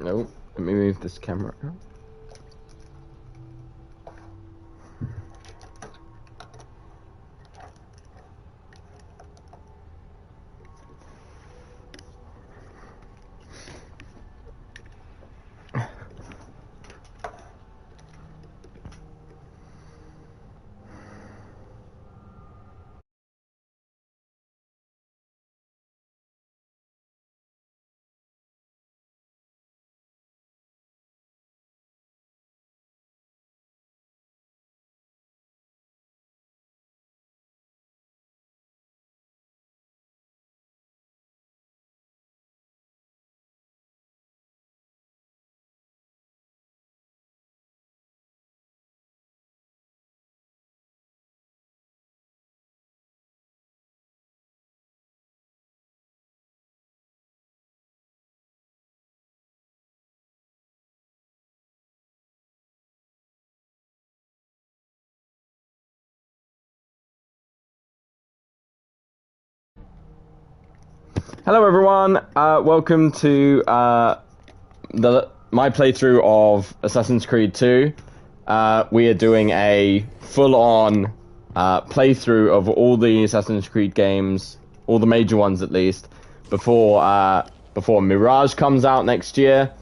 No, let me move this camera. Hello everyone, welcome to my playthrough of Assassin's Creed 2. We are doing a full-on playthrough of all the Assassin's Creed games, all the major ones at least, before Mirage comes out next year.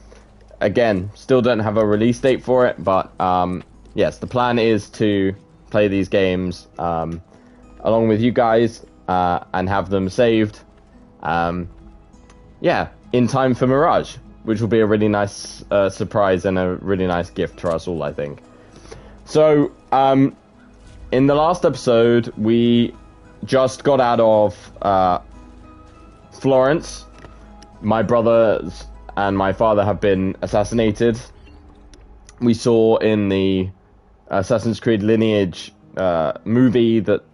Again, still don't have a release date for it, but yes, the plan is to play these games along with you guys and have them saved. Yeah, in time for Mirage, which will be a really nice surprise and a really nice gift for us all, I think. So, in the last episode, we just got out of Florence. My brothers and my father have been assassinated. We saw in the Assassin's Creed Lineage movie that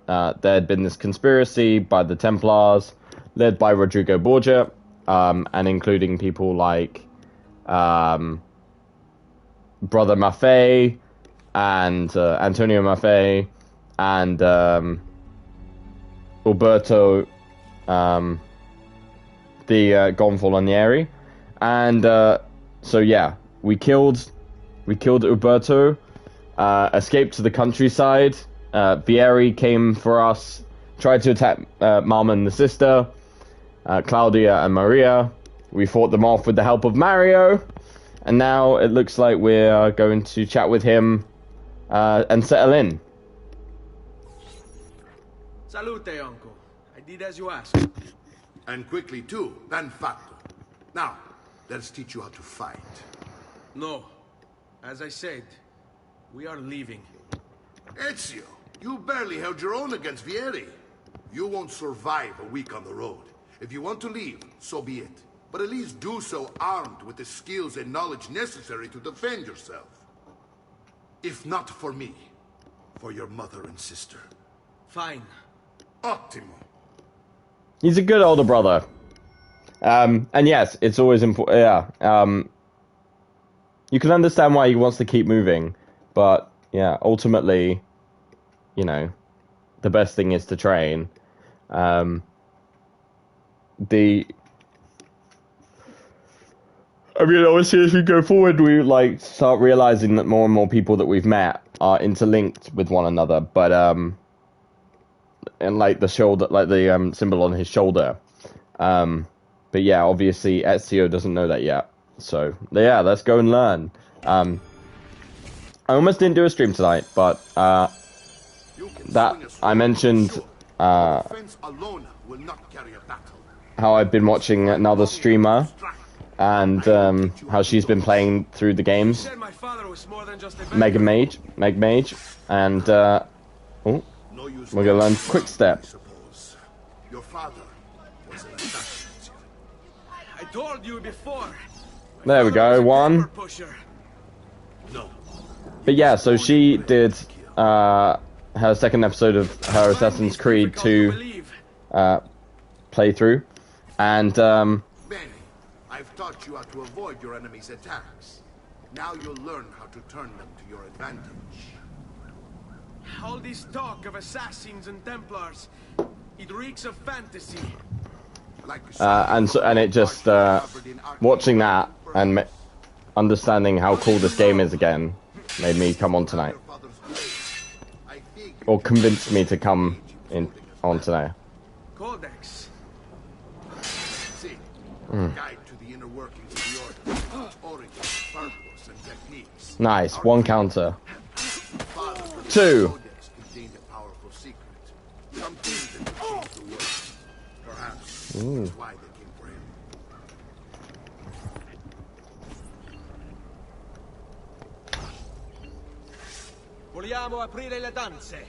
there had been this conspiracy by the Templars, led by Rodrigo Borgia, and including people like Brother Maffei and Antonio Maffei and Alberto the Gonfalonieri. And so yeah, we killed Alberto, escaped to the countryside. Vieri came for us, tried to attack Mom and the sister, Claudia and Maria. We fought them off with the help of Mario, and now it looks like we're going to chat with him and settle in. Salute, uncle. I did as you asked. And quickly too, ben fatto. Now, let's teach you how to fight. No. As I said, we are leaving. Ezio, you barely held your own against Vieri. You won't survive a week on the road. If you want to leave, so be it. But at least do so armed with the skills and knowledge necessary to defend yourself. If not for me, for your mother and sister. Fine. Ottimo. He's a good older brother. And yes, it's always important. Yeah. You can understand why he wants to keep moving, but yeah, ultimately, you know, the best thing is to train. I mean, obviously, as we go forward, we start realizing that more and more people that we've met are interlinked with one another. But and the shoulder, the symbol on his shoulder. But yeah, obviously, Ezio doesn't know that yet. So yeah, let's go and learn. I almost didn't do a stream tonight, but that I mentioned how I've been watching another streamer and how she's been playing through the games, Meg Mage, and oh, we're gonna learn Quick Step. Your father was an assassin. I told you before. There we go, one. But yeah, so she did her second episode of her Assassin's Creed 2 playthrough, and Benny, I've taught you how to avoid your enemy's attacks. Now you'll learn how to turn them to your advantage. All this talk of assassins and Templars, it reeks of fantasy. and it just watching that and understanding how cool this game is again made me come on tonight. Or convinced me to come on tonight. Codex. Guide to the inner workings of the order. Origin, purpose, and techniques. Nice, one counter. 2. Codex contained a powerful secret. Something that could change the world. Perhaps that's why they came for him. Vogliamo aprire le danze.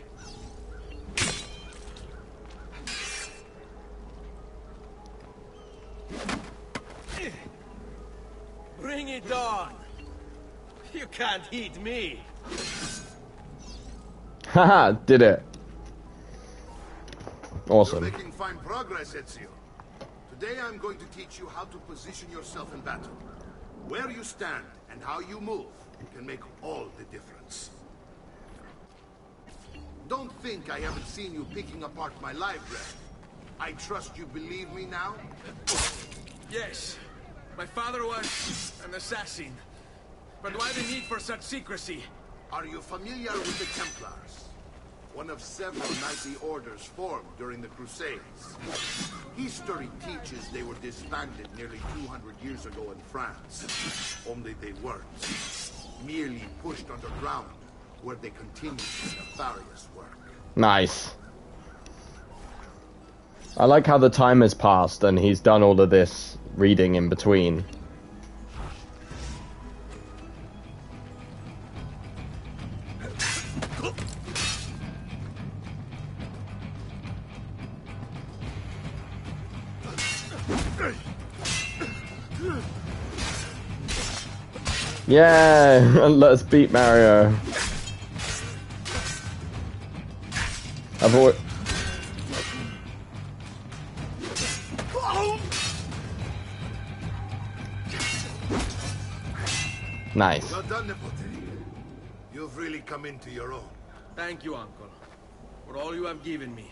Bring it on. You can't eat me. Haha, did it. Awesome. You're making fine progress, Ezio. Today I'm going to teach you how to position yourself in battle. Where you stand and how you move can make all the difference. Don't think I haven't seen you picking apart my library. I trust you believe me now? Yes. My father was an assassin. But why the need for such secrecy? Are you familiar with the Templars? One of several knightly orders formed during the Crusades. History teaches they were disbanded nearly 200 years ago in France. Only they weren't. Merely pushed underground, where they continued their nefarious work. Nice. I like how the time has passed and he's done all of this reading in between. Yeah, let's beat Mario. Avoid. Nice. Well done, Nipote. You've really come into your own. Thank you, Uncle, for all you have given me.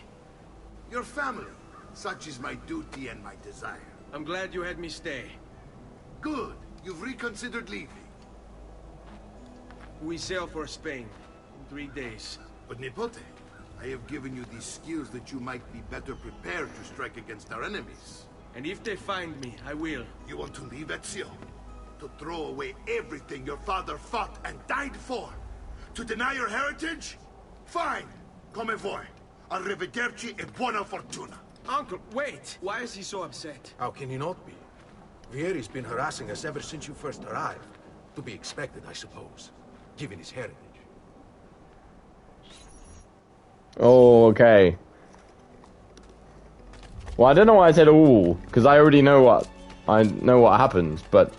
Your family. Such is my duty and my desire. I'm glad you had me stay. Good. You've reconsidered leaving. We sail for Spain in 3 days. But Nipote, I have given you these skills that you might be better prepared to strike against our enemies. And if they find me, I will. You want to leave, Ezio? To throw away everything your father fought and died for? To deny your heritage? Fine. Come voi. Arrivederci e buona fortuna. Uncle, wait! Why is he so upset? How can he not be? Vieri's been harassing us ever since you first arrived. To be expected, I suppose, given his heritage. Oh, okay. Well, I don't know why I said "ooh," because I already know what happens, but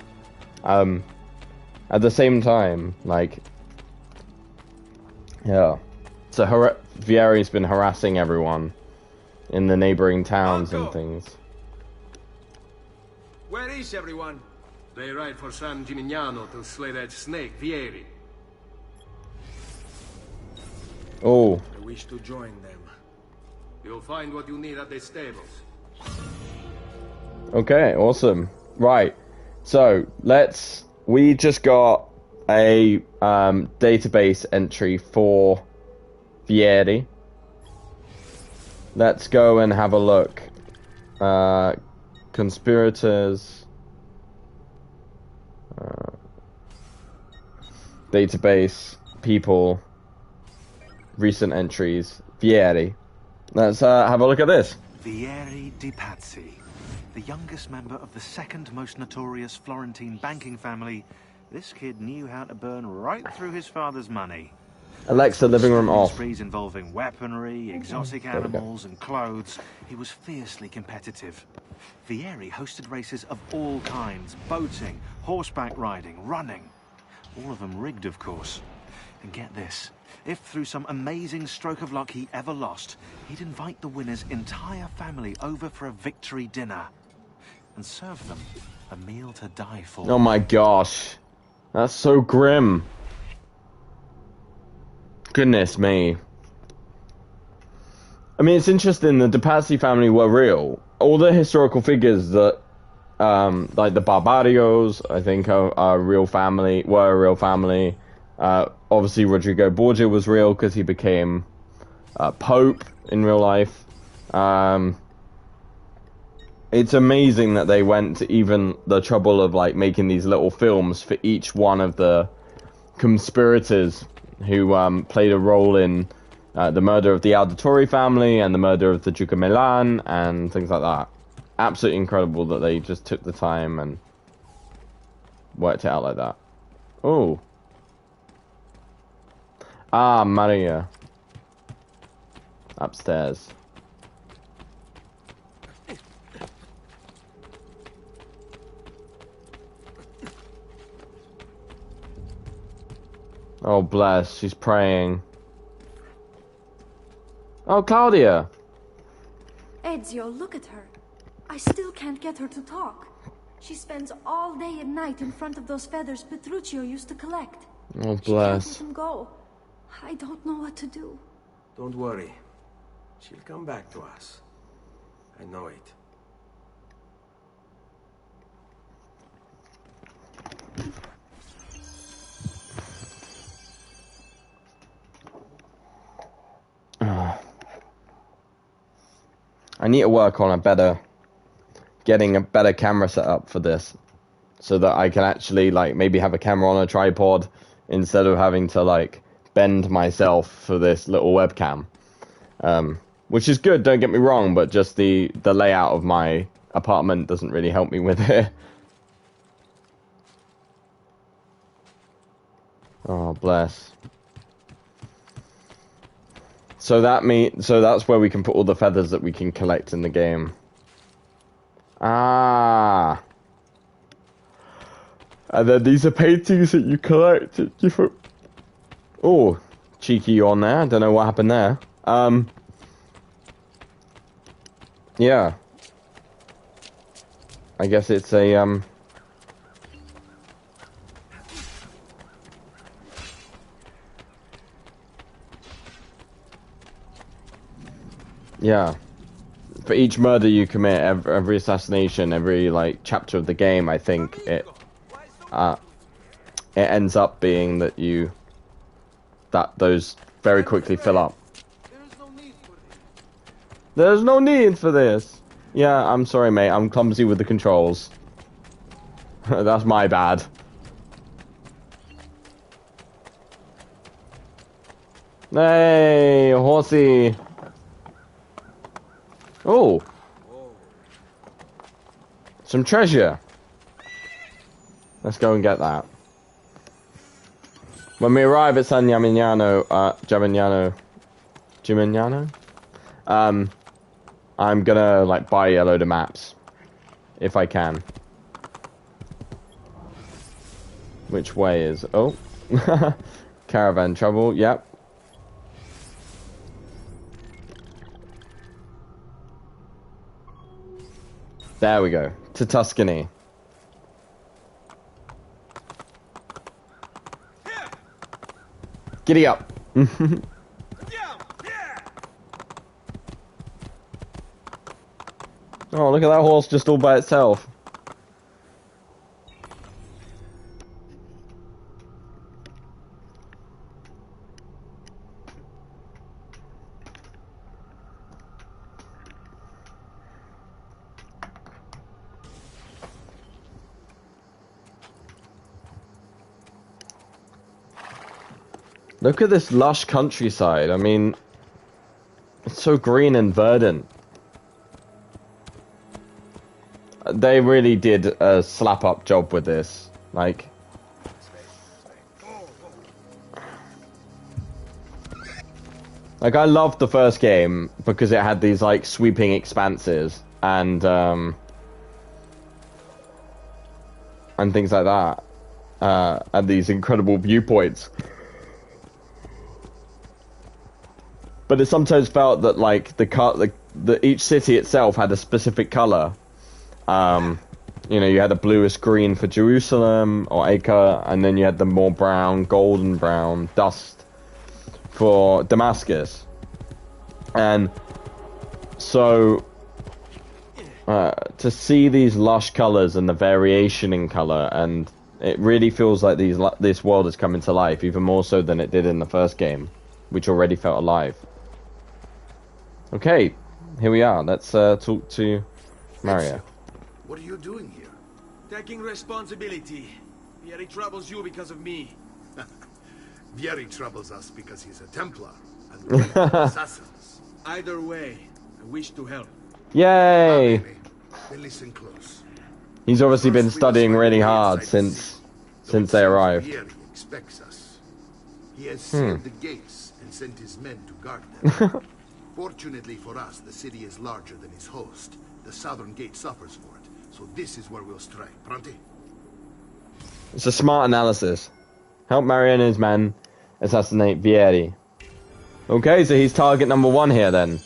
at the same time, like, yeah. So Vieri's been harassing everyone in the neighboring towns and things. Where is everyone? They ride for San Gimignano to slay that snake, Vieri. Oh. I wish to join them. You'll find what you need at the stables. Okay, awesome. Right. So, we just got a database entry for Vieri. Let's go and have a look. Conspirators. Database. People. Recent entries. Vieri. Let's have a look at this. Vieri di Pazzi, the youngest member of the second most notorious Florentine banking family. This kid knew how to burn right through his father's money. Alexa, living room off. Sprees involving weaponry, exotic animals, and clothes. He was fiercely competitive. Vieri hosted races of all kinds: boating, horseback riding, running. All of them rigged, of course. And get this, if through some amazing stroke of luck he ever lost, he'd invite the winner's entire family over for a victory dinner and serve them a meal to die for. Oh my gosh. That's so grim. Goodness me. I mean, it's interesting, the De Pazzi family were real. All the historical figures that like the Barbarios, I think are a real family, were a real family. Obviously Rodrigo Borgia was real because he became Pope in real life. It's amazing that they went to even the trouble of like making these little films for each one of the conspirators who played a role in the murder of the Auditore family and the murder of the Duke of Milan and things like that. Absolutely incredible that they just took the time and worked it out like that. Oh. Ah, Maria. Upstairs. Oh, bless. She's praying. Oh, Claudia. Ezio, look at her. I still can't get her to talk. She spends all day and night in front of those feathers Petruccio used to collect. Oh, She can't bless. let him go. I don't know what to do. Don't worry. She'll come back to us. I know it. I need to work on getting a better camera setup for this, so that I can actually like maybe have a camera on a tripod instead of having to like bend myself for this little webcam. Which is good, don't get me wrong, but just the layout of my apartment doesn't really help me with it. Oh, bless. So that's where we can put all the feathers that we can collect in the game. Ah. And then these are paintings that you collect at different... Oh, cheeky yawn there. I don't know what happened there. Yeah. I guess it's a, yeah. For each murder you commit, every assassination, every like chapter of the game, I think it ends up being that those very quickly fill up. There's no need for this. Yeah, I'm sorry, mate. I'm clumsy with the controls. That's my bad. Hey, horsey. Oh. Some treasure. Let's go and get that. When we arrive at San Gimignano, I'm gonna like buy a load of maps if I can. Which way is... Oh. Caravan trouble, yep. There we go. To Tuscany. Giddy up. Oh, look at that horse just all by itself. Look at this lush countryside. I mean, it's so green and verdant. They really did a slap-up job with this. Like... I loved the first game because it had these, like, sweeping expanses and things like that. And these incredible viewpoints. But it sometimes felt that, like, each city itself had a specific color. You know, you had a bluish green for Jerusalem or Acre, and then you had the more brown, golden brown dust for Damascus. And so to see these lush colors and the variation in color, and it really feels like this world is coming to life, even more so than it did in the first game, which already felt alive. Okay, here we are. Let's talk to Mario. Ezio, what are you doing here? Taking responsibility. Vieri troubles you because of me. Vieri troubles us because he's a Templar and we're assassins. Either way, I wish to help. Yay! Baby, then listen close. He's obviously been First, we studying must find really a way hard inside the since city. they arrived. Vieri expects us. He has sealed the gates and sent his men to guard them. Fortunately for us, the city is larger than its host. The southern gate suffers for it, so this is where we'll strike. Pronti? It's a smart analysis. Help Mario and his men assassinate Vieri. Okay, so he's target number 1 here then.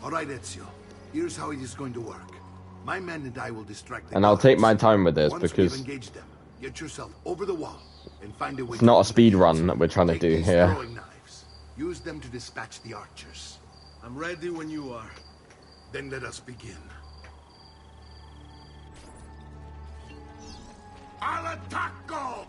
All right, Ezio. Here's how it is going to work. My men and I will distract the And I'll take guards. my time with this Once because we've engaged them, get yourself over the wall and find a way it's not a to speed the run gates. that we're trying to Take do these here. throwing knives. Use them to dispatch the archers. I'm ready when you are. Then let us begin. Al attacco!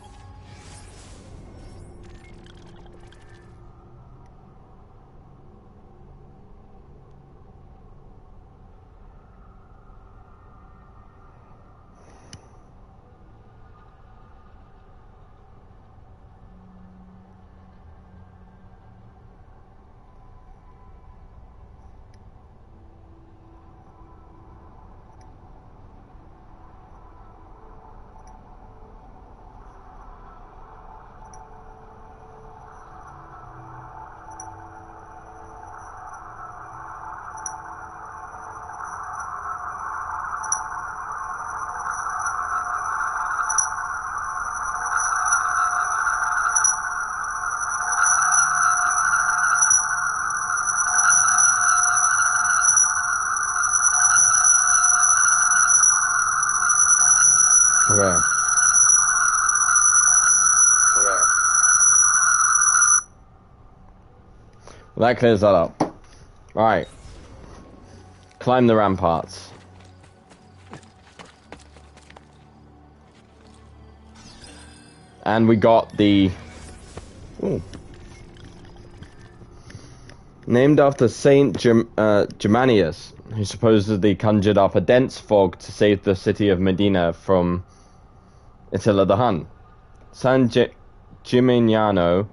Okay. Well, that clears that up. Right. Climb the ramparts. And we got the... Ooh. Named after Saint Germanius, who supposedly conjured up a dense fog to save the city of Medina from Attila the Hun. Gimignano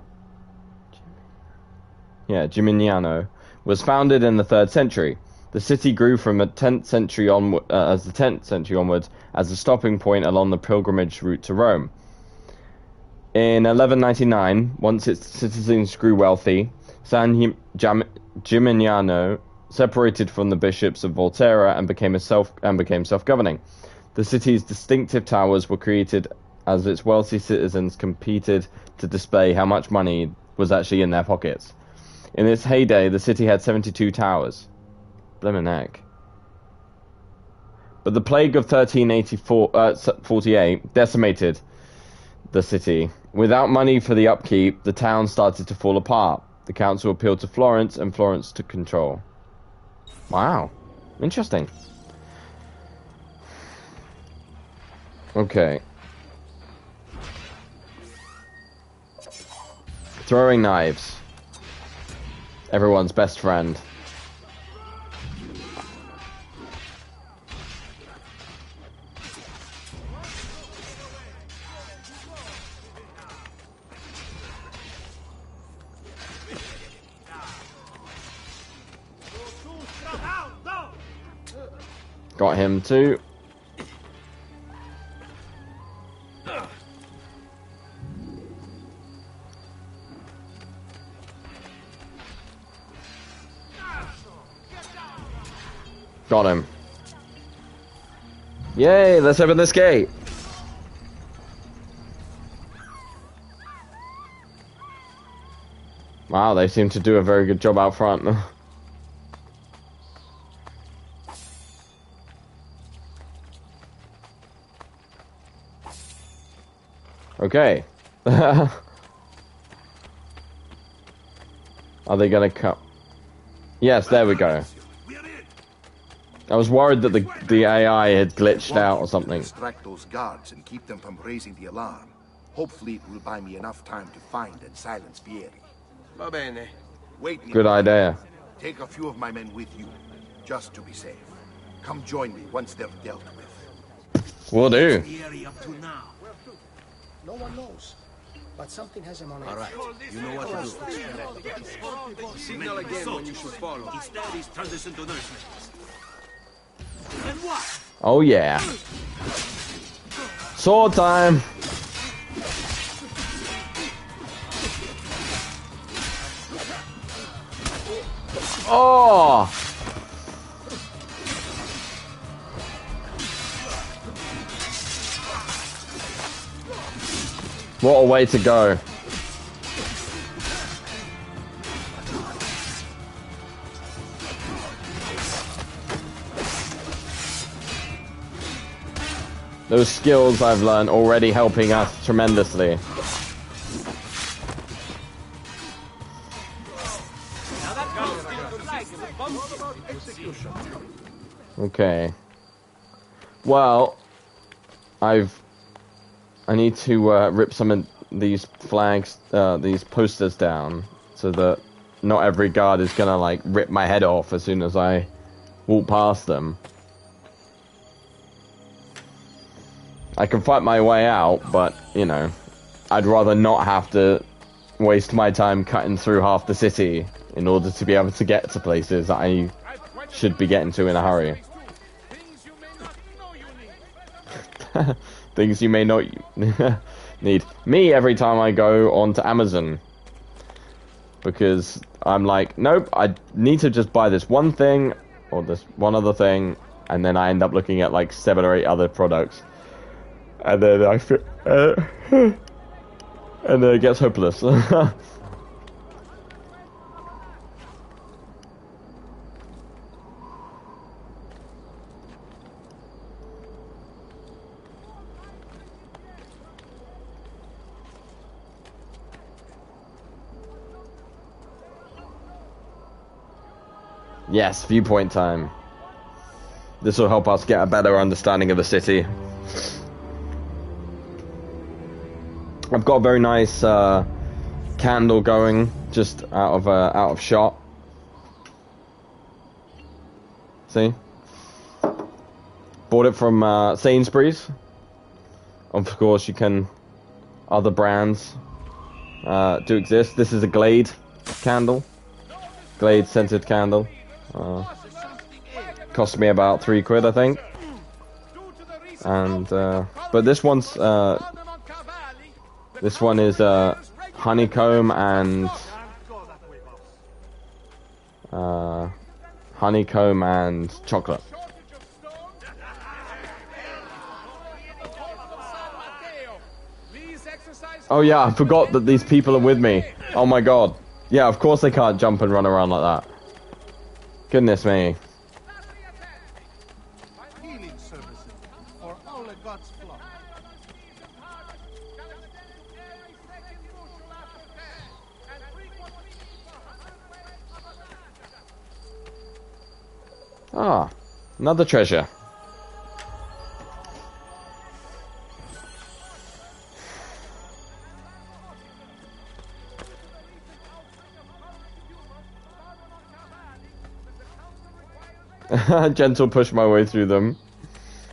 was founded in the 3rd century. The city grew from the 10th century onwards as a stopping point along the pilgrimage route to Rome. In 1199, once its citizens grew wealthy, San Gimignano separated from the bishops of Volterra and became self-governing. The city's distinctive towers were created as its wealthy citizens competed to display how much money was actually in their pockets. In its heyday, the city had 72 towers. Blimmin' heck. But the plague of 1348 decimated the city. Without money for the upkeep, the town started to fall apart. The council appealed to Florence, and Florence took control. Wow. Interesting. Okay. Throwing knives. Everyone's best friend. Got him too. Got him. Yay, let's open this gate. Wow, they seem to do a very good job out front. Okay. Are they gonna come? Yes, there we go. I was worried that the AI had glitched out or something. Distract those guards and keep them from raising the alarm. Hopefully it will buy me enough time to find and silence Vieri. Va bene. Wait, Good idea. take a few of my men with you, just to be safe. Come join me once they're dealt with. Will do. Vieri up to now? No one knows. But something has him on All right. You know what to do. Signal again when you should follow. Instead, he's turned this into nursery. And what? Oh yeah. Sword time. Oh. What a way to go. Those skills I've learned already helping us tremendously. Okay. Well, I need to rip some of these flags, these posters down, so that not every guard is gonna like rip my head off as soon as I walk past them. I can fight my way out, but, you know, I'd rather not have to waste my time cutting through half the city in order to be able to get to places that I should be getting to in a hurry. Things you may not need. Me every time I go onto Amazon. Because I'm like, nope, I need to just buy this one thing, or this one other thing, and then I end up looking at like 7 or 8 other products. And then I feel, and then it gets hopeless. Yes, viewpoint time. This will help us get a better understanding of the city. I've got a very nice candle going, just out of shot. See? Bought it from Sainsbury's. Of course, you can. Other brands do exist. This is a Glade candle, Glade scented candle. Cost me about £3, I think. And but this one's this one is honeycomb and chocolate. Oh yeah, I forgot that these people are with me. Oh my god. Yeah, of course they can't jump and run around like that. Goodness me. Ah, another treasure. Gentle push my way through them.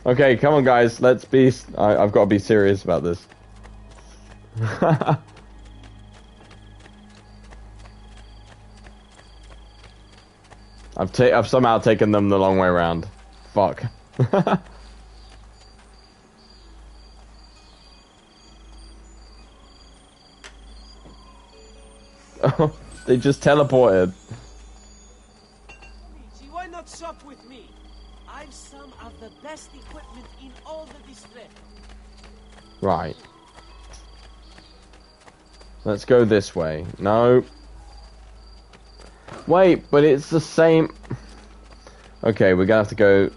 Okay, come on guys, let's be... I've got to be serious about this. I've somehow taken them the long way around. Fuck. Oh, they just teleported. Why not shop with me? I've some of the best equipment in all the district. Right. Let's go this way. No. Wait, but it's the same... Okay, we're gonna have to go...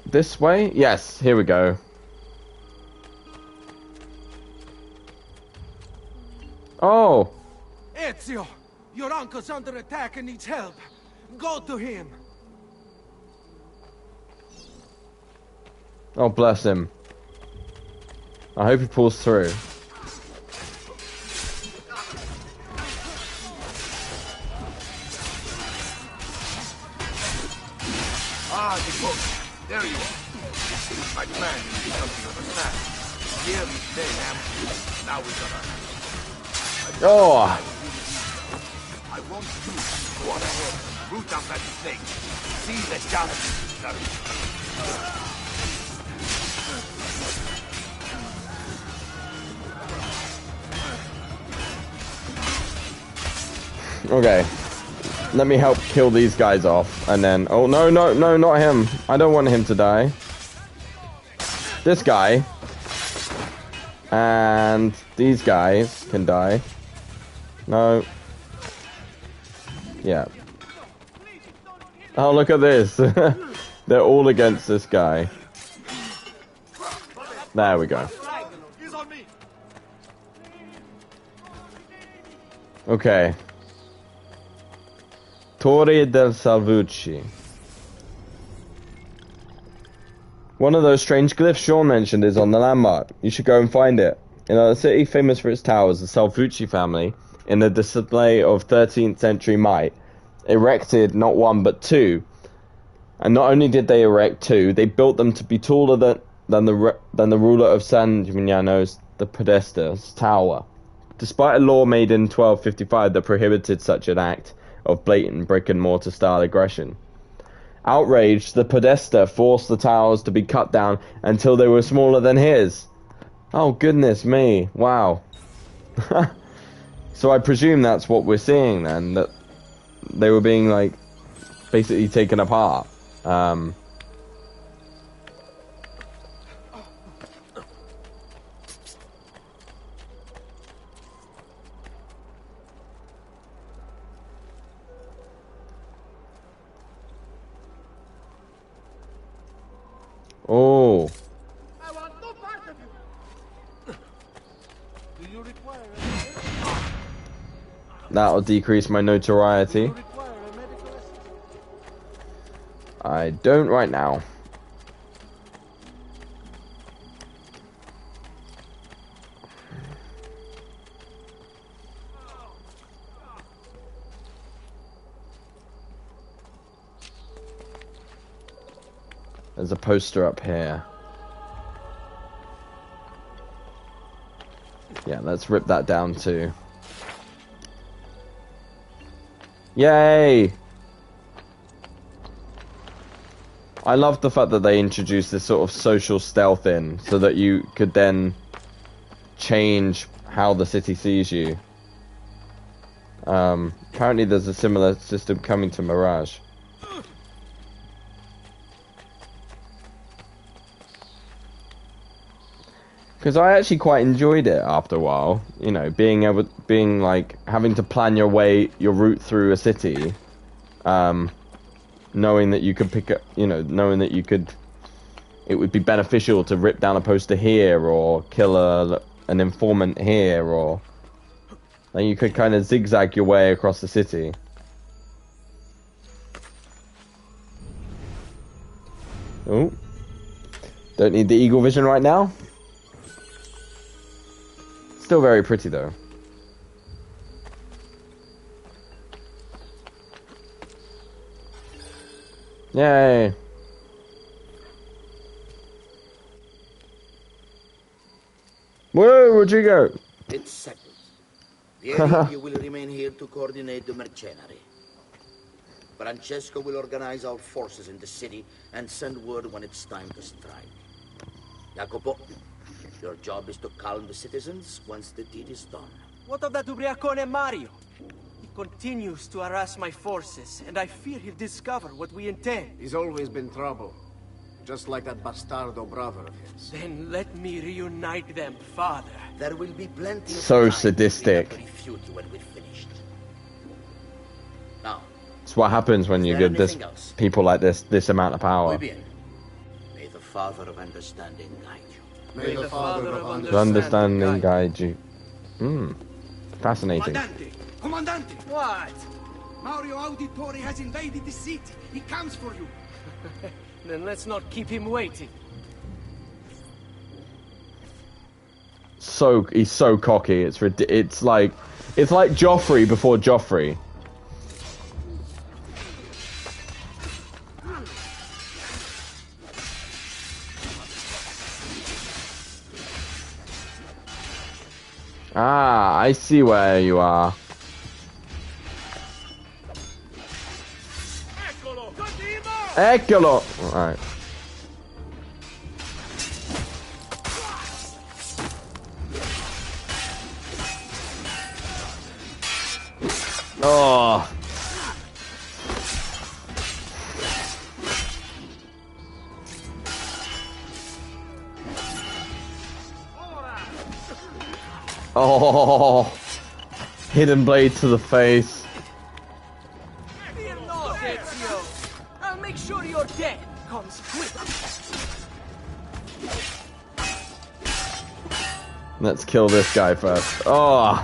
this way? Yes, here we go. Oh! Ezio! Your uncle's under attack and needs help. Go to him. Oh, bless him. I hope he pulls through. Ah, the boat. There you are. My plan is something of a snap. Here we stay, Ham. Now we gotta... Oh! I want you to go on ahead. Root out that snake. See the challenge. Okay. Let me help kill these guys off, and then... Oh, no, no, no, not him. I don't want him to die. This guy. And these guys can die. No. Yeah. Oh, look at this. They're all against this guy. There we go. Okay. Torre del Salvucci. One of those strange glyphs Sean mentioned is on the landmark. You should go and find it. In a city famous for its towers, the Salvucci family, in a display of 13th century might, erected not one but two. And not only did they erect two, they built them to be taller than the ruler of San Gimignano's, the Podesta's tower. Despite a law made in 1255 that prohibited such an act of blatant brick-and-mortar style aggression. Outraged, the Podesta forced the towers to be cut down until they were smaller than his. Oh, goodness me. Wow. So I presume that's what we're seeing then, that they were being, like, basically taken apart. Oh. I want no part of you. Do you require That'll decrease my notoriety. a medical assistant? I don't right now. There's a poster up here. Yeah, let's rip that down too. Yay! I love the fact that they introduced this sort of social stealth in, so that you could then change how the city sees you. Apparently there's a similar system coming to Mirage. Because I actually quite enjoyed it after a while, you know, being like, having to plan your route through a city, knowing that you could pick up, you know, knowing that it would be beneficial to rip down a poster here, or kill an informant here, or, then you could kind of zigzag your way across the city. Oh, don't need the eagle vision right now. Still very pretty though. Yay! Whoa, Rodrigo! It's settled. Vieri, you will remain here to coordinate the mercenary. Francesco will organize our forces in the city and send word when it's time to strike. Jacopo, your job is to calm the citizens once the deed is done. What of that Ubriacone Mario? He continues to harass my forces, and I fear he'll discover what we intend. He's always been trouble. Just like that bastardo brother of his. Then let me reunite them, father. There will be plenty of So time sadistic. to refute you when we're finished. It's what happens when you give this people like this amount of power. Muy bien. May the Father of Understanding guide you. May the Father of Understanding guide you. Fascinating. Comandante! Comandante! What? Mario Auditore has invaded the city. He comes for you. Then let's not keep him waiting. He's so cocky. It's like Joffrey before Joffrey. Ah, I see where you are. Eccolo! Alright. Oh. Oh. Hidden blade to the face. I'll make sure your death comes quick. Let's kill this guy first. Oh.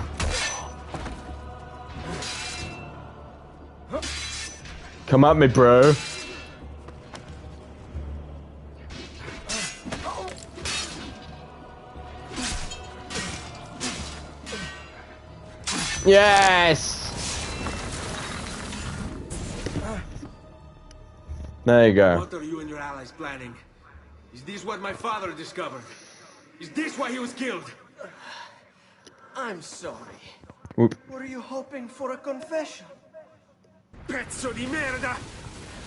Come at me, bro. Yes! There you go. What are you and your allies planning? Is this what my father discovered? Is this why he was killed? I'm sorry. Whoop. Were you hoping for a confession? Pezzo di merda!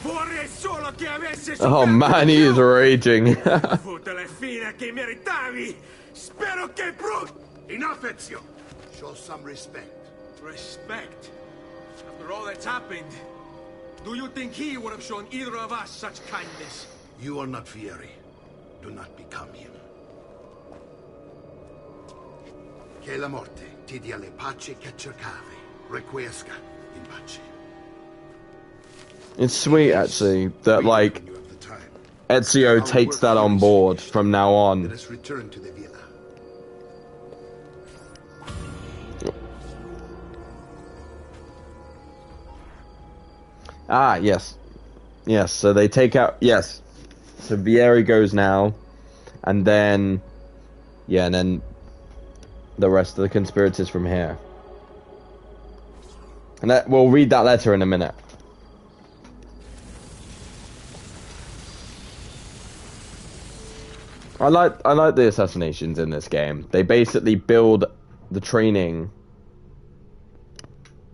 Vorrei solo che avesse Oh man, he is raging. Tutte le fine che meritavi! Spero che Enough, Ezio! Show some respect. Respect? After all that's happened, do you think he would have shown either of us such kindness? You are not Vieri. Do not become him. Che la morte ti dia le pace che cercavi. Requiesca in pace. It's sweet, actually, that, like, Ezio takes that on board from now on. Let us return to the villa. Ah, yes. Yes, so they take out... Yes. So Vieri goes now. And then... Yeah, and then... The rest of the conspirators from here. And we'll read that letter in a minute. I like the assassinations in this game. They basically build the training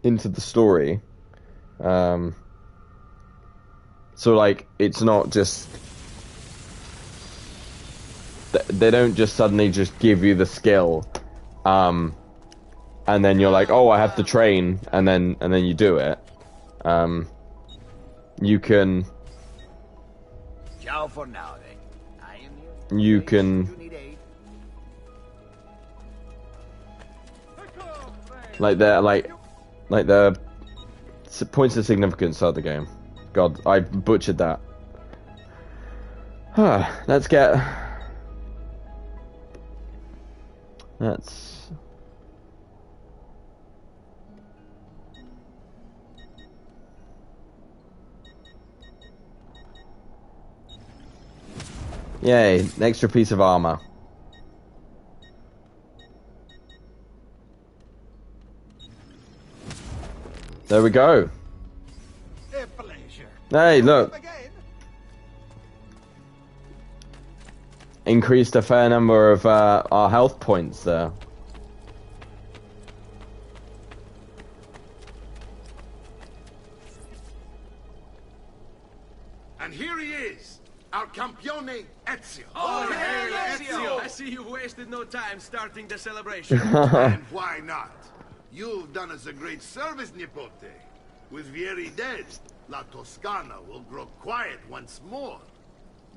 into the story. So, like, it's not just... They don't just suddenly just give you the skill, and then you're like, oh, I have to train, and then you do it. You can... Ciao for now, then. I am here. You can... Like, the points of significance of the game. God, I butchered that. Let's get... Let's... Yay, an extra piece of armor. There we go. A pleasure. Hey, look. Increased a fair number of our health points there. And here he is, our campione Ezio. Oh, hey, Ezio! I see you've wasted no time starting the celebration. And why not? You've done us a great service, Nipote. With Vieri dead, La Toscana will grow quiet once more.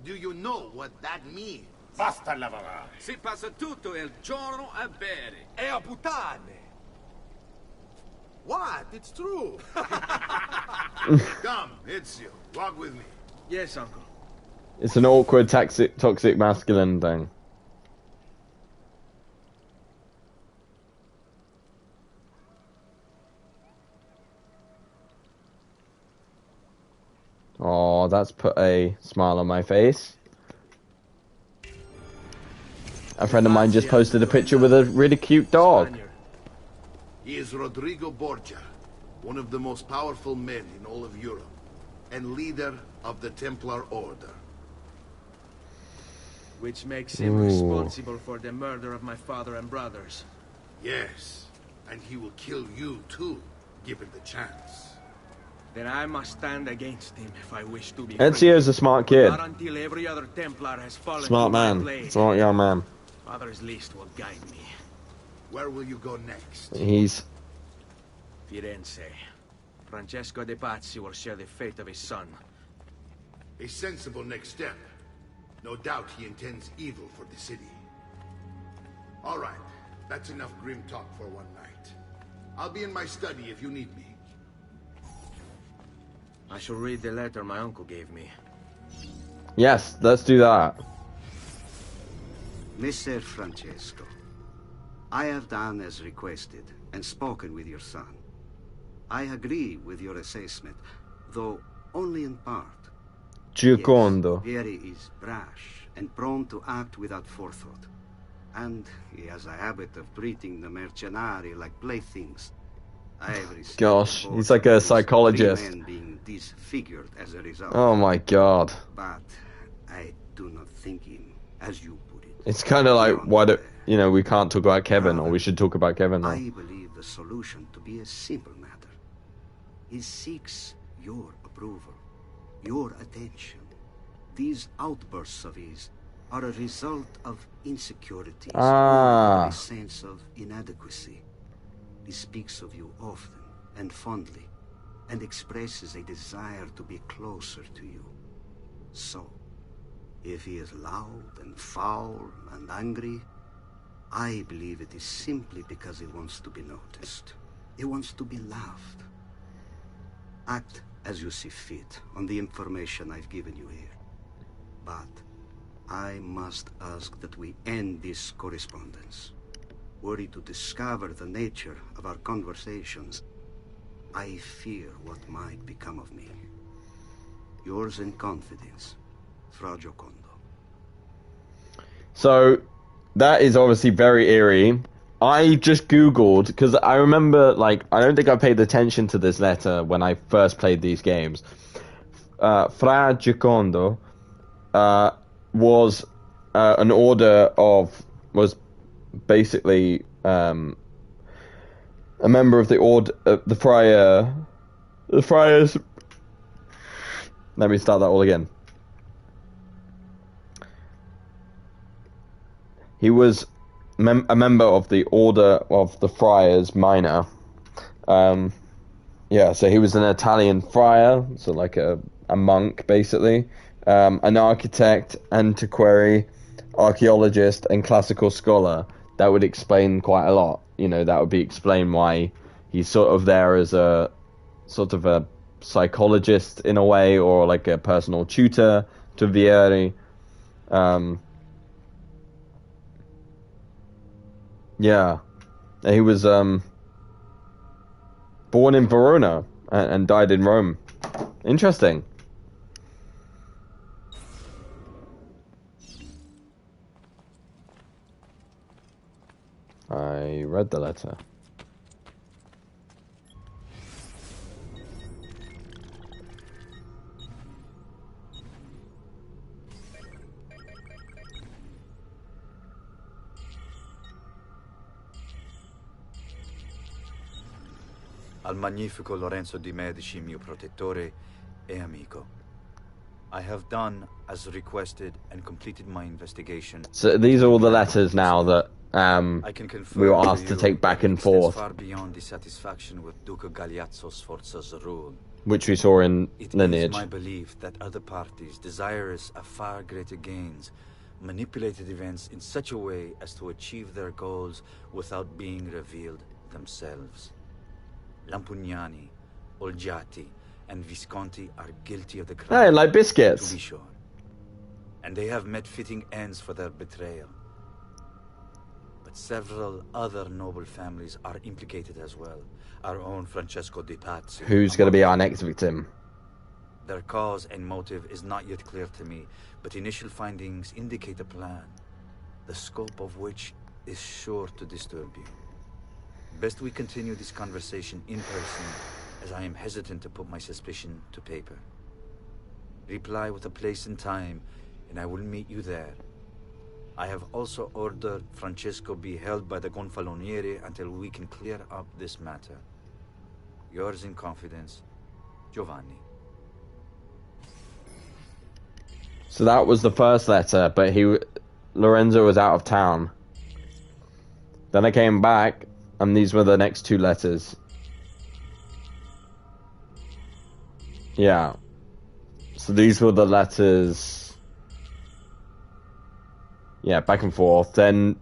Do you know what that means? Basta lavorare. Si passa tutto il giorno a bere. E a puttane. What It's true. Come, Ezio, walk with me. Yes, uncle. It's an awkward, toxic masculine thing. Oh, that's put a smile on my face. A friend of mine just posted a picture with a really cute dog. He is Rodrigo Borgia, one of the most powerful men in all of Europe, and leader of the Templar Order. Which makes him responsible for the murder of my father and brothers. Yes, and he will kill you too, given the chance. Then I must stand against him if I wish to be Ezio's a smart kid. Not until every other Templar has fallen Smart to my man. blade. Smart young man. Father's list will guide me. Where will you go next? He's... Firenze. Francesco de Pazzi will share the fate of his son. A sensible next step. No doubt he intends evil for the city. All right, that's enough grim talk for one night. I'll be in my study if you need me. I shall read the letter my uncle gave me. Yes, let's do that. Messer Francesco, I have done as requested and spoken with your son. I agree with your assessment, though only in part. Giocondo. Yes, Vieri is brash and prone to act without forethought. And he has a habit of treating the mercenari like playthings. Gosh, he's like a psychologist. 3 men being disfigured as a result. Oh my god. But I do not think him, as you put it. It's kind of like, why do, you know, we can't talk about Kevin, or we should talk about Kevin now. I believe the solution to be a simple matter. He seeks your approval, your attention. These outbursts of his are a result of insecurities, a sense of inadequacy. He speaks of you often and fondly, and expresses a desire to be closer to you. So, if he is loud and foul and angry, I believe it is simply because he wants to be noticed. He wants to be loved. Act as you see fit on the information I've given you here. But I must ask that we end this correspondence. Were he to discover the nature of our conversations, I fear what might become of me. Yours in confidence, Fra Giocondo. So, that is obviously very eerie. I just googled, because I remember, like, I don't think I paid attention to this letter when I first played these games. Fra Giocondo was an order of, was basically a member of the order, the friars. Let me start that all again. He was a member of the order of the friars minor. Yeah, so he was an Italian friar, so like a monk basically, an architect, antiquary, archaeologist, and classical scholar. That would explain quite a lot. You know, that would be explain why he's sort of there as a sort of a psychologist in a way, or like a personal tutor to Vieri. Yeah, he was born in Verona and died in Rome. Interesting. I read the letter. Al magnifico Lorenzo di Medici, mio protettore e amico. I have done as requested and completed my investigation. So these are all the letters now that we were asked to take back and forth, far beyond dissatisfaction with Duca Galeazzo Sforza's rule. which we saw in Lineage. It is my belief that other parties, desirous of far greater gains, manipulated events in such a way as to achieve their goals without being revealed themselves. Lampugnani, Olgiati, and Visconti are guilty of the Hey, crime. like biscuits. To be sure. And they have met fitting ends for their betrayal. But several other noble families are implicated as well. Our own Francesco de Pazzi. Who's going to be our next victim? Their cause and motive is not yet clear to me, but initial findings indicate a plan, the scope of which is sure to disturb you. Best we continue this conversation in person, as I am hesitant to put my suspicion to paper. Reply with a place and time, and I will meet you there. I have also ordered Francesco be held by the Gonfaloniere until we can clear up this matter. Yours in confidence, Giovanni. So that was the first letter, but Lorenzo was out of town. Then I came back, and these were the next two letters. Yeah. So these were the letters. Yeah, back and forth. Then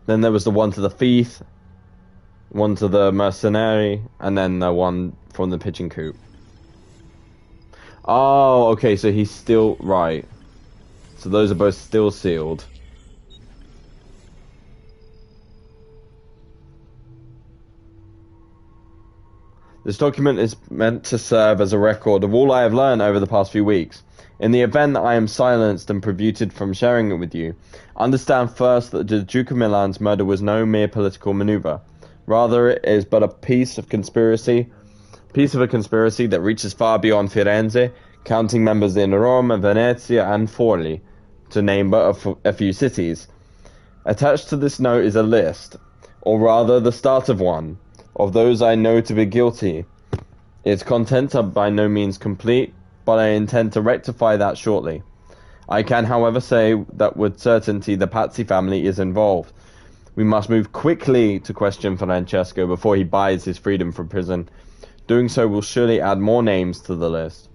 there was the one to the thief, one to the mercenary, and then the one from the pigeon coop. Oh, okay, so he's still... Right. So those are both still sealed. This document is meant to serve as a record of all I have learned over the past few weeks. In the event that I am silenced and prevented from sharing it with you, understand first that the Duke of Milan's murder was no mere political maneuver. Rather, it is but a piece of a conspiracy that reaches far beyond Firenze, counting members in Rome, Venezia, and Forli, to name but a few cities. Attached to this note is a list, or rather the start of one, of those I know to be guilty. Its contents are by no means complete, but I intend to rectify that shortly. I can, however, say that with certainty the Pazzi family is involved. We must move quickly to question Francesco before he buys his freedom from prison. Doing so will surely add more names to the list.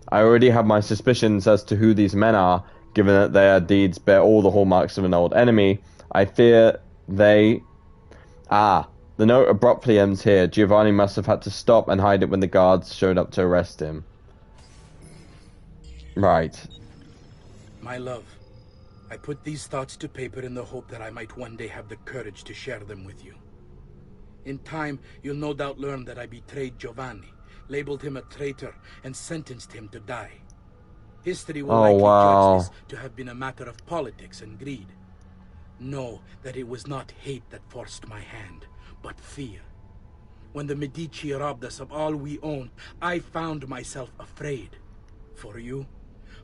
I already have my suspicions as to who these men are, given that their deeds bear all the hallmarks of an old enemy. I fear they... The note abruptly ends here. Giovanni must have had to stop and hide it when the guards showed up to arrest him. Right. My love, I put these thoughts to paper in the hope that I might one day have the courage to share them with you. In time, you'll no doubt learn that I betrayed Giovanni, labeled him a traitor, and sentenced him to die. History will likely judge this to have been a matter of politics and greed. Know that it was not hate that forced my hand, but fear. When the Medici robbed us of all we owned, I found myself afraid. For you,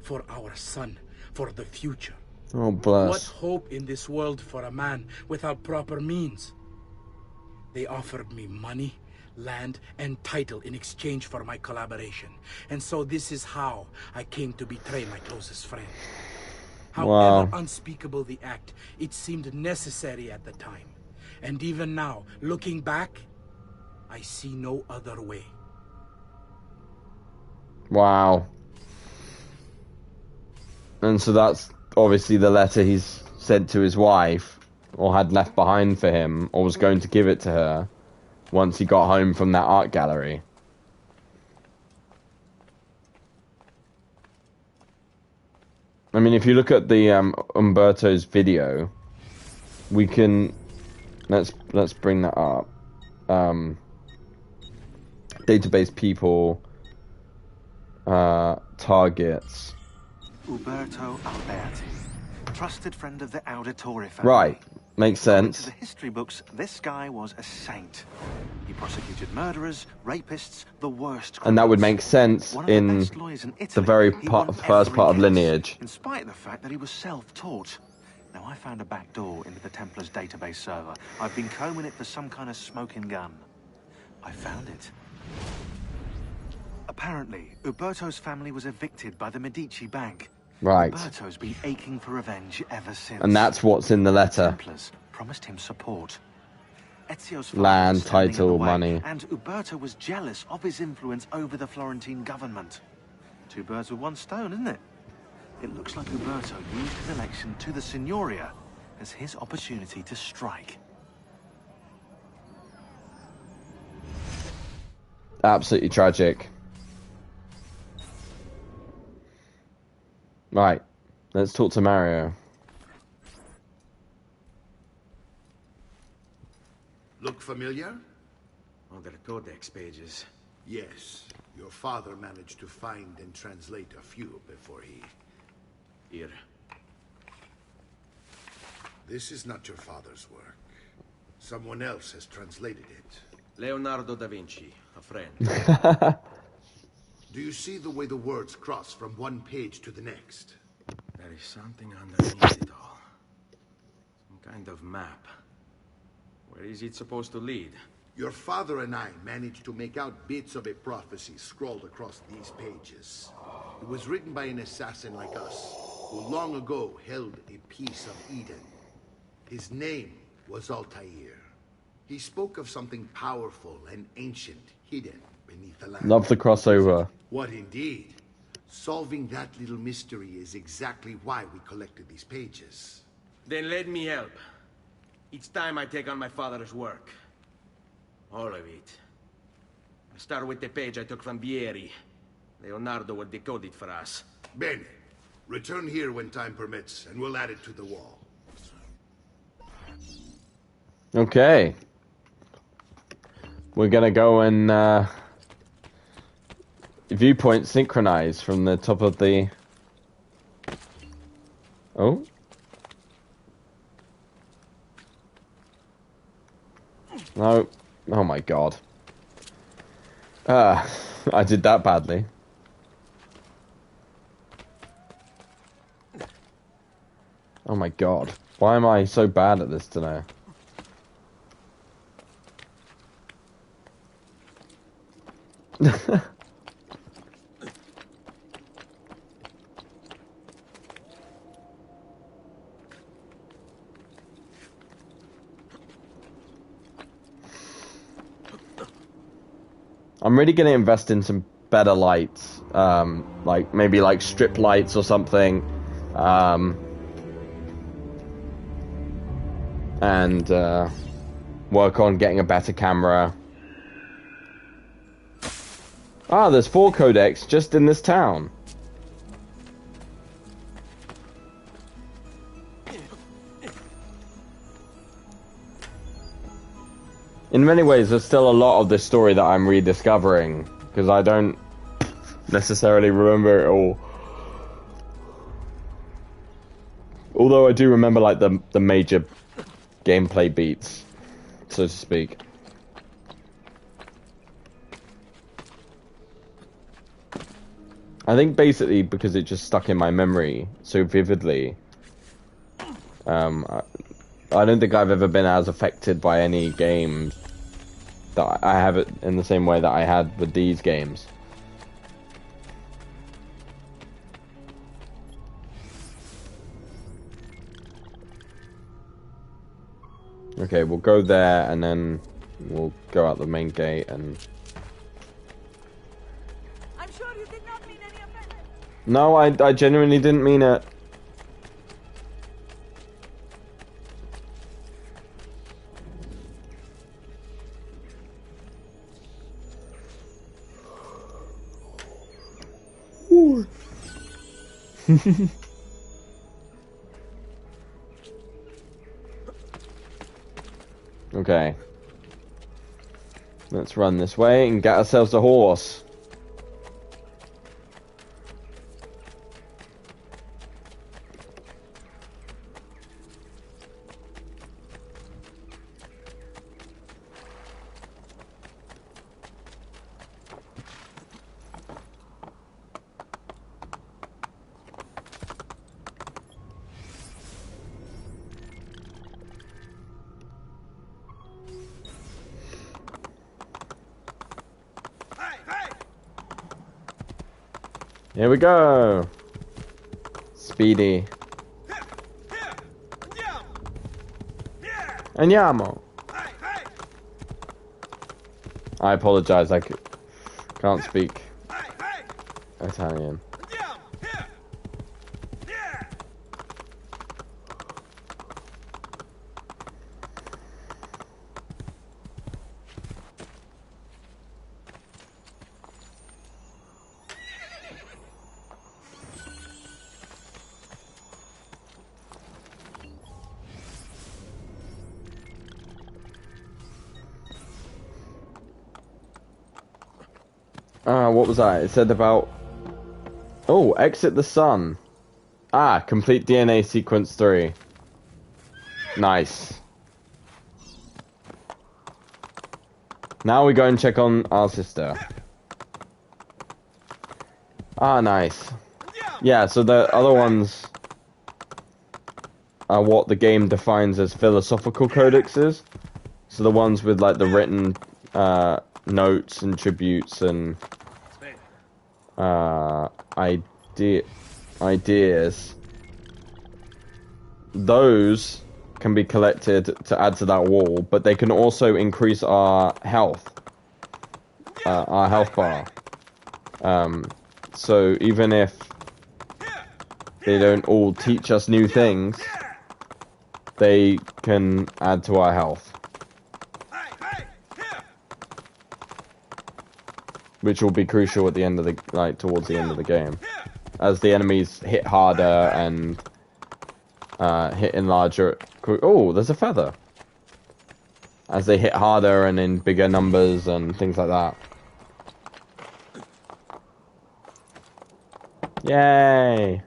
for our son, for the future. Oh, bless. What hope in this world for a man without proper means? They offered me money, land, and title in exchange for my collaboration. And so this is how I came to betray my closest friend. However unspeakable the act, it seemed necessary at the time. And even now, looking back, I see no other way. Wow. And so that's obviously the letter he's sent to his wife, or had left behind for him, or was going to give it to her once he got home from that art gallery. I mean, if you look at the Umberto's video, we can... Let's bring that up. Database people, targets. Uberto Alberti, trusted friend of the Auditore family. Right, makes sense. According to the history books, this guy was a saint. He prosecuted murderers, rapists, the worst criminals. And that would make sense in the very first part of lineage. In spite of the fact that he was self-taught. Now, I found a back door into the Templars' database server. I've been combing it for some kind of smoking gun. I found it. Apparently, Uberto's family was evicted by the Medici Bank. Right. Uberto's been aching for revenge ever since. And that's what's in the letter. The Templars promised him support. Ezio's land, title, money. And Uberto was jealous of his influence over the Florentine government. Two birds with one stone, isn't it? It looks like Uberto used his election to the Signoria as his opportunity to strike. Absolutely tragic. Right, let's talk to Mario. Look familiar? On their codex pages. Yes. Your father managed to find and translate a few before he... Here. This is not your father's work. Someone else has translated it. Leonardo da Vinci, a friend. Do you see the way the words cross from one page to the next? There is something underneath it all. Some kind of map. Where is it supposed to lead? Your father and I managed to make out bits of a prophecy scrawled across these pages. It was written by an assassin like us, who long ago held a piece of Eden. His name was Altair. He spoke of something powerful and ancient hidden beneath the land. Love the crossover. What indeed? Solving that little mystery is exactly why we collected these pages. Then let me help. Each time I take on my father's work. All of it. I start with the page I took from Vieri. Leonardo will decode it for us. Bene. Return here when time permits, and we'll add it to the wall. Okay. We're gonna go and viewpoint synchronize from the top of the... Oh? No. Oh my god. I did that badly. Oh my god. Why am I so bad at this today? I'm really going to invest in some better lights, like maybe like strip lights or something, and work on getting a better camera. Ah, there's 4 codecs just in this town. In many ways, there's still a lot of this story that I'm rediscovering, because I don't necessarily remember it all. Although I do remember, like, the major gameplay beats, so to speak. I think basically because it just stuck in my memory so vividly. I don't think I've ever been as affected by any games that I have it in the same way that I had with these games. Okay, we'll go there and then we'll go out the main gate and... I'm sure you did not mean any offense. No, I genuinely didn't mean it. Okay. Let's run this way and get ourselves a horse. Here we go. Speedy. Andiamo. I apologize, I can't speak Italian. What was that? It said about... Oh, exit the sun. Complete DNA sequence 3. Nice. Now we go and check on our sister. Nice. Yeah, so the other ones are what the game defines as philosophical codexes. So the ones with like the written notes and tributes and ideas. Those can be collected to add to that wall, but they can also increase our health bar. So even if they don't all teach us new things, they can add to our health. Which will be crucial at the end of the, towards the end of the game. As the enemies hit harder and hit in larger... Oh, there's a feather. As they hit harder and in bigger numbers and things like that. Yay!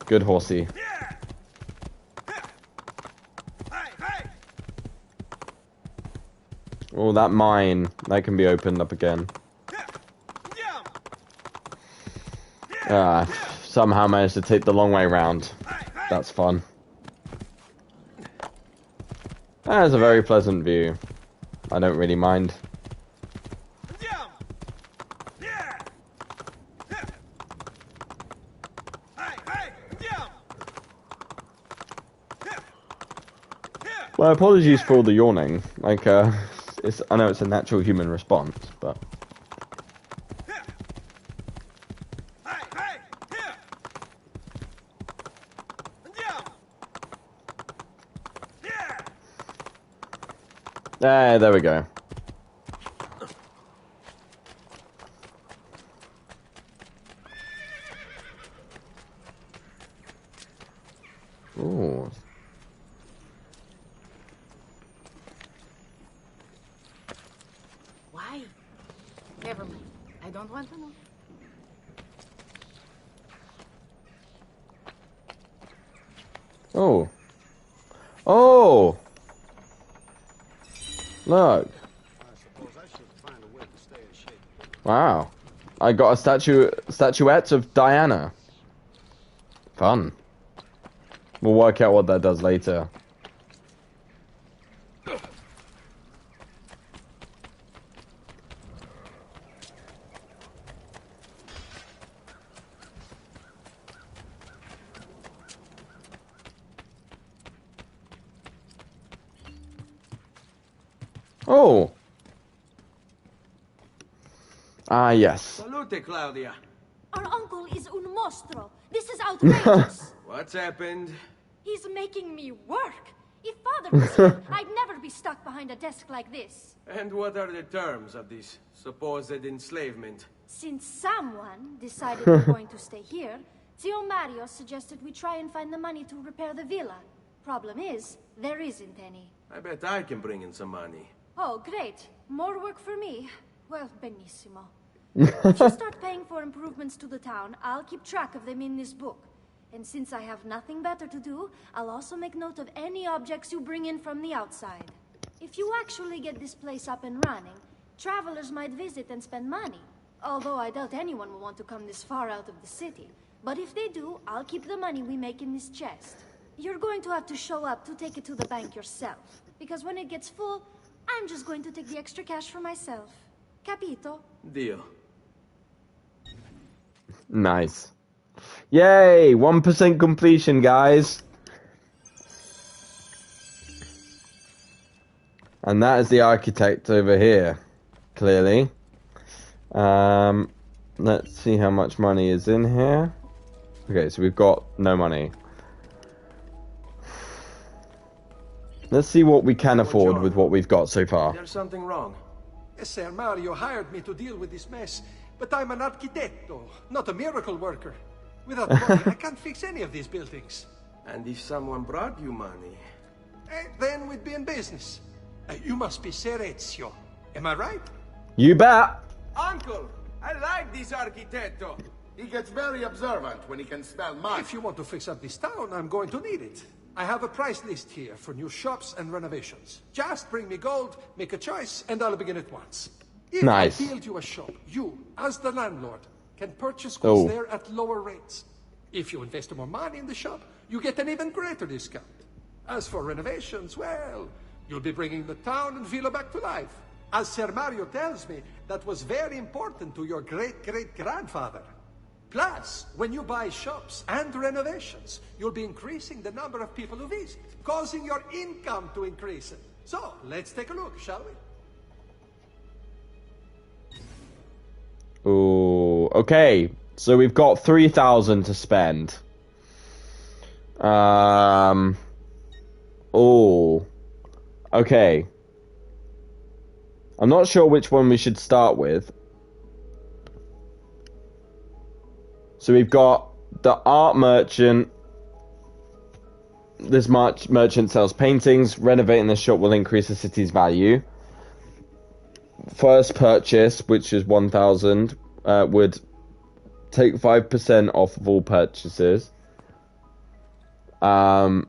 Good horsey. Oh, that mine. That can be opened up again. Somehow managed to take the long way round. That's fun. That is a very pleasant view. I don't really mind. My apologies for all the yawning. I know it's a natural human response, but... There we go. Ooh. Why? Never mind. I don't want to know. Oh. Oh! Look. Wow. I got a statuette of Diana. Fun. We'll work out what that does later. Oh. Yes. Salute, Claudia. Our uncle is un mostro. This is outrageous. What's happened? He's making me work. If Father was here, I'd never be stuck behind a desk like this. And what are the terms of this supposed enslavement? Since someone decided we're going to stay here, Zio Mario suggested we try and find the money to repair the villa. Problem is, there isn't any. I bet I can bring in some money. Oh, great. More work for me. Well, benissimo. If you start paying for improvements to the town, I'll keep track of them in this book. And since I have nothing better to do, I'll also make note of any objects you bring in from the outside. If you actually get this place up and running, travelers might visit and spend money. Although I doubt anyone will want to come this far out of the city. But if they do, I'll keep the money we make in this chest. You're going to have to show up to take it to the bank yourself. Because when it gets full, I'm just going to take the extra cash for myself. Capito? Deal. Nice. Yay! 1% completion, guys. And that is the architect over here, clearly. Let's see how much money is in here. Okay, so we've got no money. Let's see what we can afford with what we've got so far. There's something wrong. Yes, sir. Mario hired me to deal with this mess. But I'm an architetto, not a miracle worker. Without money, I can't fix any of these buildings. And if someone brought you money? Then we'd be in business. You must be Ser Ezio. Am I right? You bet. Uncle, I like this architetto. He gets very observant when he can smell mud. If you want to fix up this town, I'm going to need it. I have a price list here for new shops and renovations. Just bring me gold, make a choice, and I'll begin at once. If Nice. I build you a shop, you, as the landlord, can purchase goods there at lower rates. If you invest more money in the shop, you get an even greater discount. As for renovations, well, you'll be bringing the town and villa back to life. As Sir Mario tells me, that was very important to your great-great-grandfather. Plus, when you buy shops and renovations, you'll be increasing the number of people who visit, causing your income to increase. So, let's take a look, shall we? Ooh, okay. So we've got 3,000 to spend. Oh. Okay. I'm not sure which one we should start with. So we've got the art merchant. This merchant sells paintings. Renovating the shop will increase the city's value. First purchase, which is 1,000, would take 5% off of all purchases. Then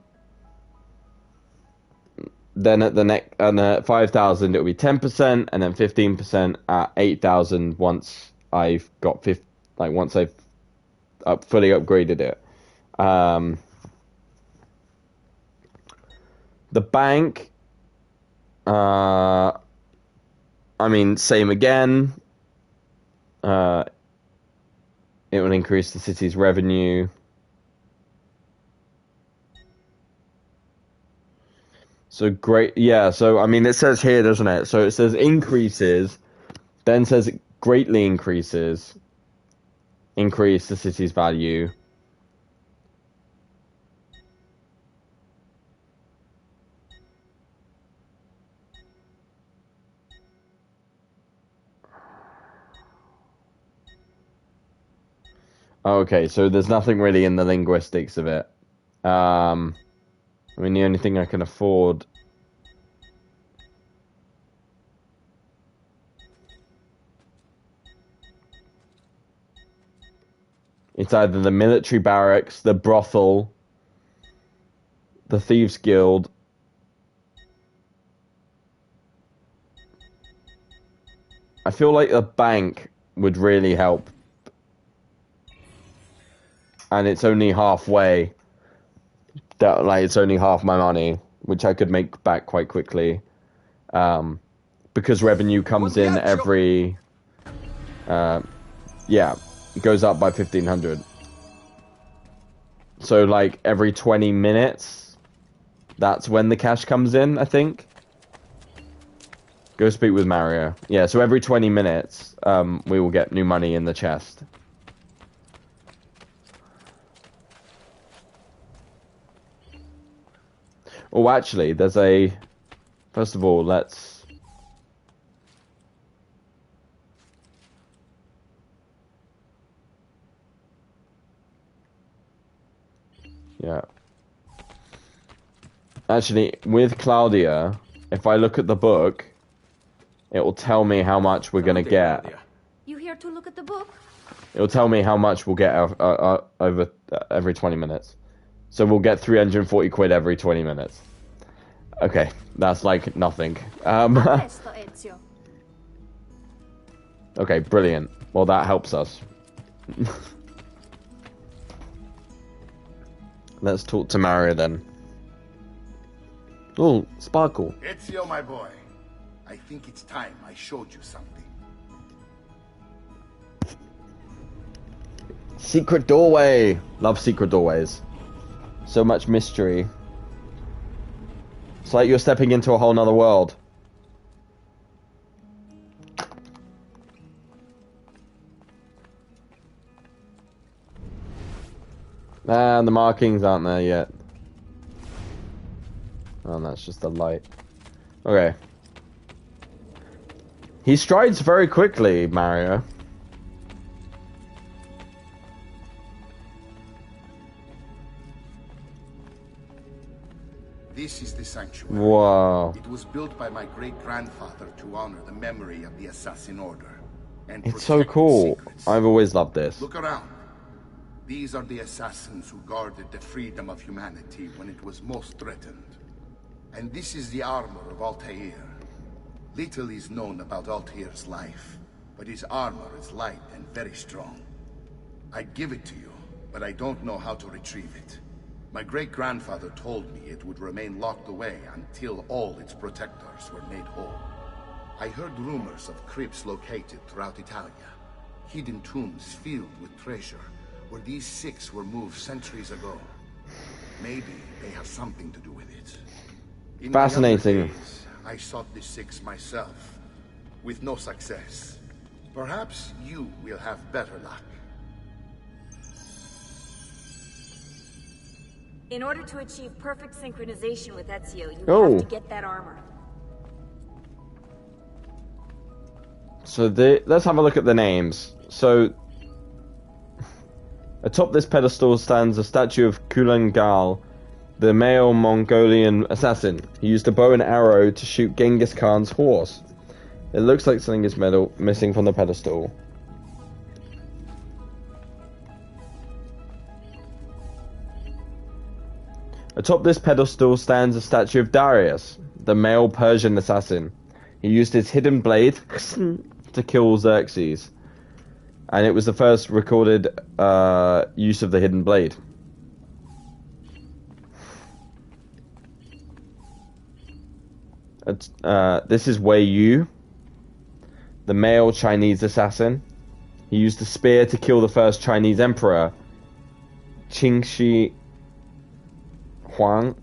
at the next, at 5,000, it will be 10%, and then 15% at 8,000 once I've got once I've fully upgraded it. The bank, I mean, same again. It will increase the city's revenue. So great, yeah, so I mean, it says here, doesn't it? So it says increases, then says it greatly increase the city's value. Okay, so there's nothing really in the linguistics of it. I mean, the only thing I can afford... It's either the military barracks, the brothel, the thieves' guild. I feel like the bank would really help. And it's only halfway. It's only half my money, which I could make back quite quickly, because revenue comes in every, yeah, it goes up by 1,500. So like every 20 minutes, that's when the cash comes in, I think. Go speak with Mario. Yeah, so every 20 minutes, we will get new money in the chest. Oh, actually, there's a... First of all, let's... Yeah. Actually, with Claudia, if I look at the book, it will tell me how much we're going to get. You here to look at the book? It will tell me how much we'll get over every 20 minutes. So we'll get 340 quid every 20 minutes. Okay, that's like nothing. Okay, brilliant. Well, that helps us. Let's talk to Mario then. Oh, Sparkle. Ezio, my boy. I think it's time I showed you something. Secret doorway. Love secret doorways. So much mystery. It's like you're stepping into a whole nother world. And the markings aren't there yet. Oh, that's just the light. Okay. He strides very quickly, Mario. This is the sanctuary. Wow. It was built by my great-grandfather to honor the memory of the assassin order. and It's so protect cool. its secrets. I've always loved this. Look around. These are the assassins who guarded the freedom of humanity when it was most threatened. And this is the armor of Altair. Little is known about Altair's life, but his armor is light and very strong. I'd give it to you, but I don't know how to retrieve it. My great-grandfather told me it would remain locked away until all its protectors were made whole. I heard rumors of crypts located throughout Italia, hidden tombs filled with treasure, where these six were moved centuries ago. Maybe they have something to do with it. In Fascinating. my younger days, I sought the six myself, with no success. Perhaps you will have better luck. In order to achieve perfect synchronization with Ezio, you Oh. have to get that armor. So let's have a look at the names. So atop this pedestal stands a statue of Kulangal, the male Mongolian assassin. He used a bow and arrow to shoot Genghis Khan's horse. It looks like something is missing from the pedestal. Atop this pedestal stands a statue of Darius, the male Persian assassin. He used his hidden blade to kill Xerxes, and it was the first recorded use of the hidden blade. This is Wei Yu, the male Chinese assassin. He used a spear to kill the first Chinese emperor, Qing Shi Huang.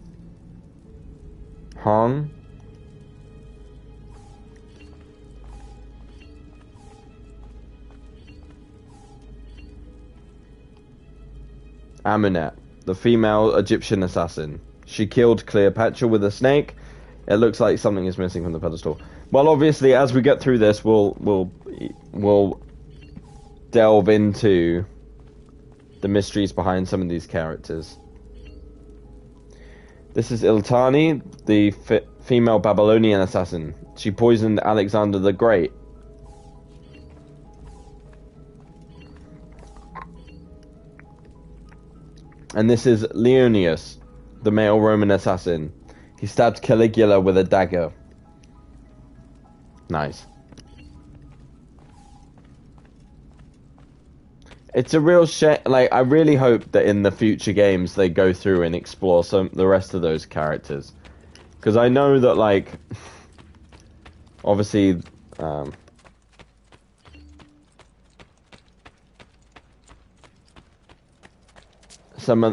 Amunet, the female Egyptian assassin. She killed Cleopatra with a snake. It looks like something is missing from the pedestal. Well, obviously, as we get through this, we'll delve into the mysteries behind some of these characters. This is Iltani, the female Babylonian assassin. She poisoned Alexander the Great. And this is Leonius, the male Roman assassin. He stabbed Caligula with a dagger. Nice. It's a real shame. Like, I really hope that in the future games they go through and explore the rest of those characters, because I know that, like, obviously,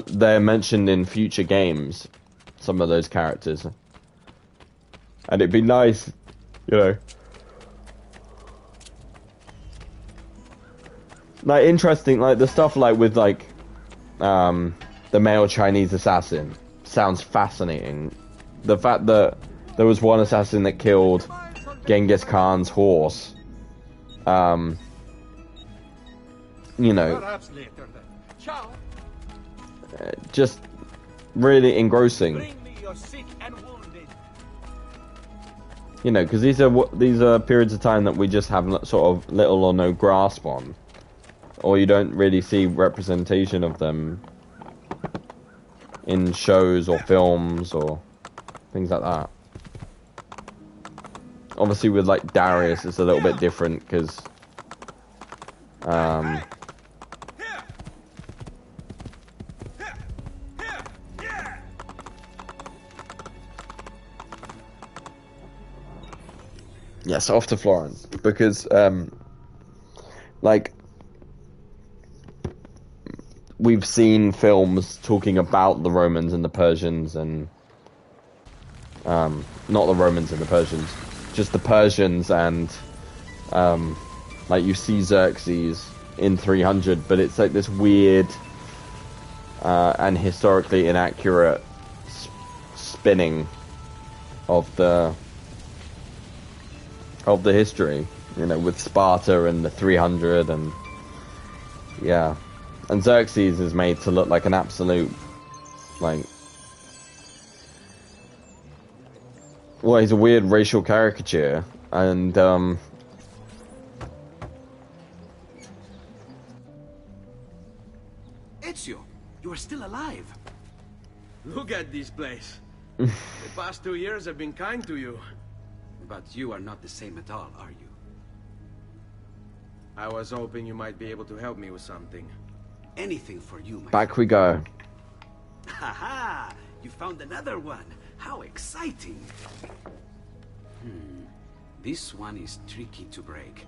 they're mentioned in future games. Some of those characters, and it'd be nice, you know. Like, interesting, like, the stuff, like, with, like, the male Chinese assassin sounds fascinating. The fact that there was one assassin that killed Genghis Khan's horse, you know, just really engrossing. You know, because these are periods of time that we just have sort of little or no grasp on. Or you don't really see representation of them in shows or films or things like that. Obviously with, like, Darius it's a little bit different because yes, off to Florence, because like, we've seen films talking about the Romans and the Persians, and not the Romans and the Persians, just the Persians, and like, you see Xerxes in 300, but it's like this weird and historically inaccurate spinning of the history, you know, with Sparta and the 300, and yeah. And Xerxes is made to look like an absolute, like, well, he's a weird racial caricature, and still alive. Look at this place. The past 2 years have been kind to you. But you are not the same at all, are you? I was hoping you might be able to help me with something. Anything for you, my Back we go. Haha! You found another one. How exciting! This one is tricky to break.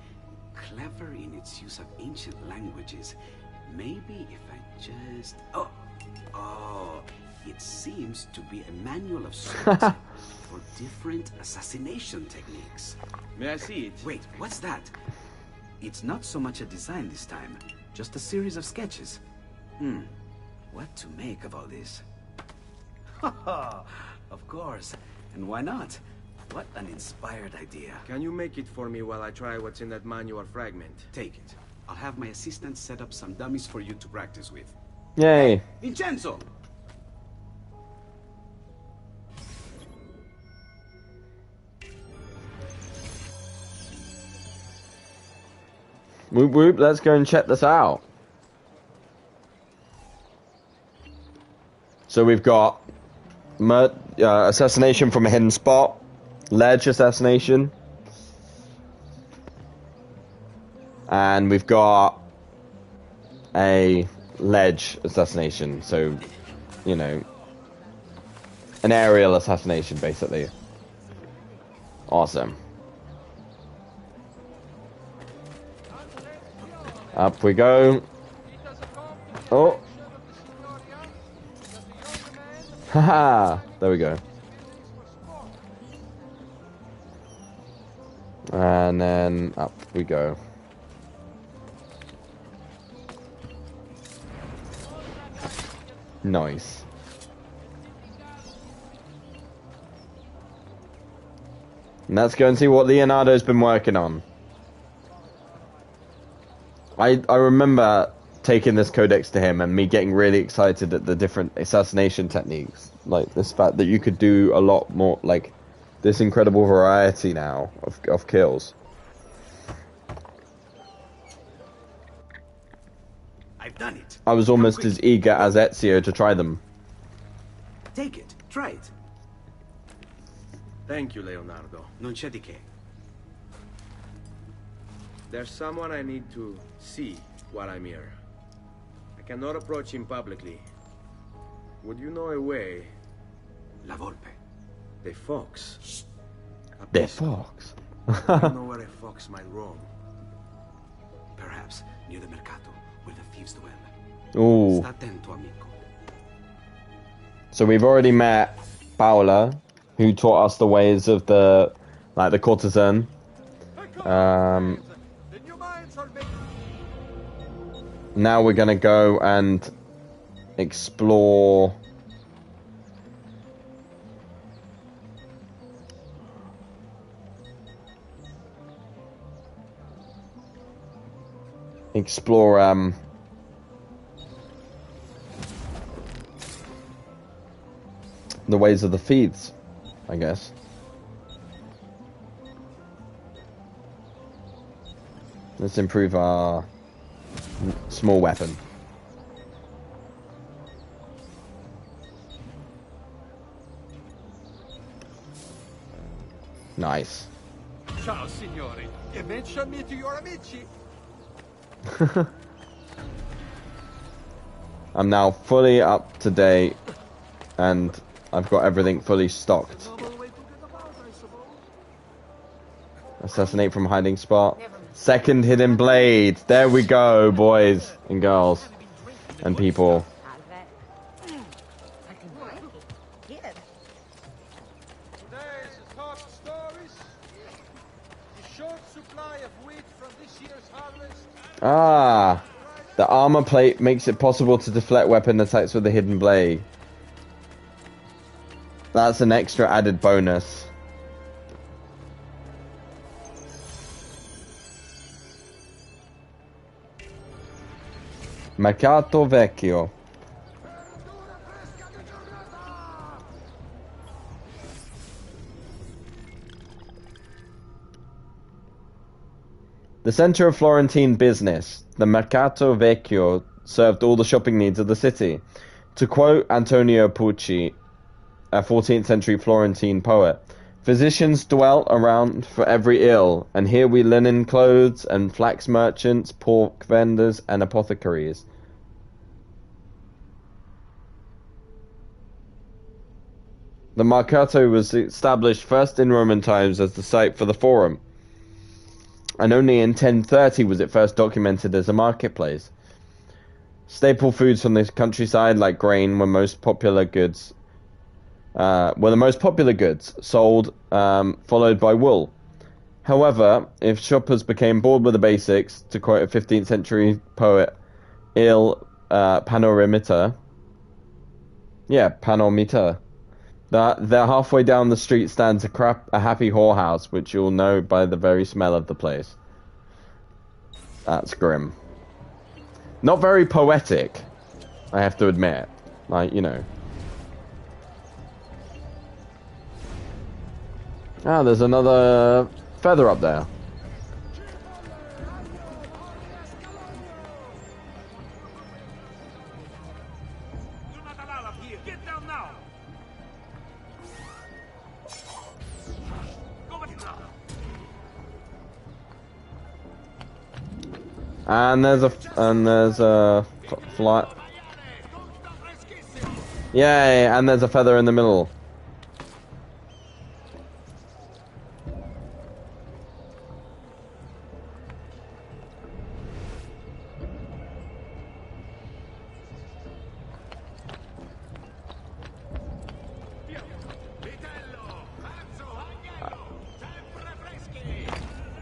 Clever in its use of ancient languages. Maybe if I just... Oh, it seems to be a manual of sorts for different assassination techniques. May I see it? Wait, what's that? It's not so much a design this time, just a series of sketches. What to make of all this? Of course, and why not? What an inspired idea. Can you make it for me while I try what's in that manual fragment? Take it. I'll have my assistant set up some dummies for you to practice with. Yay. Vincenzo! Whoop whoop, let's go and check this out. So we've got assassination from a hidden spot, ledge assassination, and we've got a ledge assassination, so, you know, an aerial assassination, basically. Awesome. Up we go. Oh. Haha, there we go. And then up we go. Nice. And let's go and see what Leonardo's been working on. I remember taking this codex to him and me getting really excited at the different assassination techniques. Like this fact that you could do a lot more, like this incredible variety now of kills. I've done it. I was almost as eager as Ezio to try them. Take it. Try it. Thank you, Leonardo. Non c'è di che. There's someone I need to see while I'm here. I cannot approach him publicly. Would you know a way? La Volpe. The fox. Shh. The fox. I know where a fox might roam. Perhaps near the Mercato, where the thieves dwell. Ooh. Sta attento, amico. So we've already met Paola, who taught us the ways of the courtesan. Now we're gonna go and explore the ways of the thieves, I guess. Let's improve our small weapon. Nice. Ciao, signori. E mention me to your amici. I'm now fully up to date, and I've got everything fully stocked. Assassinate from hiding spot. Second hidden blade. There we go, boys and girls and people. Ah, the armor plate makes it possible to deflect weapon attacks with a hidden blade. That's an extra added bonus. Mercato Vecchio. The center of Florentine business, the Mercato Vecchio served all the shopping needs of the city. To quote Antonio Pucci, a 14th century Florentine poet, physicians dwelt around for every ill, and here we linen clothes and flax merchants, pork vendors, and apothecaries. The Mercato was established first in Roman times as the site for the Forum, and only in 1030 was it first documented as a marketplace. Staple foods from the countryside, like grain, were the most popular goods sold, followed by wool. However, if shoppers became bored with the basics, to quote a 15th century poet, Il Panormita, there halfway down the street stands a happy whorehouse, which you'll know by the very smell of the place. That's grim. Not very poetic, I have to admit. Like, you know. Ah, there's another feather up there. You're not allowed up here. Get down now. Go back now. And there's a fly. Yay! And there's a feather in the middle.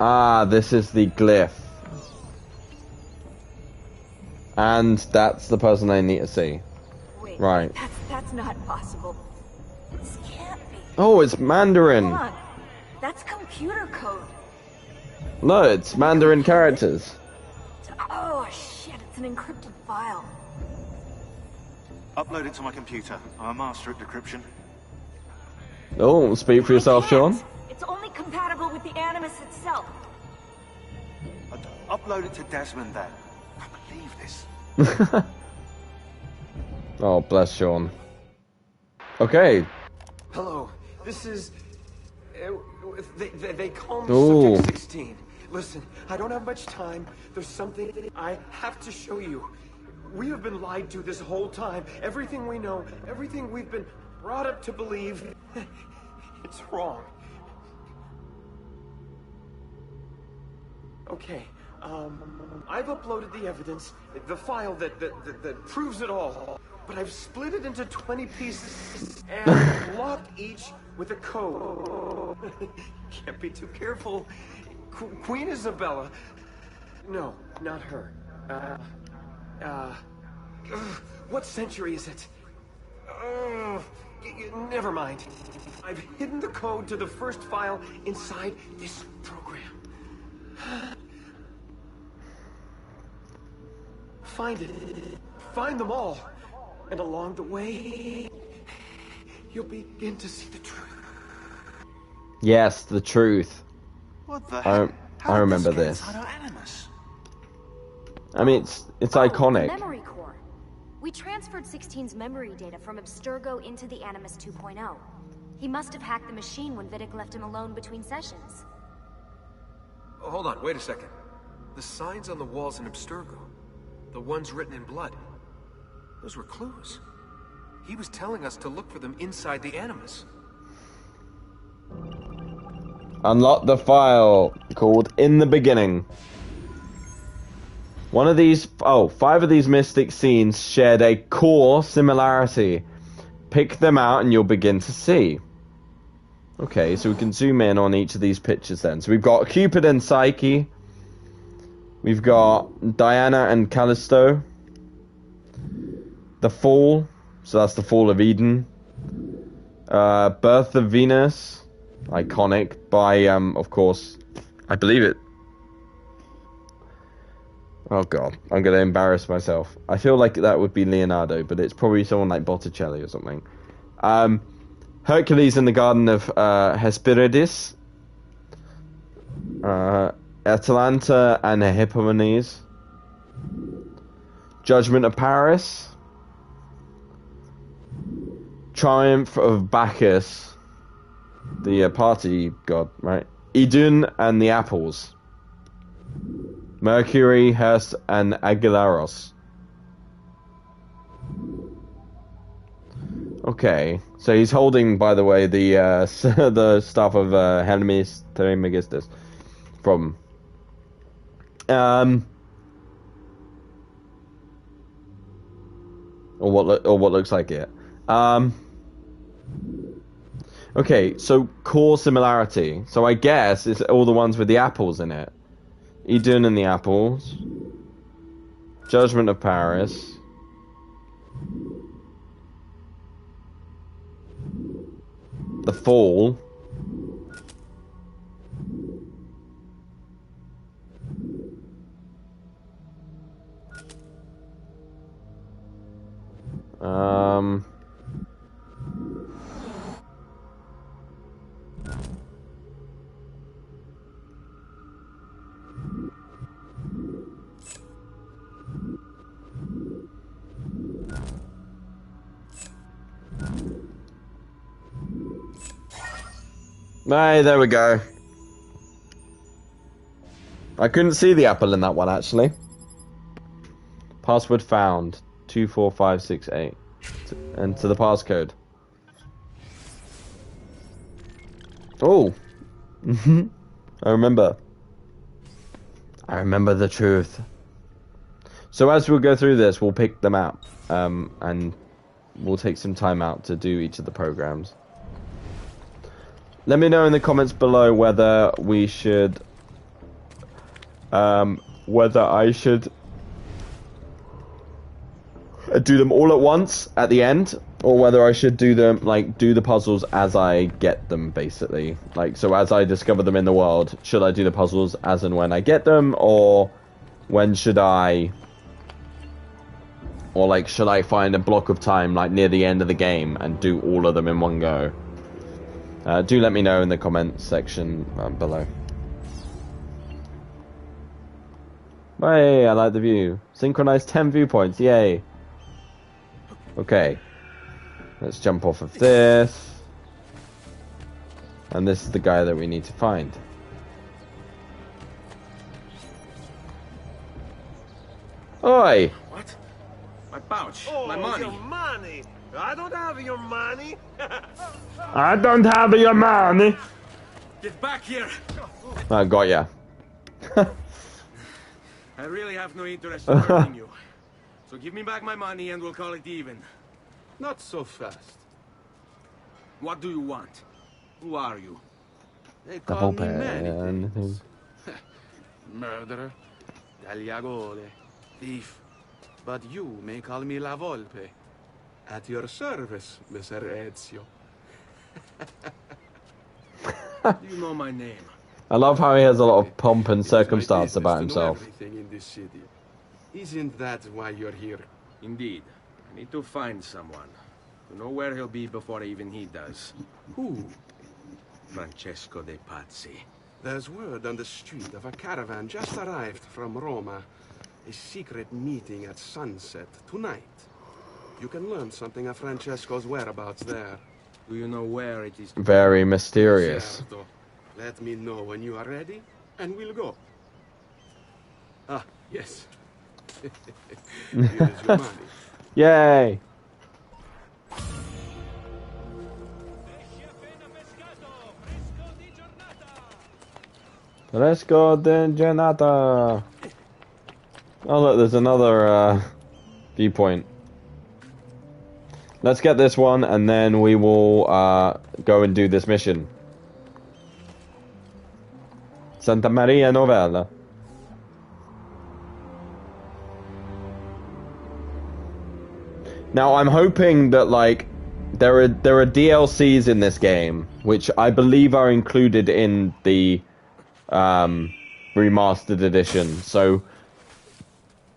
Ah, this is the glyph. And that's the person I need to see. Wait, right. That's not possible. This can't be. Oh, it's Mandarin. Hold on. That's computer code. No, it's Mandarin characters. Oh, shit, it's an encrypted file. Upload it to my computer. I'm a master at decryption. Oh, speak for yourself, Sean. It's only compatible with the Animus itself. Upload it to Desmond then. I can't believe this. Oh, bless Sean. Okay. Hello, this is... they call me Ooh. Subject 16. Listen, I don't have much time. There's something I have to show you. We have been lied to this whole time. Everything we know, everything we've been brought up to believe, it's wrong. Okay, I've uploaded the evidence, the file that proves it all, but I've split it into 20 pieces and locked each with a code. Can't be too careful. Queen Isabella. No, not her. What century is it? Never mind. I've hidden the code to the first file inside this program. Find it. Find them all. And along the way, you'll begin to see the truth. Yes, the truth. What the heck? I remember this. I mean, it's iconic. The memory core. We transferred 16's memory data from Abstergo into the Animus 2.0. He must have hacked the machine when Vidic left him alone between sessions. Oh, hold on, wait a second. The signs on the walls in Abstergo, the ones written in blood, those were clues. He was telling us to look for them inside the Animus. Unlock the file called In the Beginning. One of these, 5 of these mystic scenes shared a core similarity. Pick them out and you'll begin to see. Okay, so we can zoom in on each of these pictures then. So we've got Cupid and Psyche. We've got Diana and Callisto. The Fall, so that's the Fall of Eden. Birth of Venus, iconic, by, of course, I believe it. Oh god, I'm going to embarrass myself. I feel like that would be Leonardo, but it's probably someone like Botticelli or something. Hercules in the Garden of Hesperides. Atalanta and Hippomenes. Judgment of Paris. triumph of Bacchus, the party god, right? Idun and the apples. Mercury, Hurst, and Aguilaros. Okay, so he's holding, by the way, the the staff of Hermes Trismegistus from or what looks like it. Okay, so core similarity. So I guess it's all the ones with the apples in it. Idun and the apples. Judgment of Paris. The Fall. Hey, there we go. I couldn't see the apple in that one, actually. Password found. 24568. Enter the passcode. Oh. I remember. I remember the truth. So as we'll go through this, we'll pick them out. And we'll take some time out to do each of the programs. Let me know in the comments below whether we should... whether I should... do them all at once at the end, or whether I should do them, like, do the puzzles as I get them, basically. Like, so as I discover them in the world, should I do the puzzles as and when I get them, or when should I... Or, like, should I find a block of time, like, near the end of the game and do all of them in one go? Do let me know in the comments section below. Hey, I like the view. Synchronize 10 viewpoints, yay. Okay. Let's jump off of this. And this is the guy that we need to find. Oi! What? My pouch. Oh, my money. Your money. I don't have your money. I don't have your money. Get back here. I got ya. I really have no interest in hurting you. So give me back my money and we'll call it even. Not so fast. What do you want? Who are you? They The call whole me many anything. things. Murderer, tagliagole, thief. But you may call me La Volpe. At your service, Mr. Ezio. You know my name. I love how he has a lot of pomp and circumstance about himself. Everything in this city. Isn't that why you're here? Indeed. I need to find someone. To know where he'll be before even he does. Who? Francesco de Pazzi. There's word on the street of a caravan just arrived from Roma. A secret meeting at sunset tonight. You can learn something of Francesco's whereabouts there. Do you know where it is? Very mysterious. Certo. Let me know when you are ready, and we'll go. Ah, yes. Here is your money. Yay! Fresco di giornata. Oh look, there's another viewpoint. Let's get this one, and then we will go and do this mission. Santa Maria Novella. Now I'm hoping that like there are DLCs in this game, which I believe are included in the remastered edition. So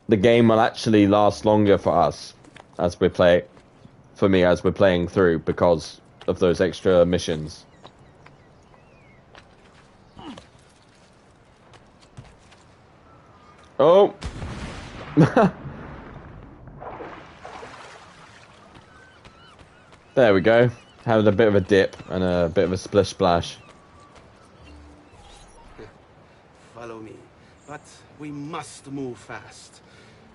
the game will actually last longer for us as we play. For me, as we're playing through, because of those extra missions. Oh! There we go. Had a bit of a dip and a bit of a splish splash. Follow me. But we must move fast.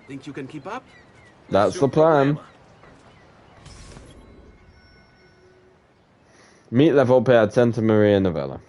Think you can keep up? That's the plan. Meet la Volpe at Santa Maria Novella.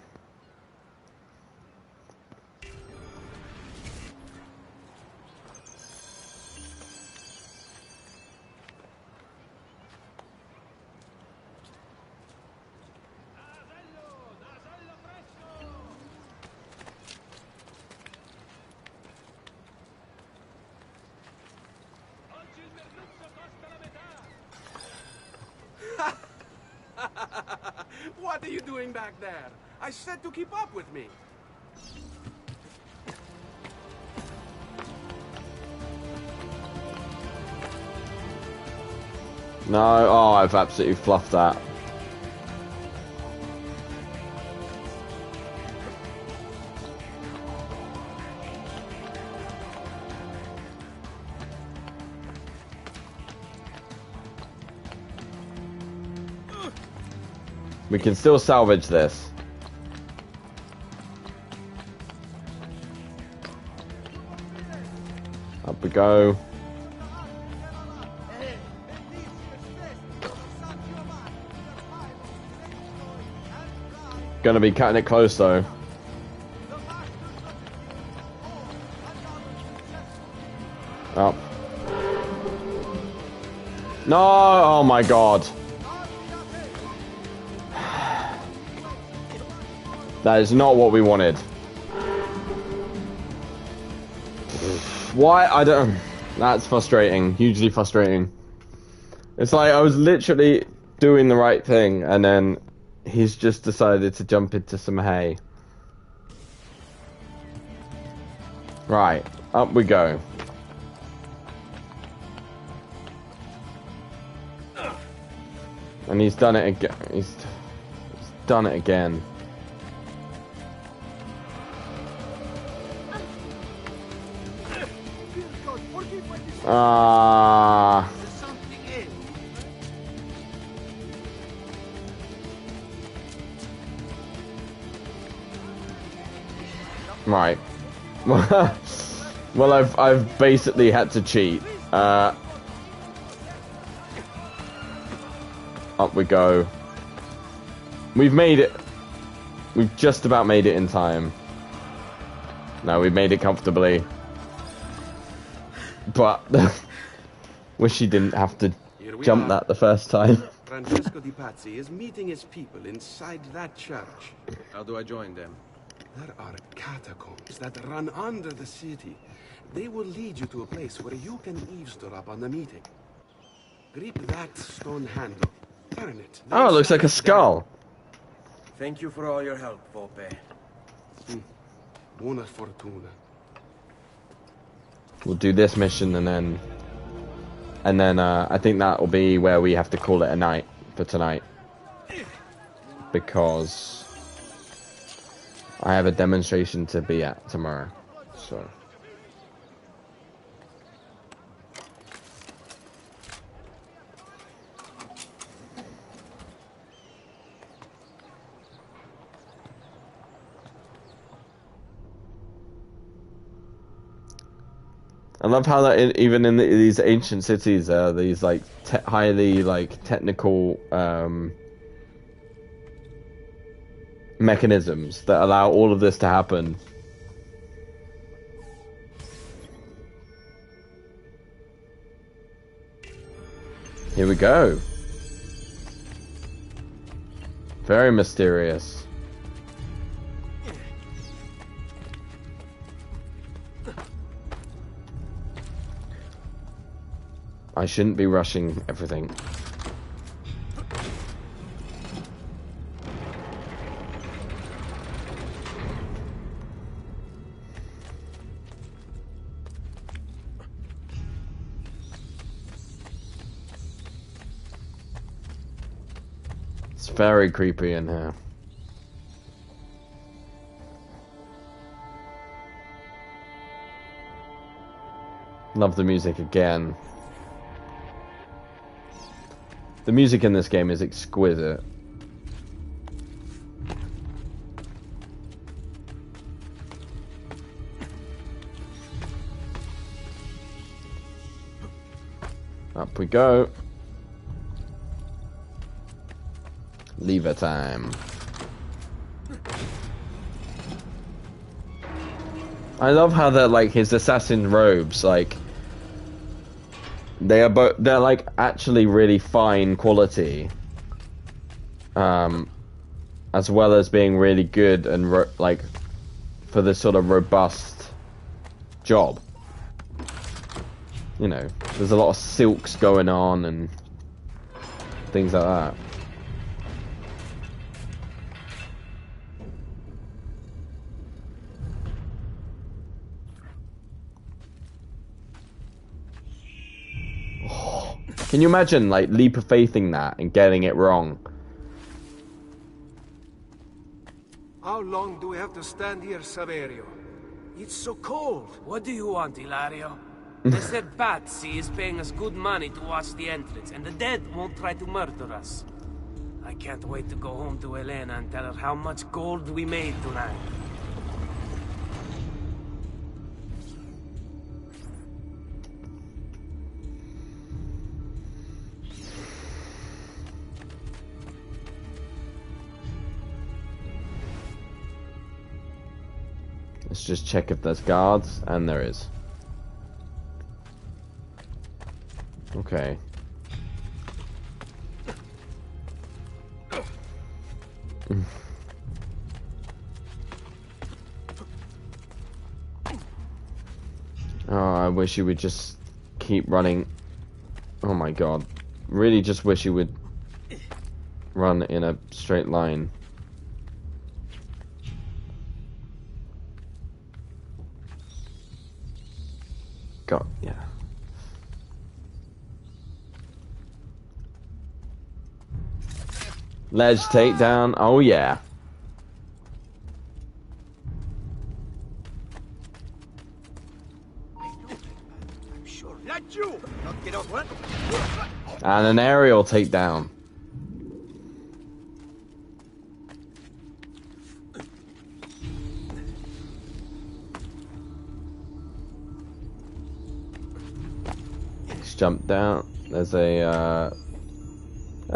What are you doing back there? I said to keep up with me. No, oh, I've absolutely fluffed that. We can still salvage this. Up we go. Gonna be cutting it close though. Oh. No! Oh my god. That is not what we wanted. Why? I don't... That's frustrating. Hugely frustrating. It's like I was literally doing the right thing and then he's just decided to jump into some hay. Right. Up we go. And he's done it again. He's done it again. Right. Well, I've basically had to cheat. Up we go. We've made it. We've just about made it in time. No, we've made it comfortably. But wish he didn't have to jump that the first time. Francesco Di Pazzi is meeting his people inside that church. How do I join them? There are catacombs that run under the city. They will lead you to a place where you can eavesdrop on the meeting. Grip that stone handle. Turn it. Oh, it looks like a skull. Thank you for all your help, Volpe. Buona fortuna. We'll do this mission and then I think that will be where we have to call it a night for tonight, because I have a demonstration to be at tomorrow. So I love how that even in these ancient cities, these like highly like technical mechanisms that allow all of this to happen. Here we go. Very mysterious. I shouldn't be rushing everything. It's very creepy in here. Love the music again. The music in this game is exquisite. Up we go. Lever time. I love how they're like his assassin robes, like they're like actually really fine quality, as well as being really good and like for this sort of robust job. You know, there's a lot of silks going on and things like that. Oh, can you imagine, like, leap of faithing that and getting it wrong? How long do we have to stand here, Saverio? It's so cold. What do you want, Hilario? They said Patsy is paying us good money to watch the entrance, and the dead won't try to murder us. I can't wait to go home to Elena and tell her how much gold we made tonight. Let's just check if there's guards, and there is. Okay. Oh, I wish you would just keep running. Oh my god. Really just wish you would run in a straight line. God, yeah. Ledge takedown. Oh yeah. I'm sure. Not you! Not get off one. And an aerial takedown. Let's jump down. There's a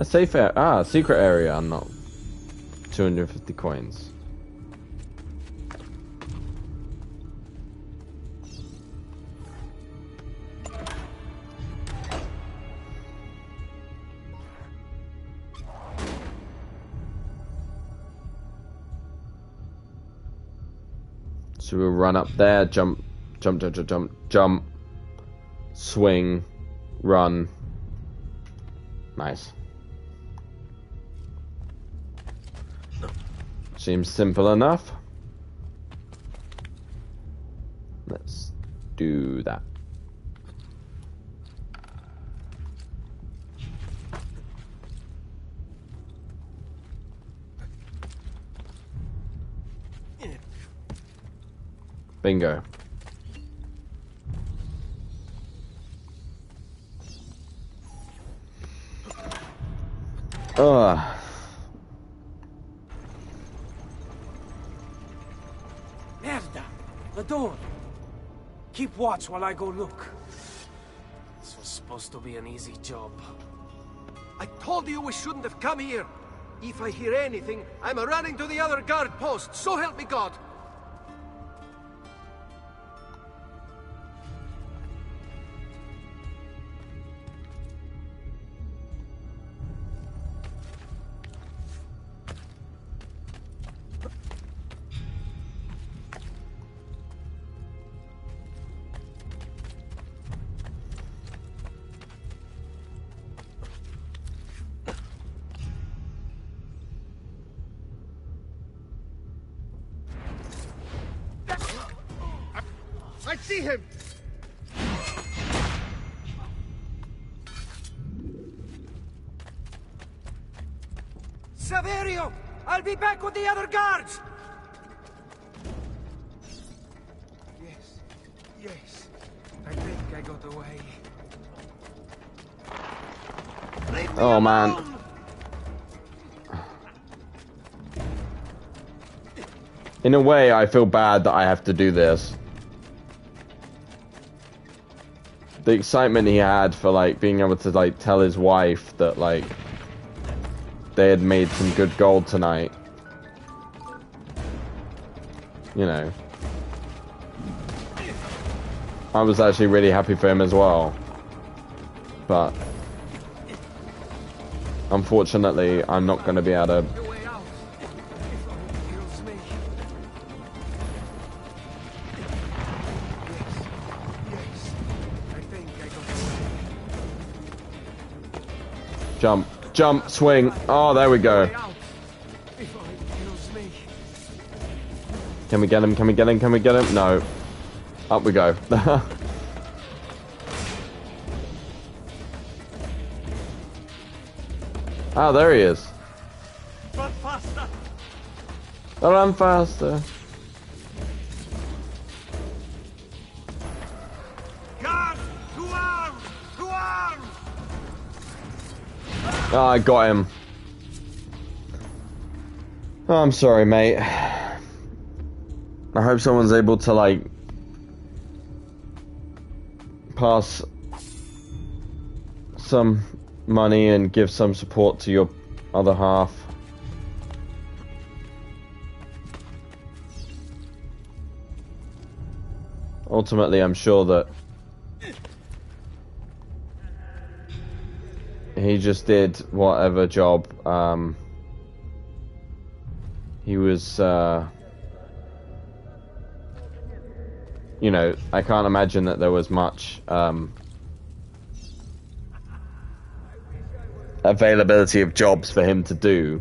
safe area. Secret area unlocked. 250 coins. So we'll run up there, jump, jump, jump, jump, jump, jump, swing, run. Nice. Seems simple enough. Let's do that. Bingo. Ugh. Merda! The door! Keep watch while I go look. This was supposed to be an easy job. I told you we shouldn't have come here. If I hear anything, I'm running to the other guard post. So help me God. I see him! Saverio! I'll be back with the other guards! Yes. Yes. I think I got away. Leave Oh man. In a way, I feel bad that I have to do this. The excitement he had for like being able to like tell his wife that like they had made some good gold tonight. You know. I was actually really happy for him as well. But unfortunately, I'm not going to be able to. Jump, jump, swing. Oh, there we go. Can we get him? Can we get him? Can we get him? No. Up we go. Oh, there he is. Run faster! Run faster. Guard! To arms! To arms! Oh, I got him. Oh, I'm sorry, mate. I hope someone's able to, like, pass some money and give some support to your other half. Ultimately, I'm sure that he just did whatever job he was, you know, I can't imagine that there was much availability of jobs for him to do.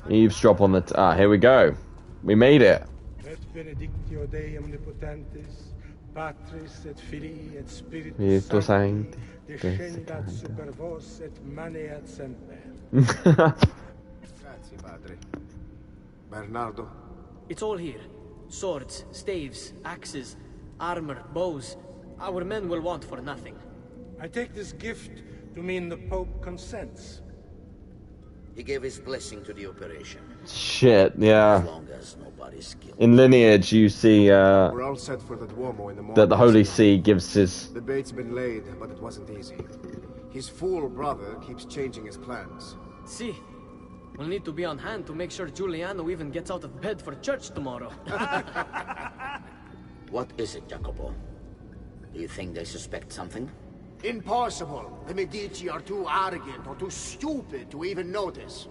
Eavesdrop on the... here we go. We made it. Et benedictio Dei omnipotentis, Patris et Filii et Spiritus Spiritus Sancti, Sancti, descendat super vos et maneat semper. Grazie, padre. Bernardo? It's all here. Swords, staves, axes, armor, bows. Our men will want for nothing. I take this gift to mean the Pope consents. He gave his blessing to the operation. Shit, yeah. As long as nobody's killed. In Lineage, you see We're all set for the Duomo in the morning. that the Holy See gives his... The bait's been laid, but it wasn't easy. His fool brother keeps changing his plans. See, we'll need to be on hand to make sure Giuliano even gets out of bed for church tomorrow. What is it, Jacopo? Do you think they suspect something? Impossible. The Medici are too arrogant or too stupid to even notice.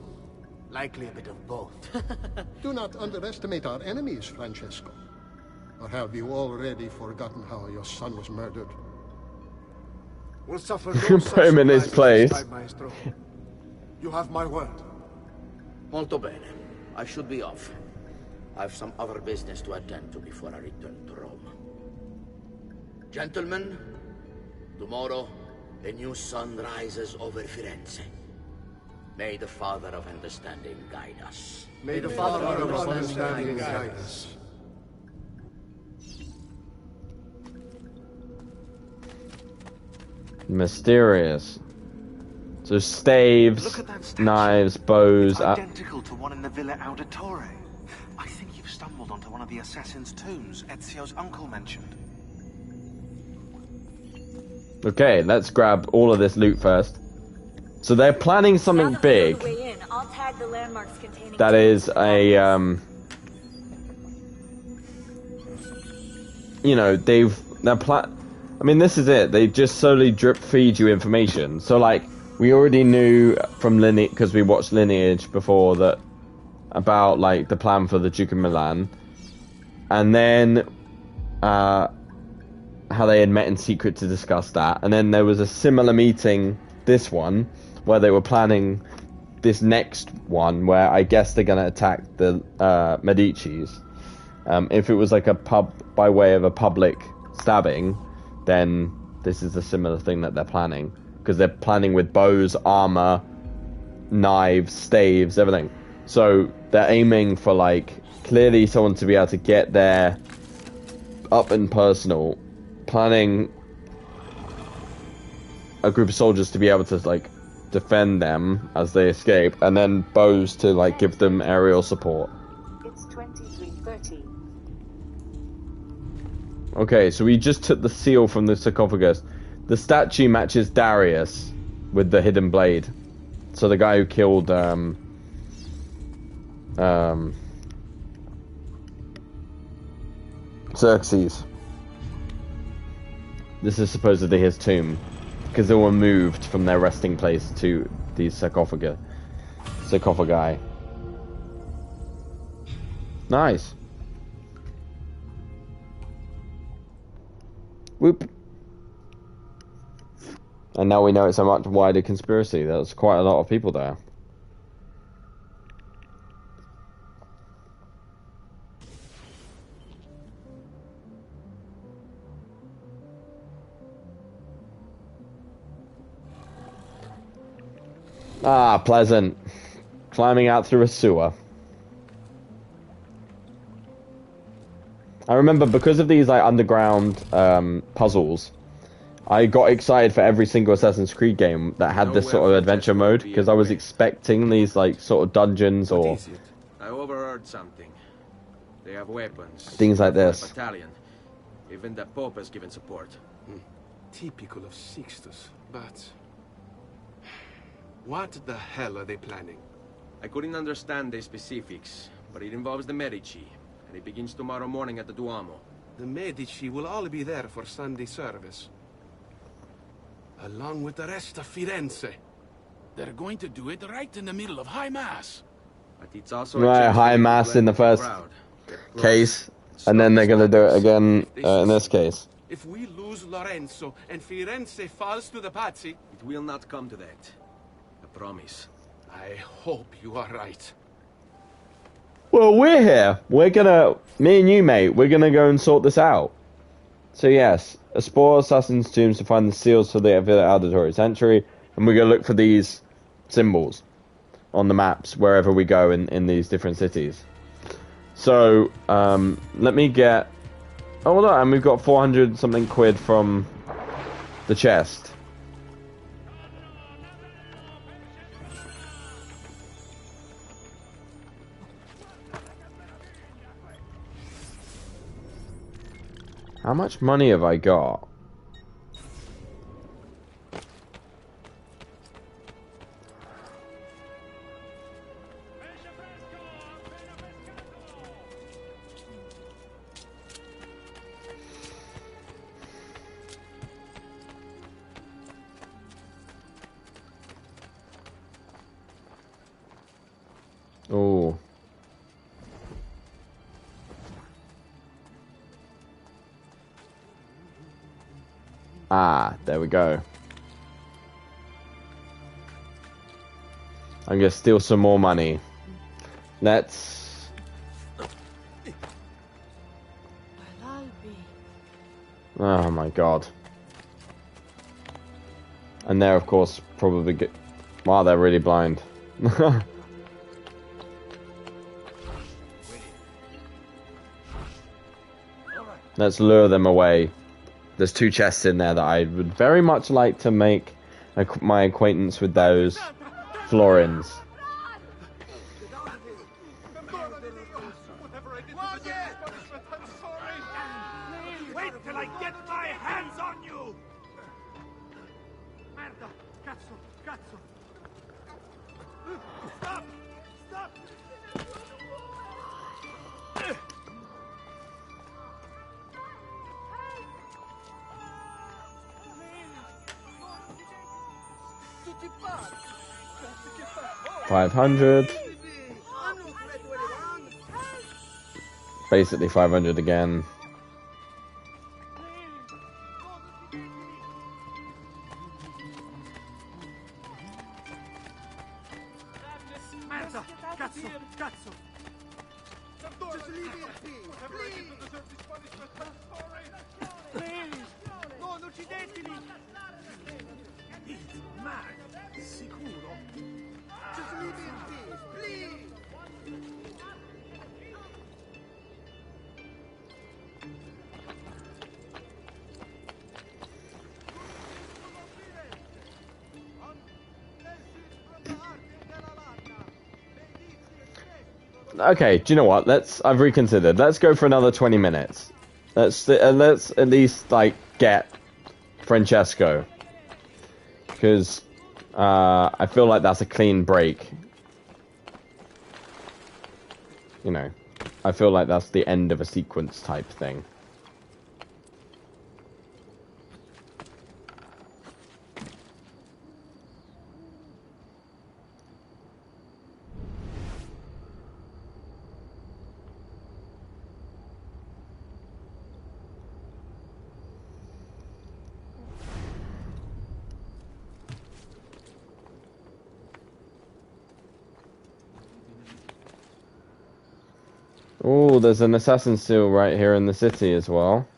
Likely a bit of both. Do not underestimate our enemies, Francesco. Or have you already forgotten how your son was murdered? We'll suffer You no can such put him in his surprises place. this time, Maestro. You have my word. Molto bene. I should be off. I've some other business to attend to before I return to Rome. Gentlemen, tomorrow, a new sun rises over Firenze. May the Father of Understanding guide us. May the Father of Understanding guide us. Mysterious. So staves, knives, bows... It's identical to one in the Villa Auditore. I think you've stumbled onto one of the assassin's tombs Ezio's uncle mentioned. Okay, let's grab all of this loot first. So they're planning something big. I'll tag the landmarks containing That is a, you know, I mean, this is it. They just slowly drip feed you information. So, like, we already knew from Lineage, because we watched Lineage before, that about, like, the plan for the Duke of Milan. And then, how they had met in secret to discuss that. And then there was a similar meeting, this one, where they were planning this next one, where I guess they're going to attack the Medicis. If it was like a by way of a public stabbing, then this is a similar thing that they're planning. Because they're planning with bows, armor, knives, staves, everything. So they're aiming for, like, clearly someone to be able to get there up and personal, planning a group of soldiers to be able to, like, defend them as they escape, and then bows to, like, give them aerial support. It's 23:30. Okay, so we just took the seal from the sarcophagus. The statue matches Darius with the hidden blade. So the guy who killed Xerxes. This is supposedly his tomb, because they were moved from their resting place to these sarcophagi. Nice. Whoop. And now we know it's a much wider conspiracy. There's quite a lot of people there. Ah, pleasant. Climbing out through a sewer. I remember because of these like underground puzzles, I got excited for every single Assassin's Creed game that had this sort of adventure mode, because I was expecting these like sort of dungeons or I overheard something. They have weapons. Things like this. Battalion. Even the Pope has given support. Typical of Sixtus, but what the hell are they planning? I couldn't understand the specifics, but it involves the Medici, and it begins tomorrow morning at the Duomo. The Medici will all be there for Sunday service, along with the rest of Firenze. They're going to do it right in the middle of High Mass. But it's also right, High Mass in the first case, and then they're gonna do it again in this case. If we lose Lorenzo and Firenze falls to the Pazzi, it will not come to that. I promise. I hope you are right. Well, we're here. We're gonna, me and you, mate, we're gonna go and sort this out. So yes, explore Assassin's tombs to find the seals for the auditory sanctuary, and we're gonna look for these symbols on the maps wherever we go in these different cities. So let me get. Oh look, and we've got 400 something quid from the chest. How much money have I got? Oh. Ah, there we go. I'm gonna steal some more money. Let's... Oh my god. And they're of course probably get... Wow, they're really blind. Let's lure them away. There's 2 chests in there that I would very much like to make my acquaintance with those florins. Wait till I get my hands on you! Merda! Cazzo! Cazzo! Stop! Stop! 500. Basically 500 again. Merda! Cazzo! Cazzo! Just leave me in peace! Whatever I did to deserve this punishment, I'm sorry! Please! No, non uccidetemi! He's mad! Sicuro! Okay, do you know what? I've reconsidered. Let's go for another 20 minutes. Let's at least like get Francesco, because I feel like that's a clean break. You know, I feel like that's the end of a sequence type thing. Oh, there's an assassin seal right here in the city as well.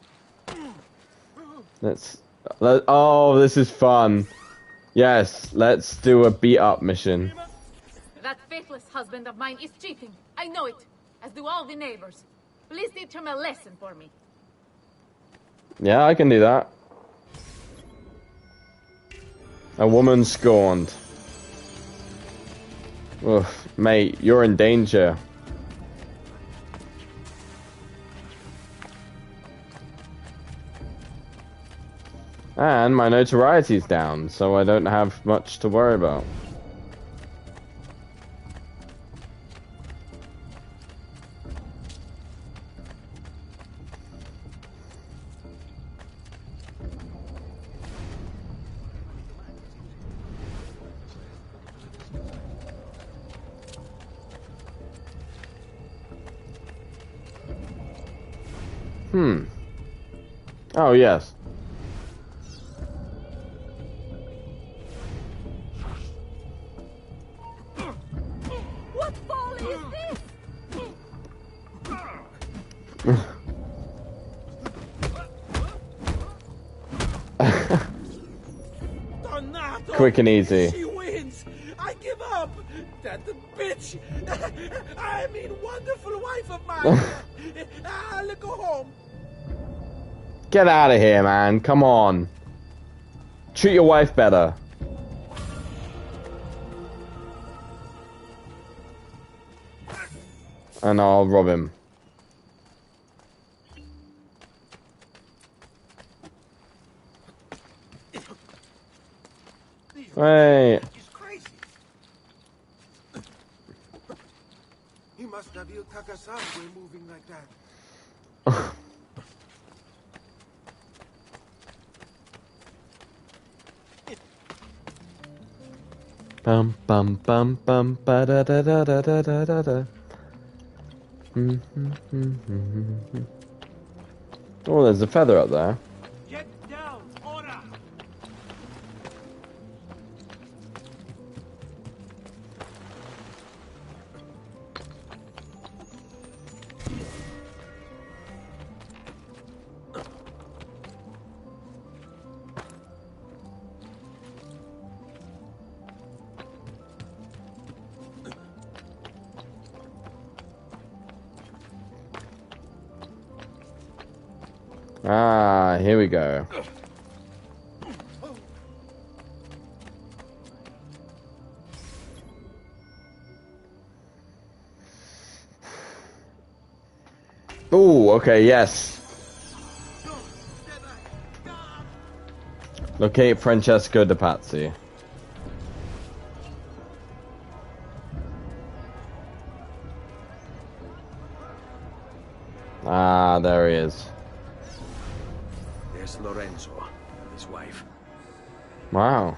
Oh, this is fun. Yes, let's do a beat up mission. That faithless husband of mine is cheating. I know it, as do all the neighbors. Please teach him a lesson for me. Yeah, I can do that. A woman scorned. Oof, mate, you're in danger. And my notoriety's down, so I don't have much to worry about. Oh, yes. What folly is Donato! Quick and easy. She wins! I give up! That bitch! I mean, wonderful wife of mine! I'll go home! Get out of here, man. Come on. Treat your wife better. And I'll rob him. Wait. He must have Il Takasangue moving like that. Bum bum bum bum ba da da da da da da da da. Oh, there's a feather up there. Get down, ora! Ah, here we go. Oh, okay, yes. Locate Francesco de Pazzi. Ah, there he is. There's Lorenzo and his wife. Wow.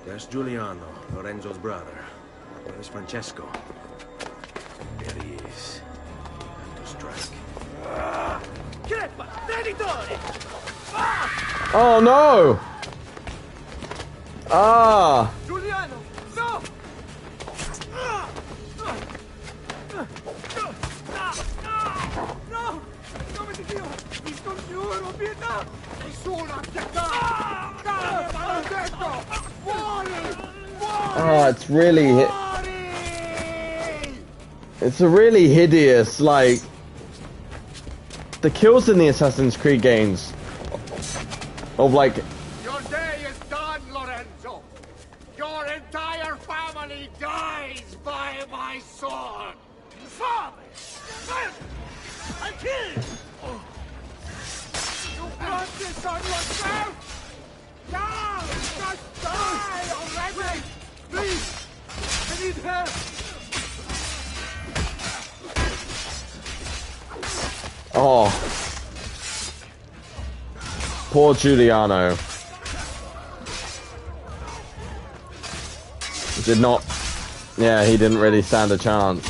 There's Giuliano, Lorenzo's brother. There's Francesco. There he is. Time to strike. Crepa! Traditore! Oh no! Ah! Giuliano! No! No! Nome di Dio! Vi scongiuro, pietà! Nessuno attaccato! Maledetto! Fuori! Oh, it's really hit. It's a really hideous, like... The kills in the Assassin's Creed games of like... Your day is done, Lorenzo. Your entire family dies by my sword. Father! I killed! You brought this on yourself! Now! Just die already! Please! I need help! Oh. Poor Giuliano. Did not... Yeah, he didn't really stand a chance.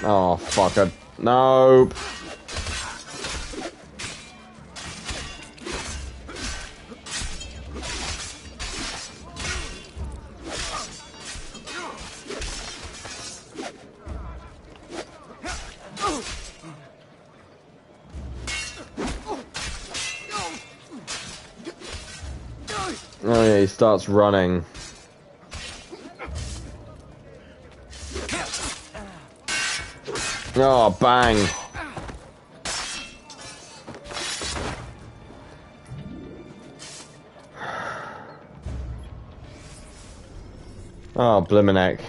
Oh, fuck it. Nope. Oh yeah, he starts running. Oh, bang. Oh, Bliminek.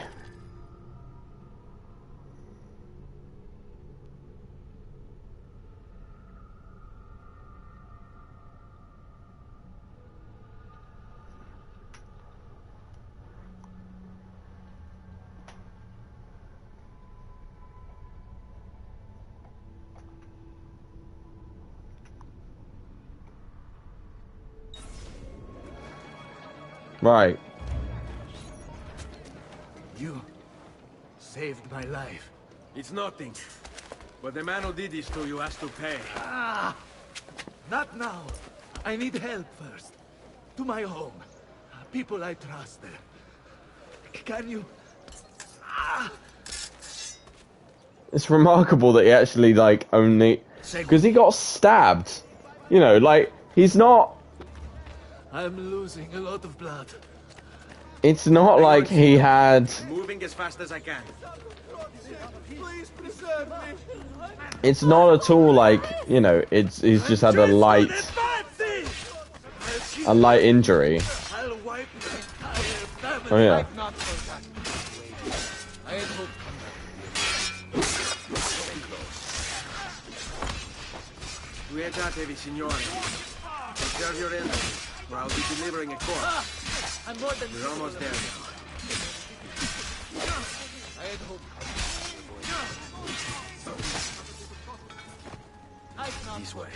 Right. You saved my life. It's nothing. But the man who did this to you has to pay. Ah! Not now. I need help first. To my home. People I trust there. Can you... Ah! It's remarkable that he actually, like, only... Because he got stabbed. You know, like, he's not... I'm losing a lot of blood. It's not like he had... Moving as fast as I can. Please preserve me. It's not at all like, you know, he's just had a light injury. I'll wipe the entire family. Oh yeah. I've not forgotten. I had hoped Quietate, signore. Preserve your energy, or I'll be delivering a corpse. I'm more than... We're almost there now. I had hoped... This way.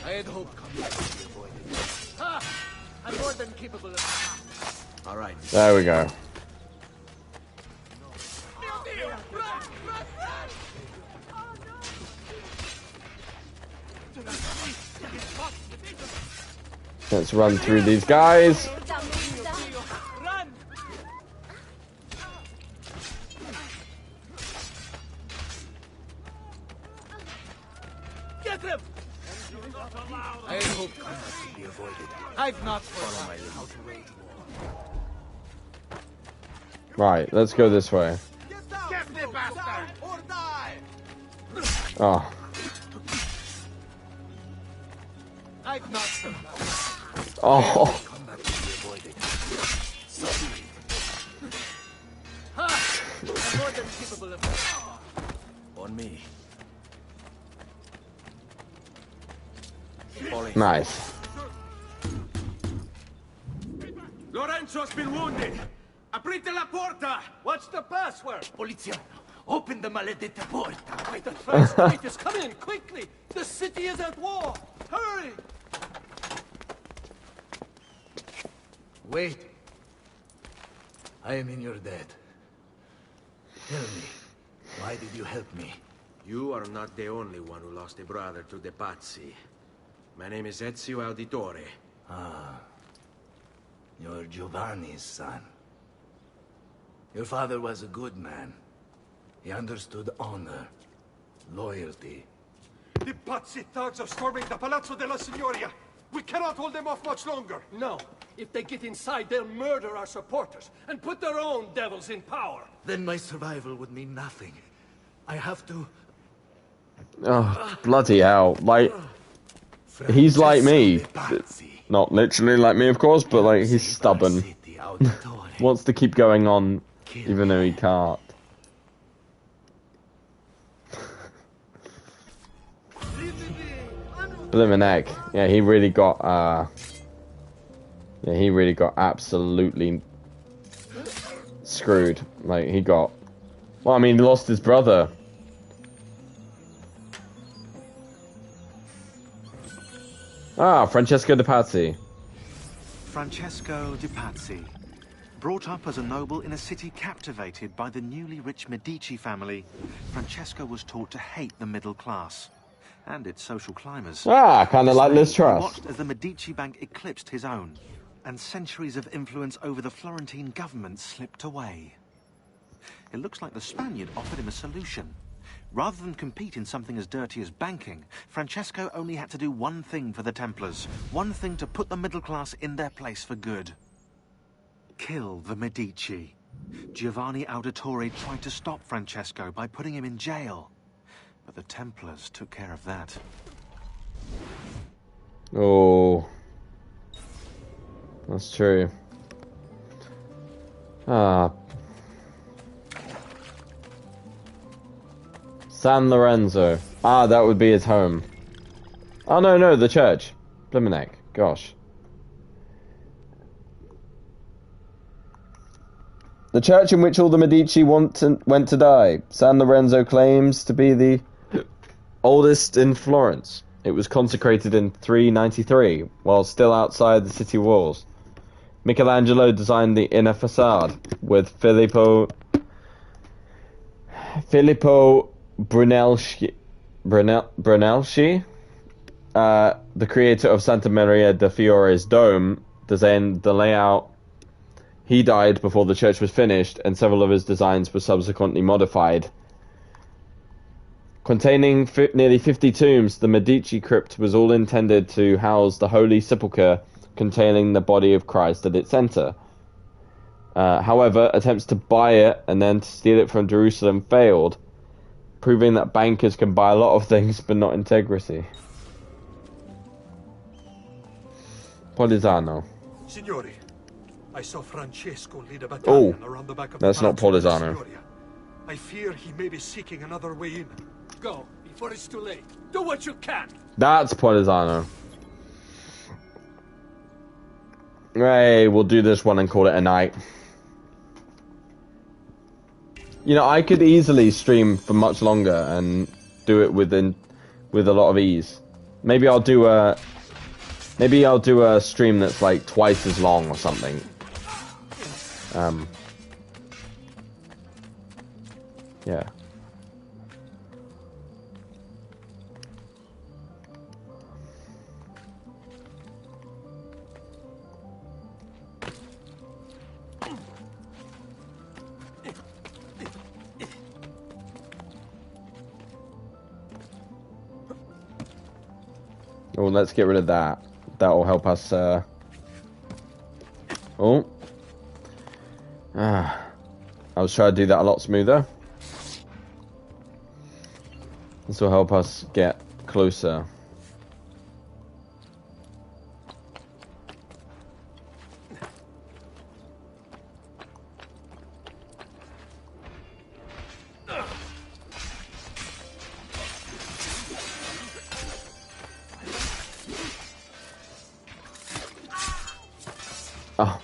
I had hoped coming to be avoided. Ha! I'm more than capable of... All right. There we go. Let's run through these guys. Get him! I had hoped combat could be avoided. I've not forgotten how to wage war. Right, let's go this way. Get the bastard! Or die! Oh. I've not forgotten. Oh. Combat could be avoided. Ha! I'm more than capable of... On me. Nice. Lorenzo has been wounded. Aprite la porta! What's the password? Poliziano, open the maledetta porta. Wait, the first night is come in, quickly! The city is at war! Hurry! Wait. I am in your debt. Tell me, why did you help me? You are not the only one who lost a brother to the Pazzi. My name is Ezio Auditore. Ah. You're Giovanni's son. Your father was a good man. He understood honor. Loyalty. The Pazzi thugs are storming the Palazzo della Signoria. We cannot hold them off much longer. No. If they get inside, they'll murder our supporters and put their own devils in power. Then my survival would mean nothing. I have to... Oh, bloody hell. Like, he's like me. Not literally like me, of course, but like, he's stubborn. Wants to keep going on, even though he can't. Blimmin' egg. Yeah, he really got, yeah, he really got absolutely screwed. Like, he got... Well, I mean, he lost his brother. Ah, Francesco de Pazzi. Francesco de Pazzi. Brought up as a noble in a city captivated by the newly rich Medici family, Francesco was taught to hate the middle class and its social climbers. Ah, kind of like Liz Truss. He watched as the Medici Bank eclipsed his own, and centuries of influence over the Florentine government slipped away. It looks like the Spaniard offered him a solution. Rather than compete in something as dirty as banking, Francesco only had to do one thing for the Templars, one thing to put the middle class in their place for good. Kill the Medici. Giovanni Auditore tried to stop Francesco by putting him in jail, but the Templars took care of that. Oh, that's true. Ah, San Lorenzo. Ah, that would be his home. Oh no, the church. Blimmin' gosh. The church in which all the Medici went to die. San Lorenzo claims to be the oldest in Florence. It was consecrated in 393, while still outside the city walls. Michelangelo designed the inner facade, with Filippo Brunelleschi, the creator of Santa Maria de Fiore's dome, designed the layout. He died before the church was finished, and several of his designs were subsequently modified. Containing nearly 50 tombs, the Medici crypt was all intended to house the Holy Sepulchre containing the body of Christ at its center. However, attempts to buy it and then to steal it from Jerusalem failed, proving that bankers can buy a lot of things but not integrity. Polizano. Signori, I saw Francesco lead a battalion around the back of that's the not Polizano. I fear he may be seeking another way in. Go, before it's too late. Do what you can. That's Polizano. Hey, we'll do this one and call it a night. You know, I could easily stream for much longer and do it with a lot of ease. Maybe I'll do a stream that's like twice as long or something. Yeah. Oh, let's get rid of that. That will help us, Oh. I was trying to do that a lot smoother. This will help us get closer. Oh.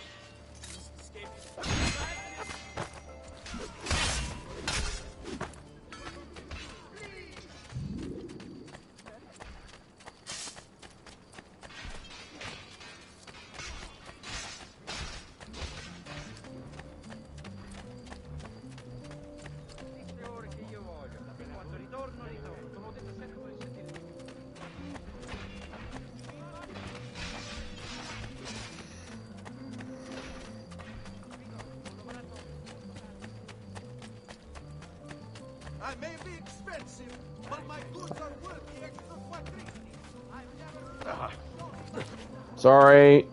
may be expensive, but my goods are worth the extra quadrille. I've never... Sorry.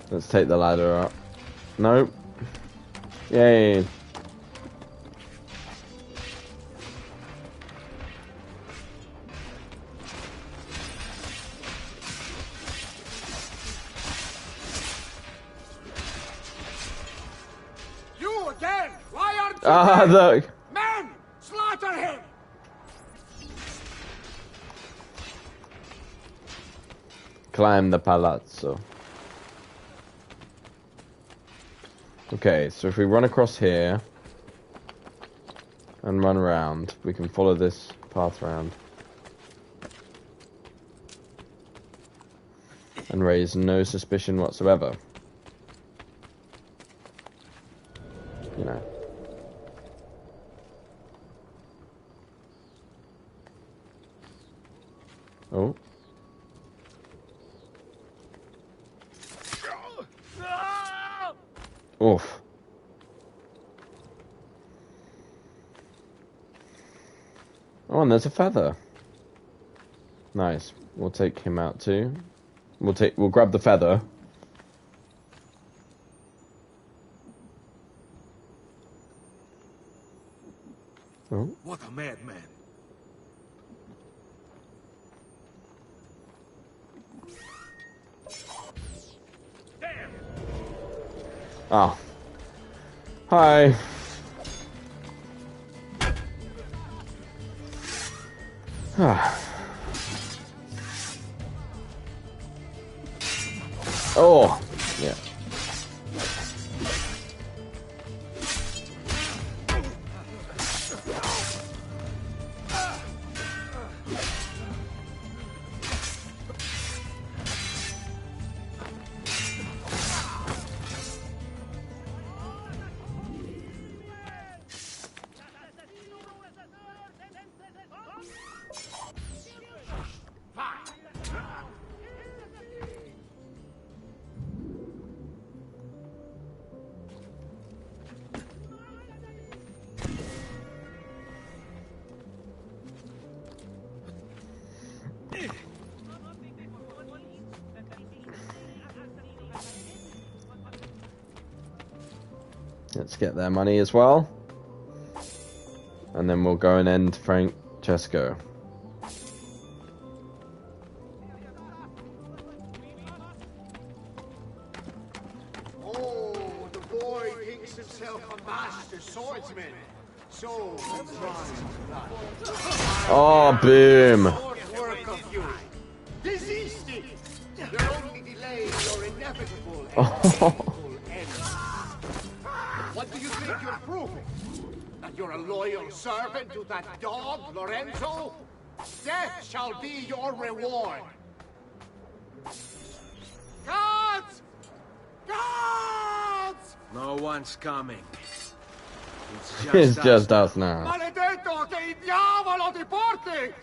Let's take the ladder up. Nope. Yay. You again? Why aren't you Look. Men! Slaughter him! Climb the palazzo. Okay, so if we run across here and run around, we can follow this path around and raise no suspicion whatsoever. You know. Oh. Oof. Oh, and there's a feather. Nice. We'll take him out too. We'll grab the feather. Oh. What a madman. Ah. Hi. Oh, yeah. Let's get their money as well. And then we'll go and end Francesco. Oh, the boy thinks himself a master swordsman. So he's blood. Oh, boom. Work of you. Desisting. Your only delay your inevitable and painful end. What do you think you're proving? That you're a loyal servant to that dog, Lorenzo? Death shall be your reward. Guards! Guards! No one's coming. It's just us now. Maledetto che il diavolo ti porti!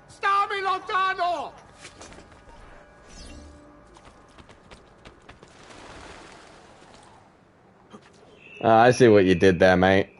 Stammi lontano! I see what you did there, mate.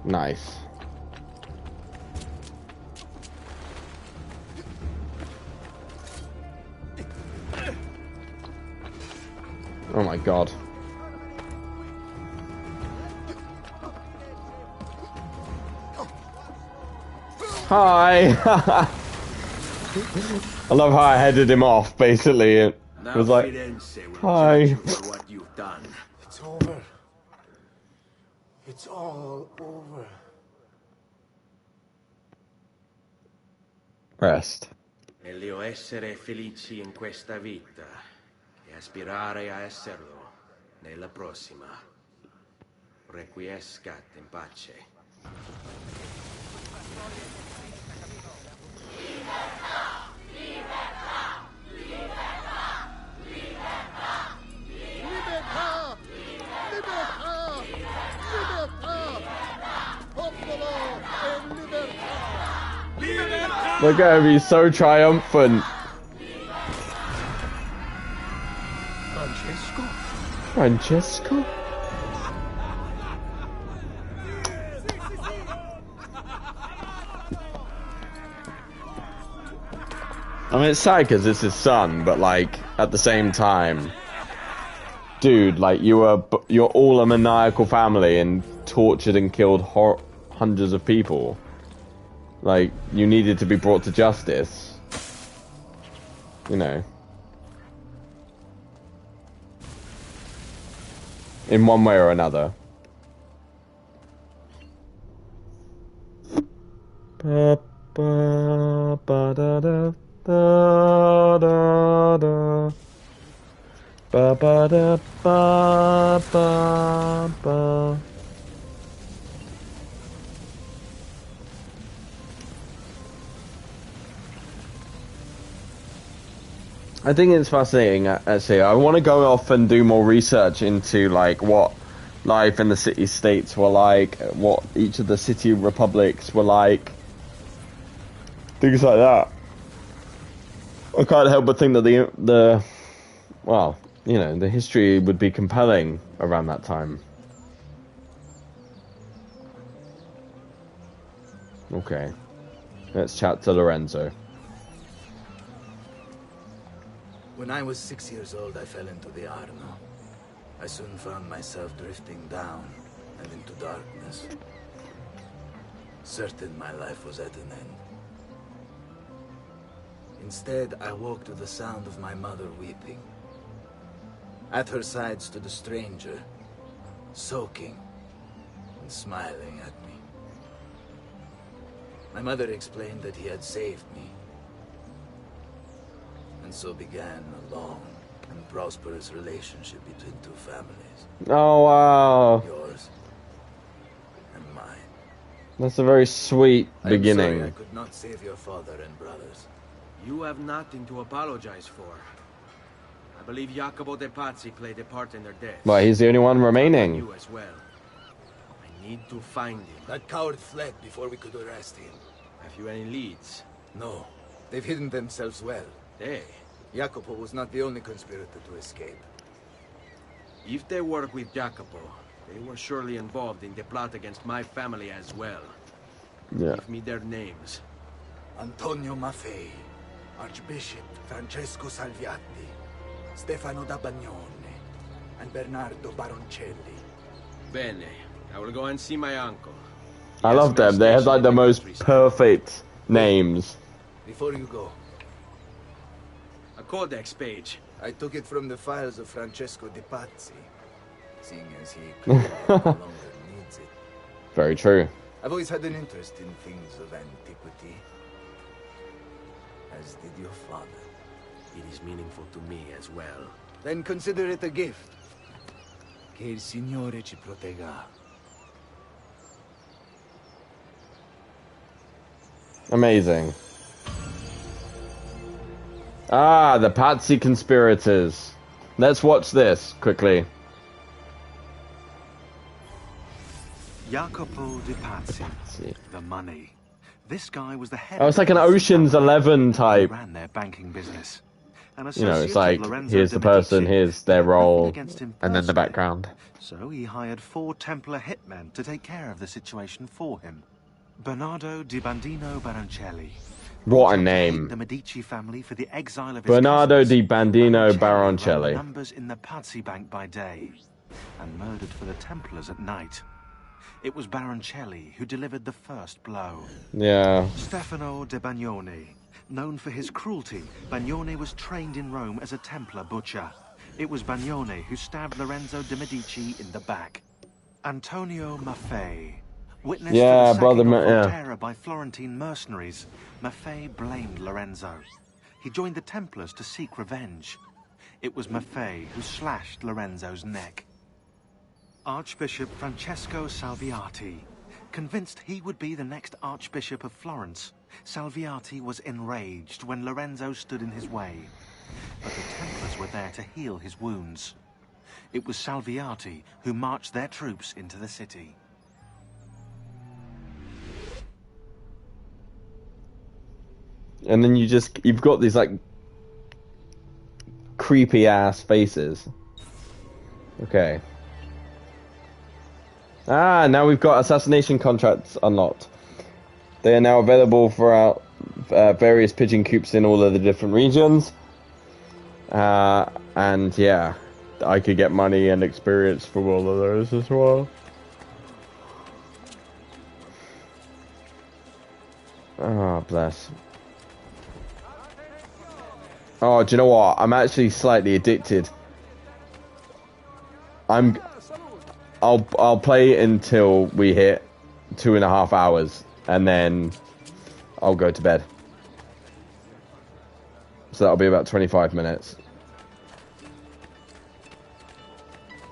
Nice. Oh my god. Hi! I love how I headed him off, basically. It was like, hi. What you've done. It's over. It's all over. Rest. Meglio essere felici in questa vita che aspirare a esserlo nella prossima. Requiescat in pace. Look at him, he's so triumphant. Francesco? Francesco? I mean, it's sad because it's his son, but like at the same time, dude, like you're all a maniacal family and tortured and killed hundreds of people. Like you needed to be brought to justice. You know, in one way or another. Ba, ba, ba, da, da. Da, da, da. Ba, ba, da, ba, ba, ba. I think it's fascinating, actually. I want to go off and do more research into like what life in the city-states were like, what each of the city republics were like, things like that. I can't help but think that the well, you know, the history would be compelling around that time. Okay, let's chat to Lorenzo. When I was 6 years old, I fell into the Arno. I soon found myself drifting down and into darkness. Certain my life was at an end. Instead, I woke to the sound of my mother weeping. At her side stood a stranger, soaking and smiling at me. My mother explained that he had saved me. And so began a long and prosperous relationship between two families. Oh, wow. Yours and mine. That's a very sweet beginning. I'm sorry I could not save your father and brothers. You have nothing to apologize for. I believe Jacopo de Pazzi played a part in their death. Well, he's the only one remaining. You as well. I need to find him. That coward fled before we could arrest him. Have you any leads? No. They've hidden themselves well. They? Jacopo was not the only conspirator to escape. If they work with Jacopo, they were surely involved in the plot against my family as well. Yeah. Give me their names. Antonio Maffei, Archbishop Francesco Salviati, Stefano da Bagnone, and Bernardo Baroncelli. Bene. I will go and see my uncle. I love them. They have like the most perfect names. Before you go, a codex page. I took it from the files of Francesco de Pazzi, seeing as he clearly no longer needs it. Very true. I've always had an interest in things of antiquity, as did your father. It is meaningful to me as well. Then consider it a gift. Che il Signore ci protegga. Amazing. Ah, the Pazzi conspirators. Let's watch this quickly. Jacopo de Pazzi, the money. This guy was the head. Oh, it's like an Ocean's 11 type. Ran their banking business. You know, it's like here's the person, here's their role, and then the background. So he hired 4 Templar hitmen to take care of the situation for him. Bernardo di Bandino Baroncelli. What a name. The Medici family for the exile of his Bernardo cousins. di Bandino Ran Baroncelli. numbers in the Pazzi bank by day, and murdered for the Templars at night. It was Baroncelli who delivered the first blow. Yeah. Stefano de Bagnone. Known for his cruelty, Bagnone was trained in Rome as a Templar butcher. It was Bagnone who stabbed Lorenzo de Medici in the back. Antonio Maffei. Witness to the sacking of Volterra by Florentine mercenaries, Maffei blamed Lorenzo. He joined the Templars to seek revenge. It was Maffei who slashed Lorenzo's neck. Archbishop Francesco Salviati. Convinced he would be the next Archbishop of Florence, Salviati was enraged when Lorenzo stood in his way. But the Templars were there to heal his wounds. It was Salviati who marched their troops into the city. And then you've got these, like, creepy-ass faces. Okay. Ah, now we've got assassination contracts unlocked. They are now available for our various pigeon coops in all of the different regions. And yeah, I could get money and experience from all of those as well. Oh, bless. Oh, do you know what? I'm actually slightly addicted. I'll play until we hit 2.5 hours, and then I'll go to bed. So that'll be about 25 minutes.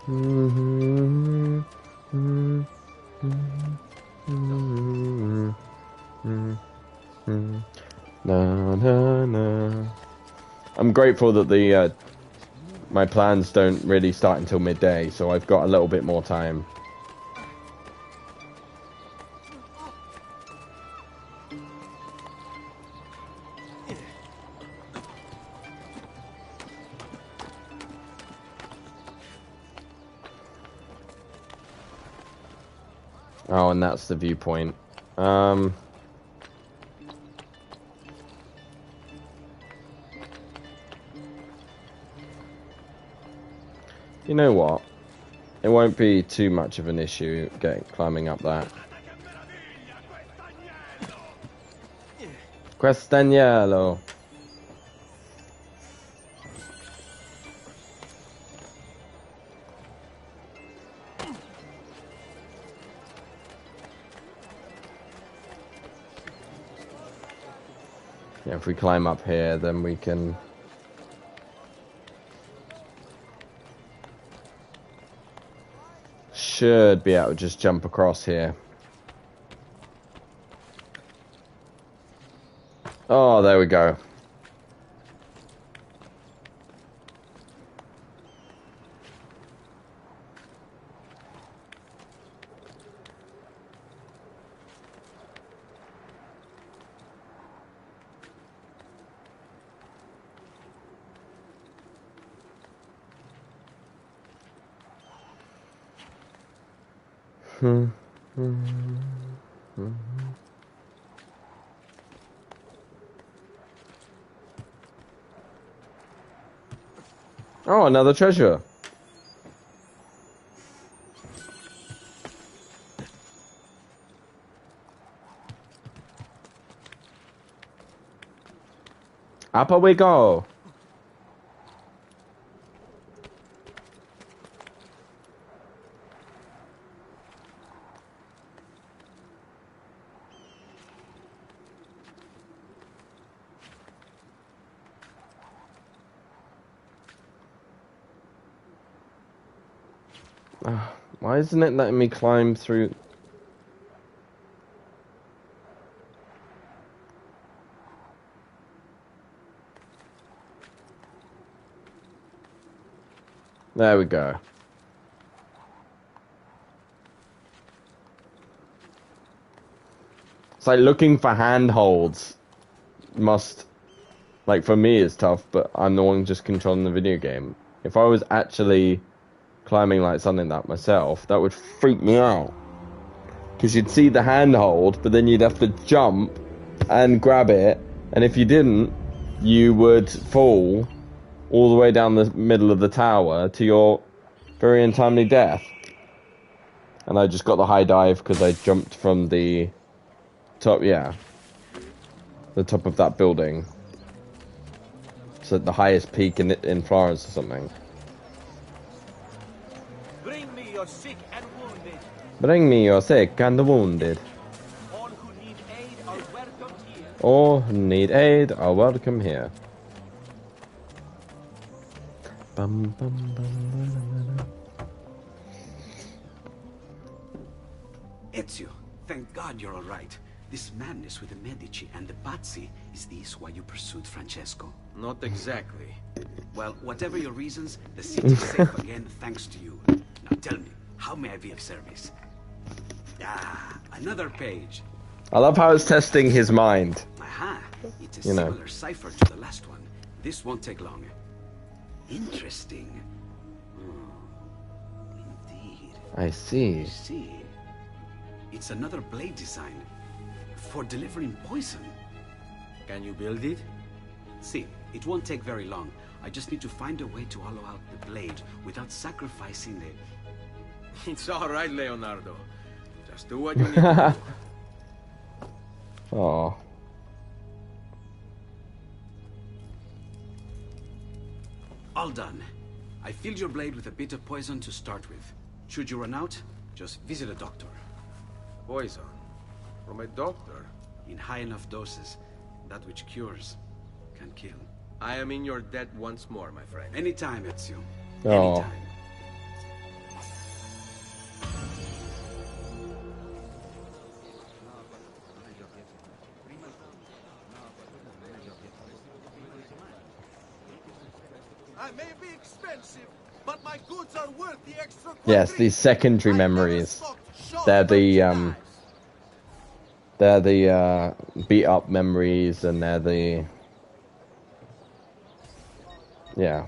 No, no, no. I'm grateful that my plans don't really start until midday, so I've got a little bit more time. Oh, and that's the viewpoint. You know what? It won't be too much of an issue climbing up that. Questagnolo. Yeah, if we climb up here, then we can... should be able to just jump across here. Oh, there we go. Oh, another treasure. Up we go. Why isn't it letting me climb through? There we go. It's like looking for handholds. Like, for me it's tough, but I'm the one just controlling the video game. If I was actually climbing like something like that myself, that would freak me out. Because you'd see the handhold, but then you'd have to jump and grab it, and if you didn't, you would fall all the way down the middle of the tower to your very untimely death. And I just got the high dive because I jumped from the top, the top of that building. So the highest peak in Florence or something. Bring me your sick and wounded. Bring me your sick and the wounded. All who need aid are welcome here. All who need aid are welcome here. Bum, bum, bum, Ezio, thank God you're all right. This madness with the Medici and the Pazzi, is this why you pursued Francesco? Not exactly. Well, whatever your reasons, the city's safe again thanks to you. Now tell me, how may I be of service? Ah, another page. I love how it's testing his mind. Aha, it It's a you know. similar cipher to the last one. This won't take long. Interesting. Indeed. I see. You see, it's another blade design for delivering poison. Can you build it? See, it won't take very long. I just need to find a way to hollow out the blade without sacrificing the... It's all right, Leonardo. Just do what you need to do. Oh. All done. I filled your blade with a bit of poison to start with. Should you run out, just visit a doctor. Poison? From a doctor? In high enough doses, that which cures can kill. I am in your debt once more, my friend. Anytime, Ezio. Oh. Anytime. I may be expensive, but my goods are worth the extra. Yes, these secondary memories. They're the beat up memories, and they're the yeah.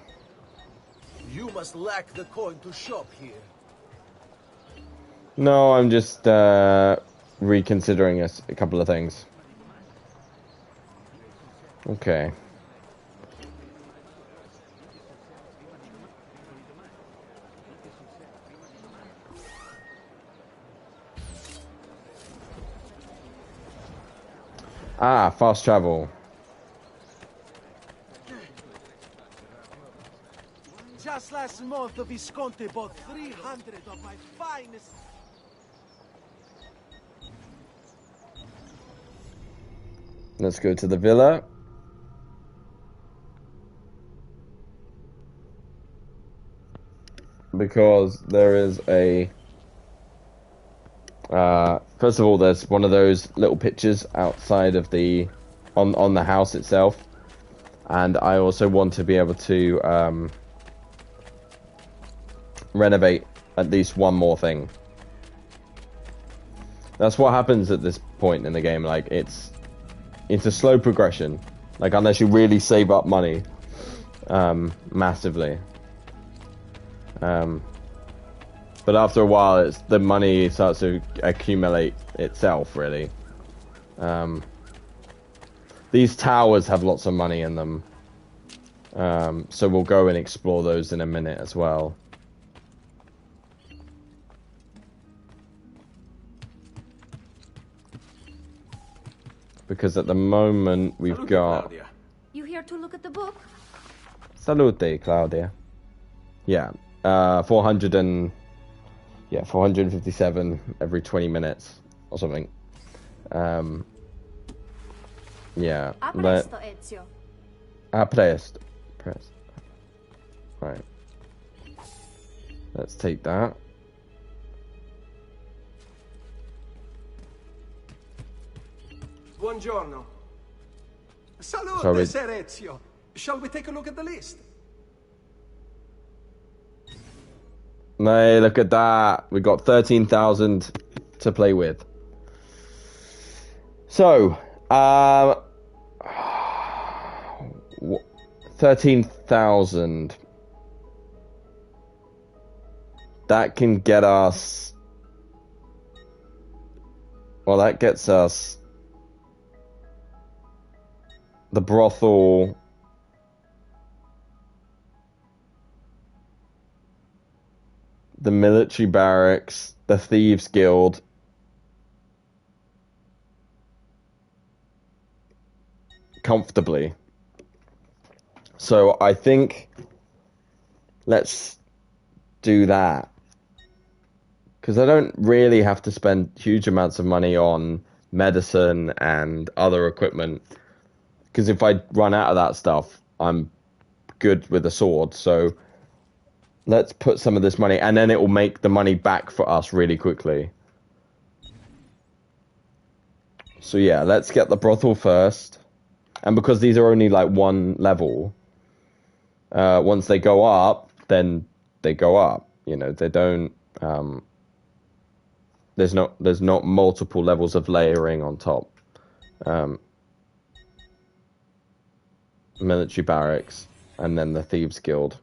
You must lack the coin to shop here. No, I'm just reconsidering a couple of things. Okay. Ah, fast travel. Just last month, the Visconti bought 300 of my finest. Let's go to the villa. Because there is a... first of all, there's one of those little pictures outside of the... on the house itself. And I also want to be able to renovate at least one more thing. That's what happens at this point in the game. Like, it's a slow progression. Like, unless you really save up money massively. But after a while, the money starts to accumulate itself, really. These towers have lots of money in them. So we'll go and explore those in a minute as well. Because at the moment, we've got... You here to look at the book? Salute, Claudia. Yeah. 457 every 20 minutes or something. Yeah. A presto, Ezio. A presto. Right. Let's take that. Buongiorno. Salute, Sorry. Ser Ezio. Shall we take a look at the list? Hey, look at that. We got 13,000 to play with. So, 13,000. That can get us... Well, that gets us... the brothel... the military barracks, the thieves guild, comfortably. So I think let's do that. Because I don't really have to spend huge amounts of money on medicine and other equipment. Because if I run out of that stuff, I'm good with a sword. So let's put some of this money, and then it will make the money back for us really quickly. So yeah, let's get the brothel first. And because these are only like one level, once they go up, then they go up. You know, they don't... there's not multiple levels of layering on top. military barracks, and then the Thieves Guild.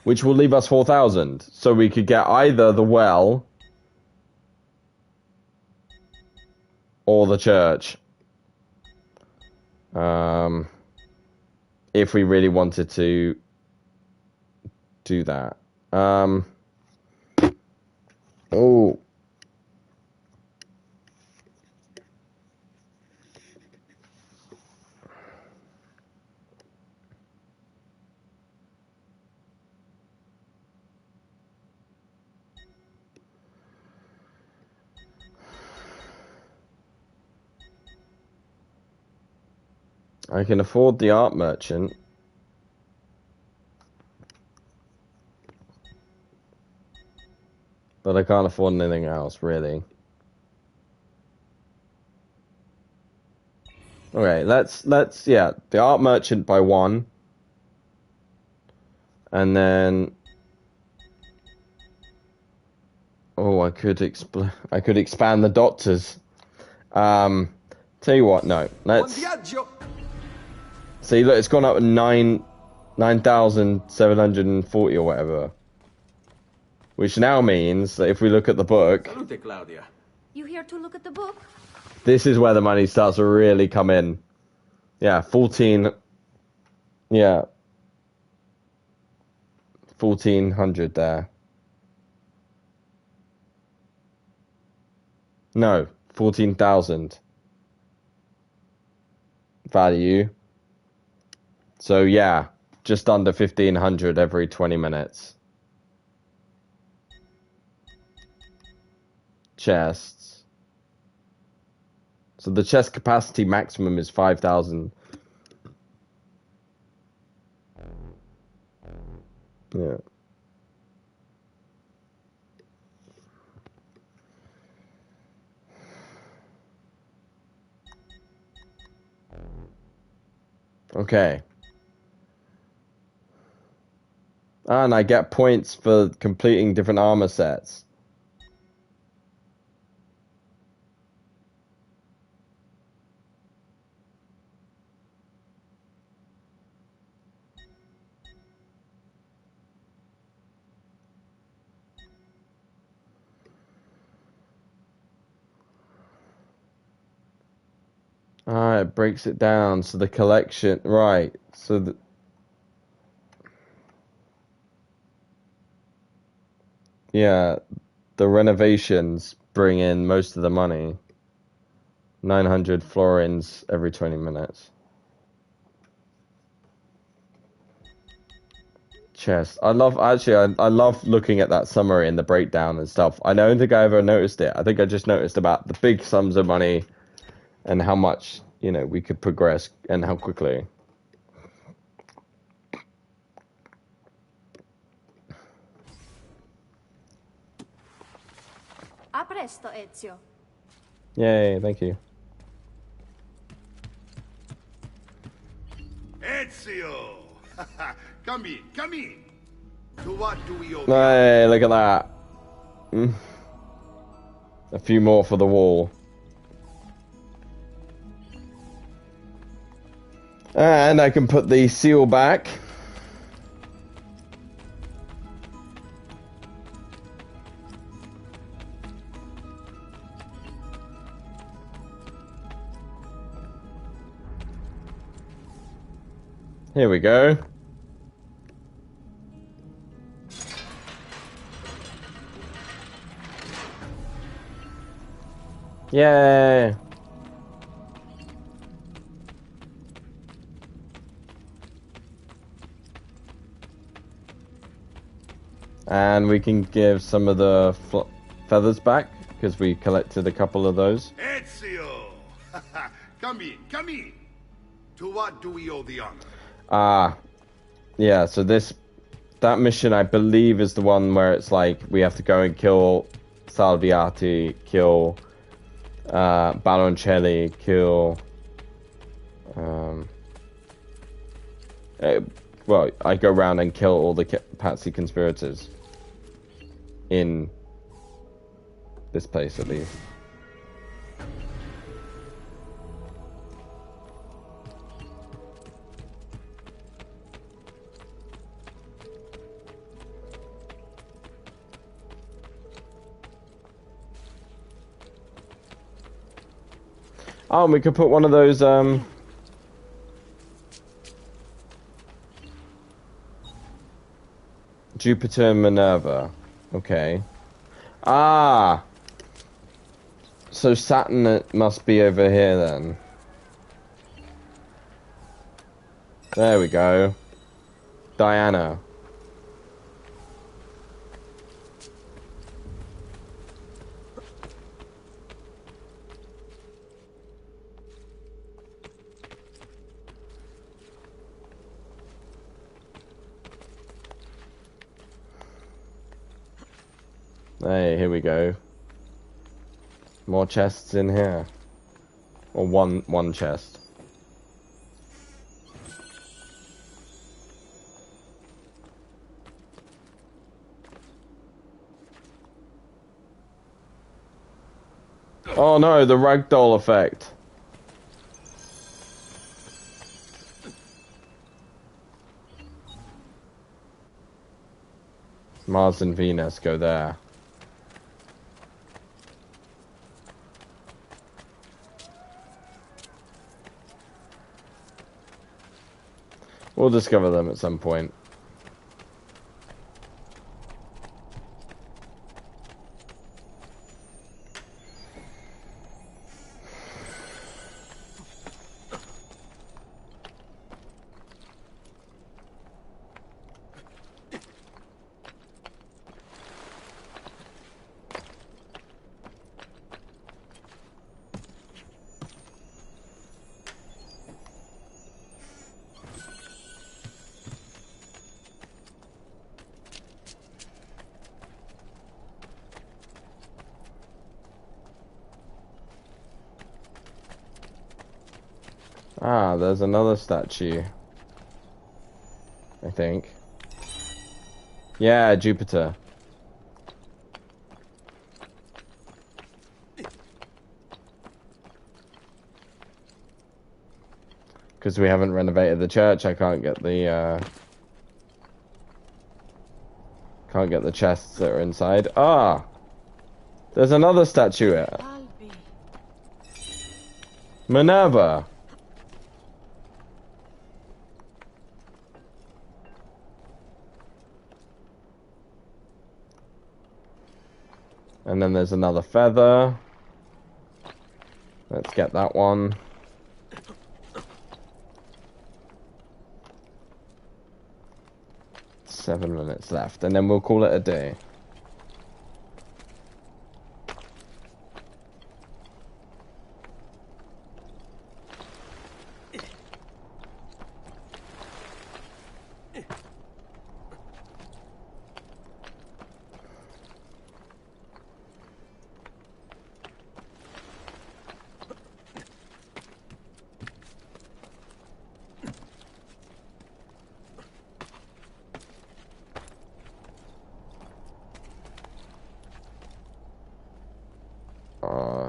Which will leave us 4,000. So we could get either the well or the church. If we really wanted to do that. Oh. I can afford the art merchant. But I can't afford anything else, really. Okay, let's yeah, the art merchant by 1. And then I could expand the doctors. Tell you what, no. Let's see, look, it's gone up to 9,740 or whatever. Which now means that if we look at the book, Salute, Claudia. You here to look at the book? this is where the money starts to really come in. Yeah, 14. Yeah. 1,400 there. No, 14,000 value. So yeah, just under 1,500 every 20 minutes. Chests. So the chest capacity maximum is 5,000. Yeah. Okay. And I get points for completing different armor sets. It breaks it down. So the collection, right. So yeah, the renovations bring in most of the money. 900 florins every 20 minutes. Chest. I love looking at that summary and the breakdown and stuff. I don't think I ever noticed it. I think I just noticed about the big sums of money and how much, we could progress and how quickly. A presto, Ezio. Yay, thank you. Ezio! Come in, come in. To what do we owe? Hey, look at that. A few more for the wall. And I can put the seal back. Here we go. Yay! And we can give some of the feathers back because we collected a couple of those. Ezio! Come in, come in. To what do we owe the honor? Yeah, so that mission I believe is the one where it's like we have to go and kill Salviati, kill Baroncelli, kill well, I go around and kill all the Patsy conspirators in this place at least. Oh, and we could put one of those, Jupiter and Minerva. Okay. Ah! So Saturn must be over here then. There we go. Diana. Hey, here we go. More chests in here. Or one chest. Oh no, the ragdoll effect. Mars and Venus go there. We'll discover them at some point. Ah, there's another statue. I think. Yeah, Jupiter. Because we haven't renovated the church, I can't get the chests that are inside. Ah! There's another statue here. Minerva! And then there's another feather. Let's get that one. Seven minutes left, and then we'll call it a day.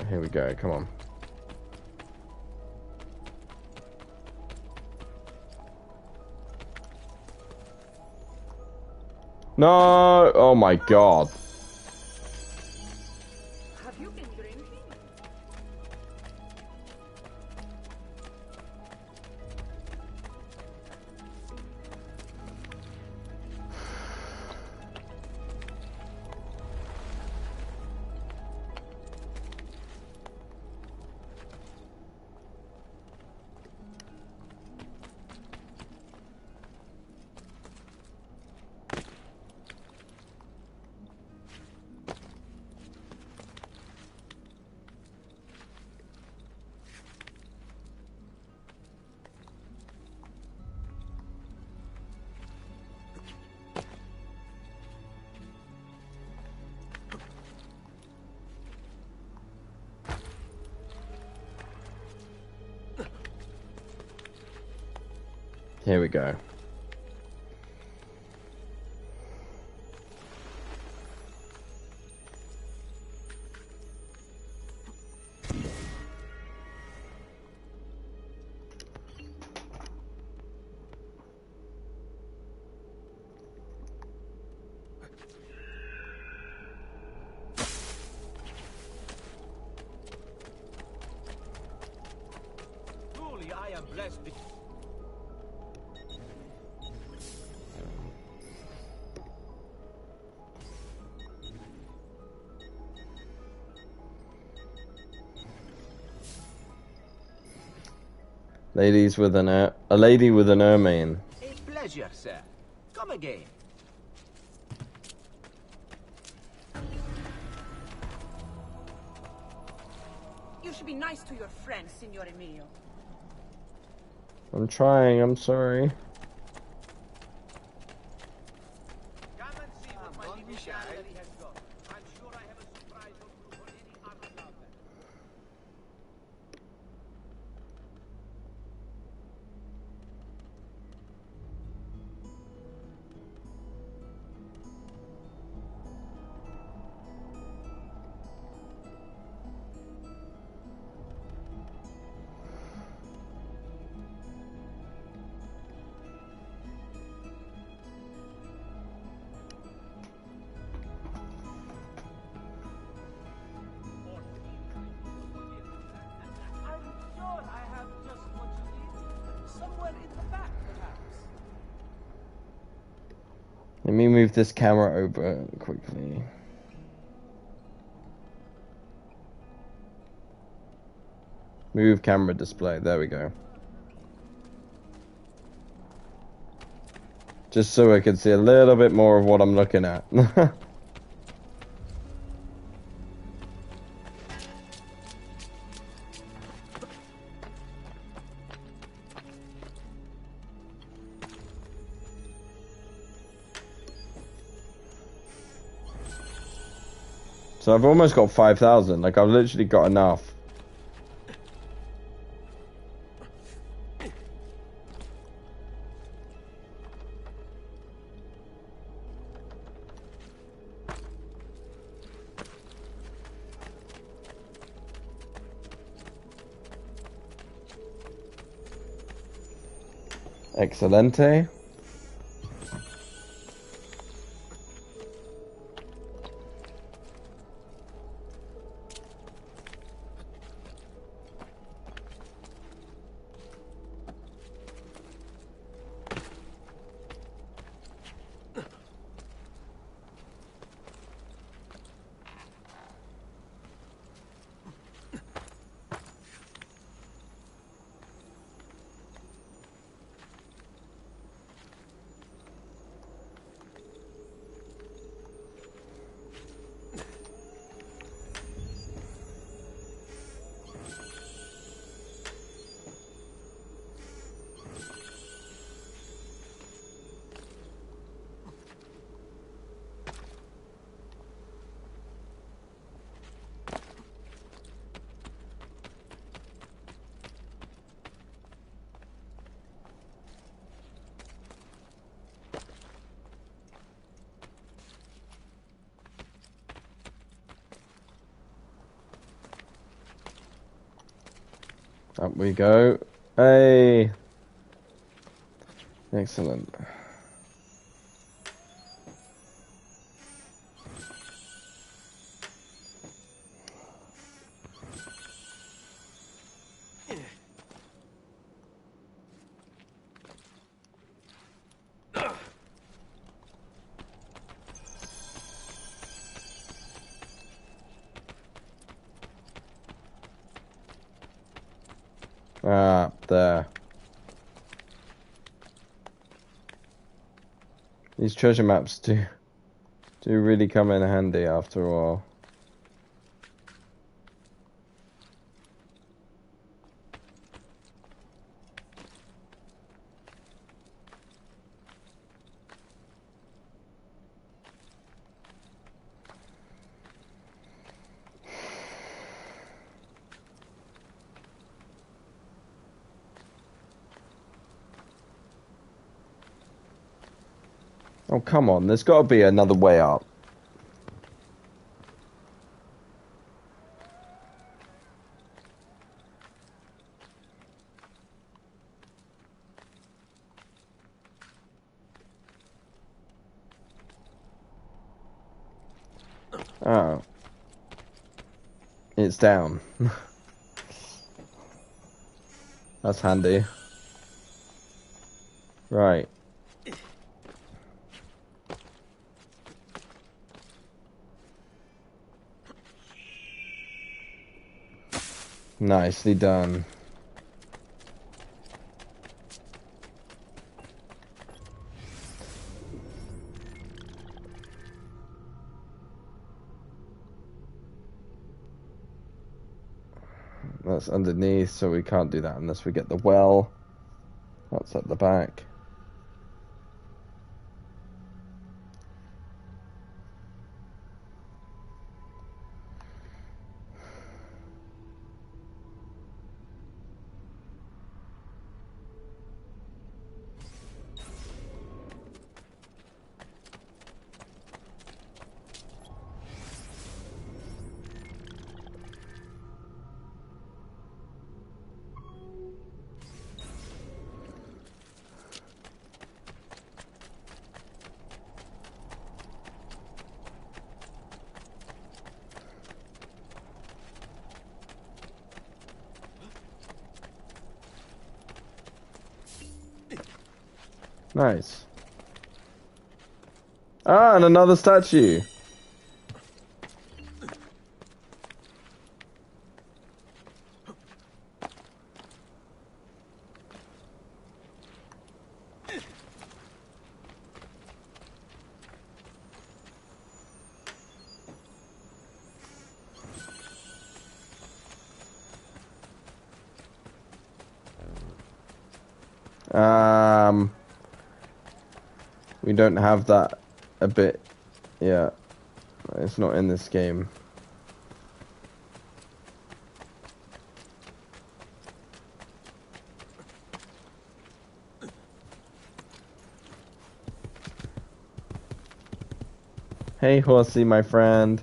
Here we go, come on. No! Oh my god. Have you been drinking? Here we go. Bless the... Ladies with an a lady with an ermine. A pleasure, sir. Come again. You should be nice to your friend, Signor Emilio. I'm trying, I'm sorry. Come and see what my little gallery has got. I'm sure I have a surprise or two for any art lover. I'm sure I have just what you need. Somewhere in the back, perhaps. Let me move this camera over quickly. Move camera display, there we go. Just so I can see a little bit more of what I'm looking at. So I've almost got 5,000, like I've literally got enough. Excelente. Up we go. Hey. Excellent. Ah, there. These treasure maps do really come in handy after all. Oh, come on. There's got to be another way up. Oh. It's down. That's handy. Right. Nicely done. That's underneath, so we can't do that unless we get the well. That's at the back. Nice. Ah, and another statue. We don't have that a bit. Yeah, it's not in this game. Hey, horsey, my friend.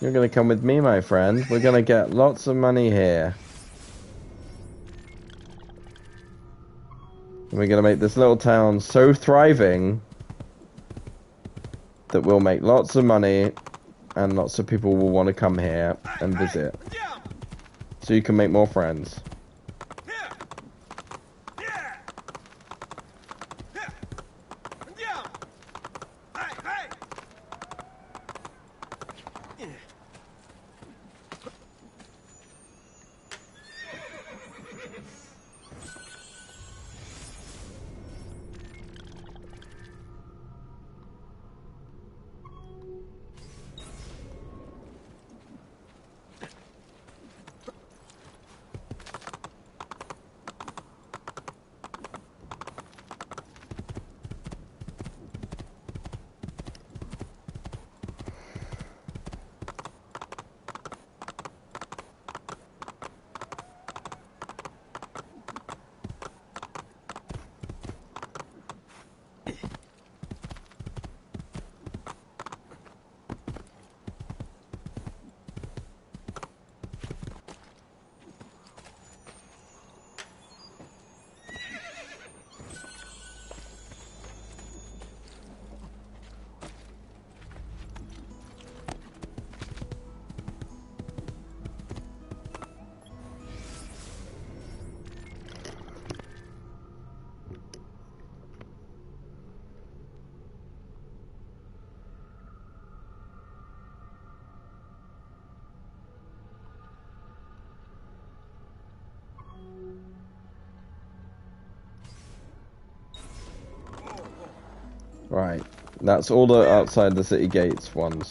You're gonna come with me, my friend. We're gonna get lots of money here. And we're gonna make this little town so thriving that we'll make lots of money and lots of people will want to come here and visit. So you can make more friends. Right, that's all the outside the city gates ones.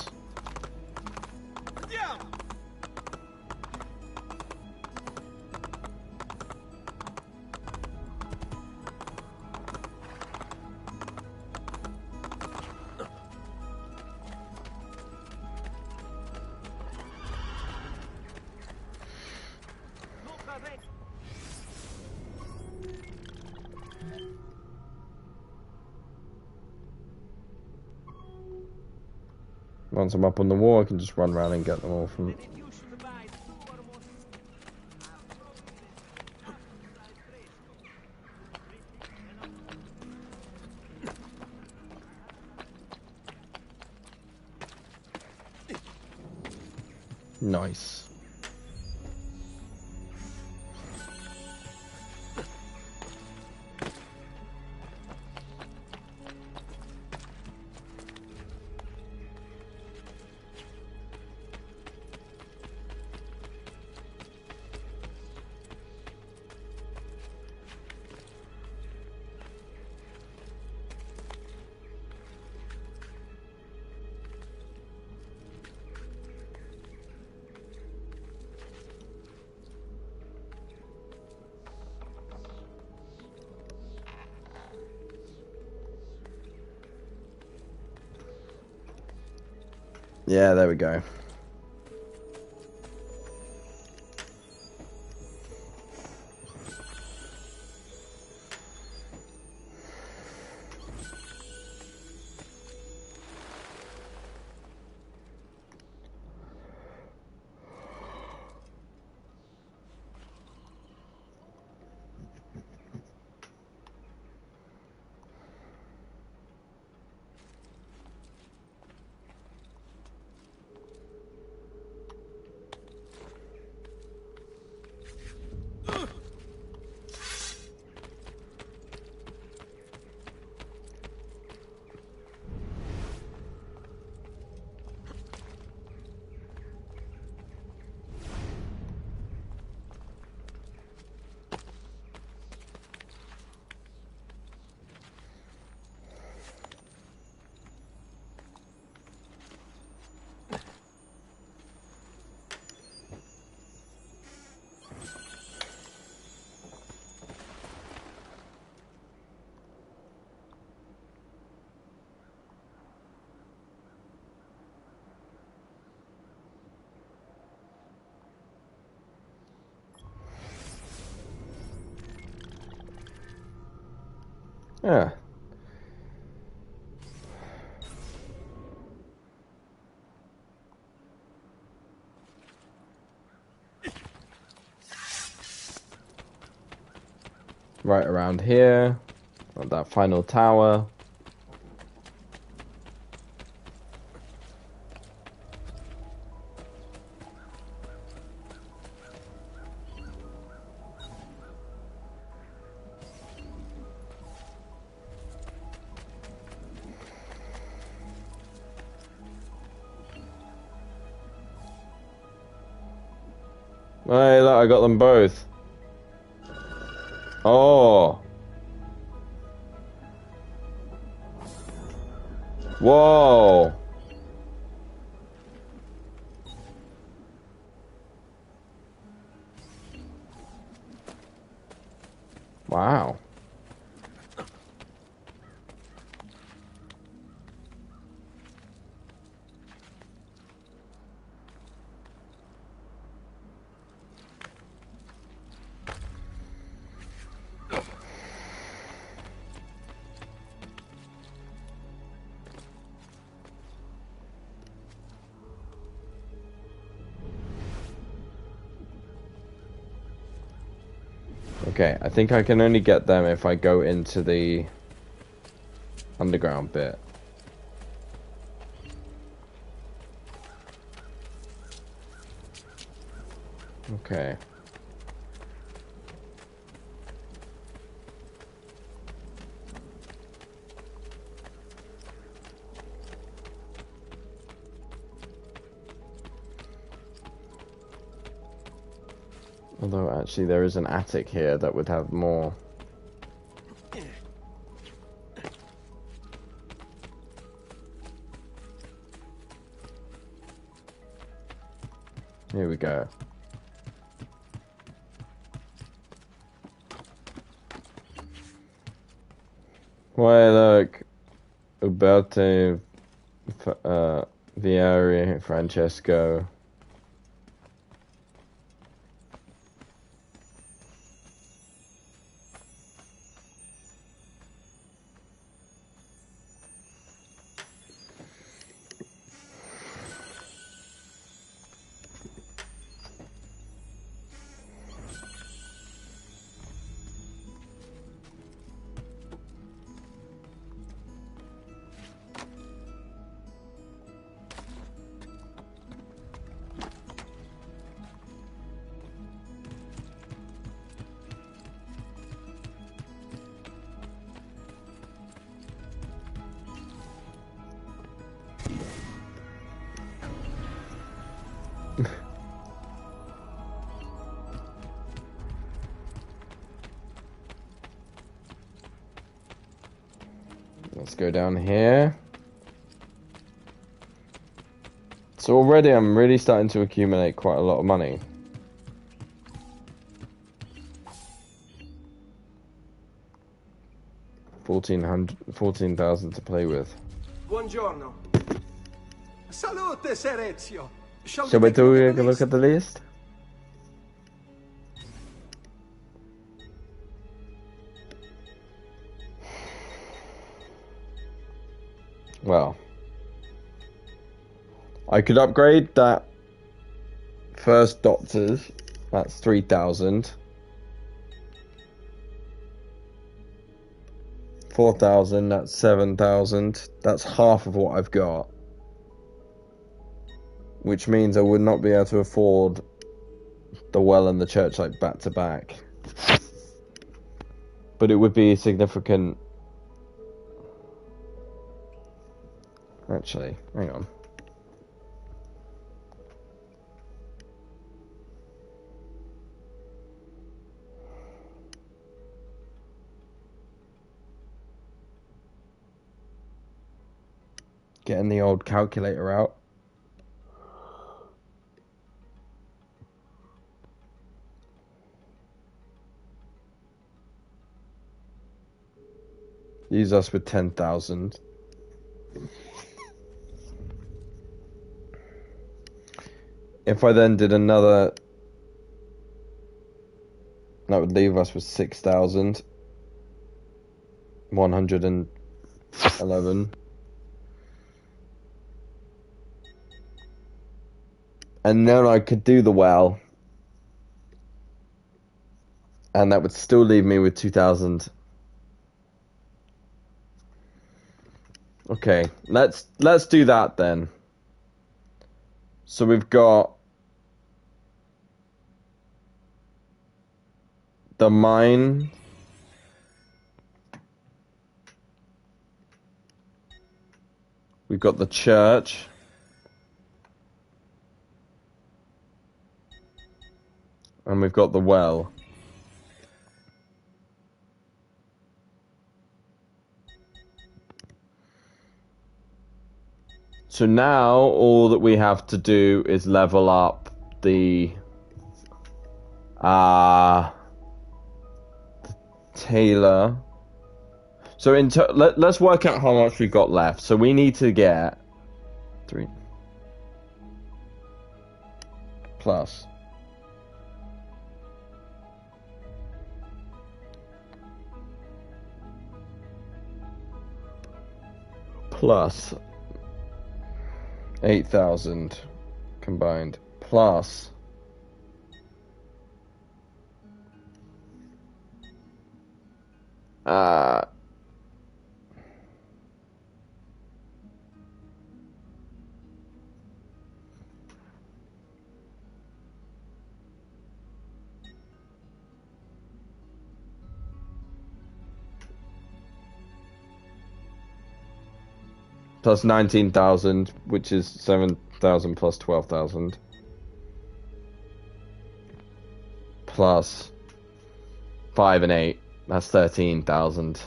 Once I'm up on the wall, I can just run around and get them all from... Nice. Yeah, there we go. Yeah. Right around here, on that final tower. Hey, look, I got them both. Oh. Whoa. Wow. Okay, I think I can only get them if I go into the underground bit. Okay. Although, actually, there is an attic here that would have more. Here we go. Why, look. Uberto, Vieri, Francesco. Let's go down here. So already I'm really starting to accumulate quite a lot of money. $14,000 to play with. Buongiorno. Salute, Ser Ezio. Shall we take a look at the list? Well, I could upgrade that first doctor's. That's 3,000. 4,000. That's 7,000. That's half of what I've got, which means I would not be able to afford the well and the church like back to back. But it would be significant. Actually, hang on. Getting the old calculator out. Use us with 10,000. If I then did another, that would leave us with 6,111. And then I could do the well. And that would still leave me with 2,000. Okay, let's do that then. So we've got the mine. We've got the church. And we've got the well. So now all that we have to do is level up the tailor. So let's work out how much we've got left. So we need to get 3 plus plus 8,000 combined plus plus 19,000, which is 7,000 plus 12,000. Plus 5 and 8, that's 13,000.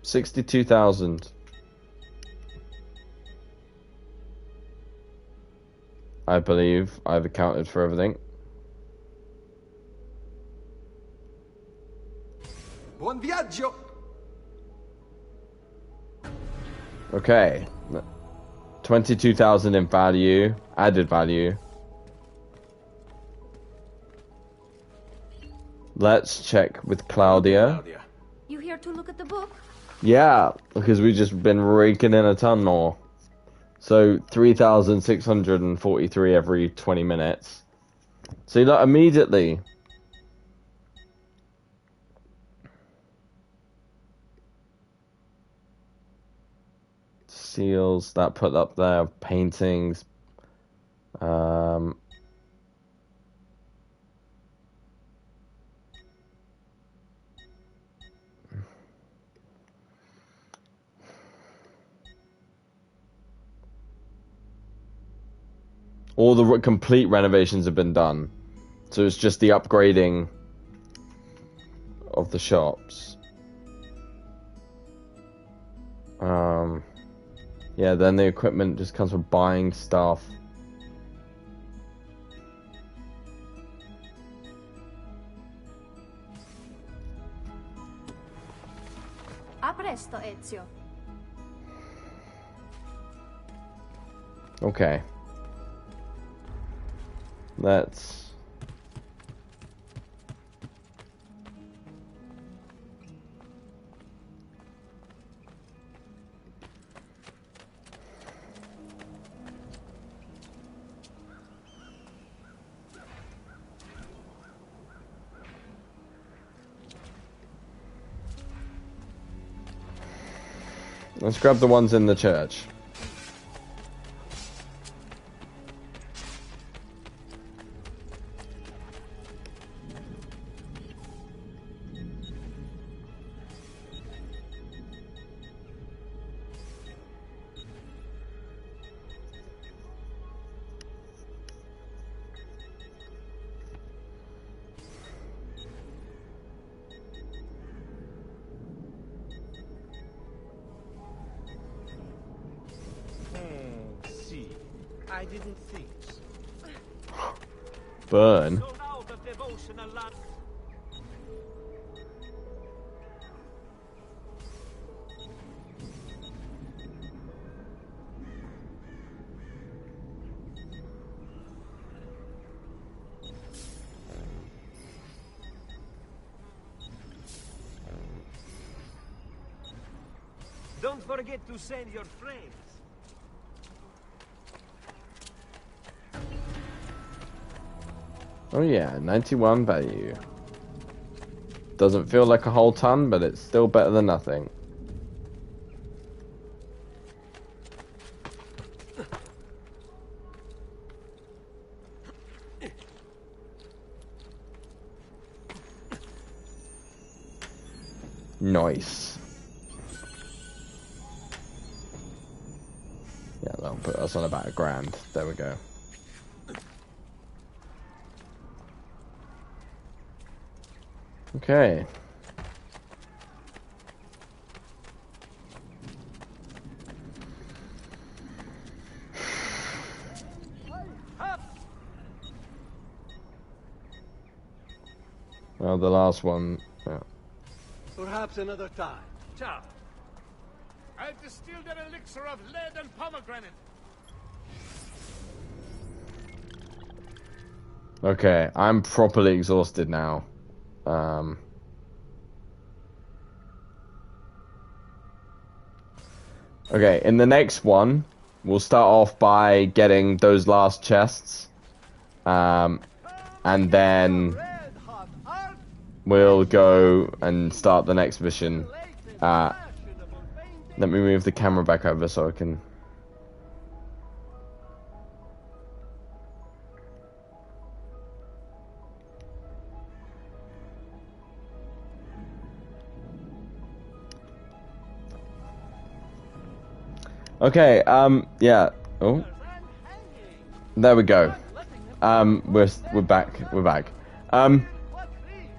$62,000. I believe I've accounted for everything. Buon viaggio. Okay. 22,000 in value, added value. Let's check with Claudia. You here to look at the book? Yeah, because we've just been raking in a ton more. So 3,643 every 20 minutes. So you look immediately. Seals that put up there, paintings. all the complete renovations have been done. So it's just the upgrading of the shops. Yeah, then the equipment just comes from buying stuff. A presto, Ezio. Okay. Let's... Let's grab the ones in the church. See, I didn't think. Burn. Don't forget to send your friends. Oh yeah, 91 value. Doesn't feel like a whole ton, but it's still better than nothing. Nice. Yeah, that'll put us on about $1,000. There we go. Okay. Well, the last one. Yeah. Perhaps another time. Ciao. I've distilled an elixir of lead and pomegranate. Okay, I'm properly exhausted now. Okay, in the next one, we'll start off by getting those last chests. And then we'll go and start the next mission. Let me move the camera back over so I can... Okay, yeah. Oh. There we go. We're back.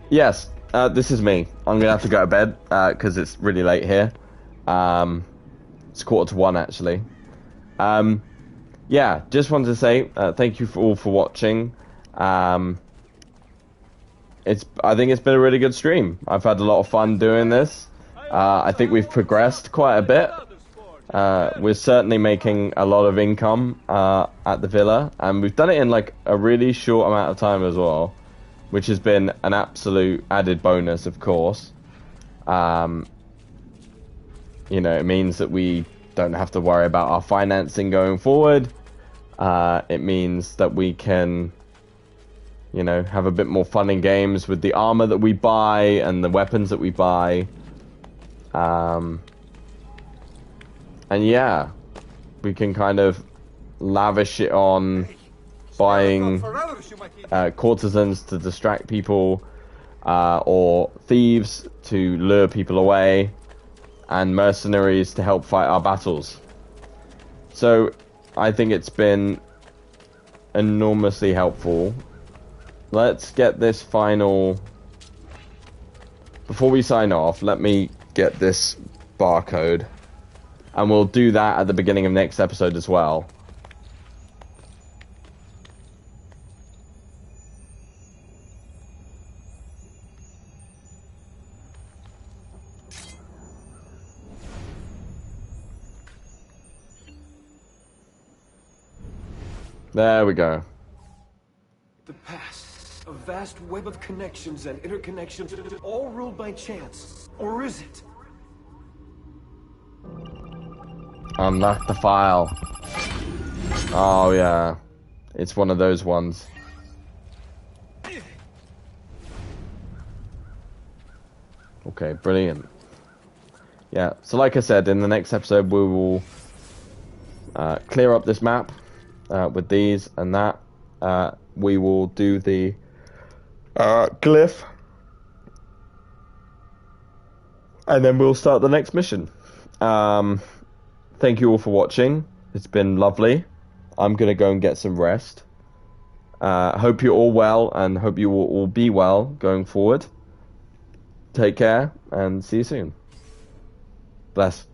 Yes, this is me. I'm gonna have to go to bed, because it's really late here. It's 1:45 actually. Yeah, just wanted to say, thank you all for watching. I think it's been a really good stream. I've had a lot of fun doing this. I think we've progressed quite a bit. We're certainly making a lot of income at the villa, and we've done it in like a really short amount of time as well, which has been an absolute added bonus, of course. You know, it means that we don't have to worry about our financing going forward. It means that we can, you know, have a bit more fun in games with the armor that we buy and the weapons that we buy. And yeah, we can kind of lavish it on buying courtesans to distract people, or thieves to lure people away, and mercenaries to help fight our battles. So I think it's been enormously helpful. Let's get this final... Before we sign off, let me get this barcode. And we'll do that at the beginning of next episode as well. There we go. The past, a vast web of connections and interconnections, all ruled by chance. Or is it? Unlock the file. Oh yeah. It's one of those ones. Okay, brilliant. Yeah, so like I said, in the next episode we will clear up this map with these and that. We will do the glyph. And then we'll start the next mission. Thank you all for watching. It's been lovely. I'm going to go and get some rest. Hope you're all well and hope you will all be well going forward. Take care and see you soon. Bless.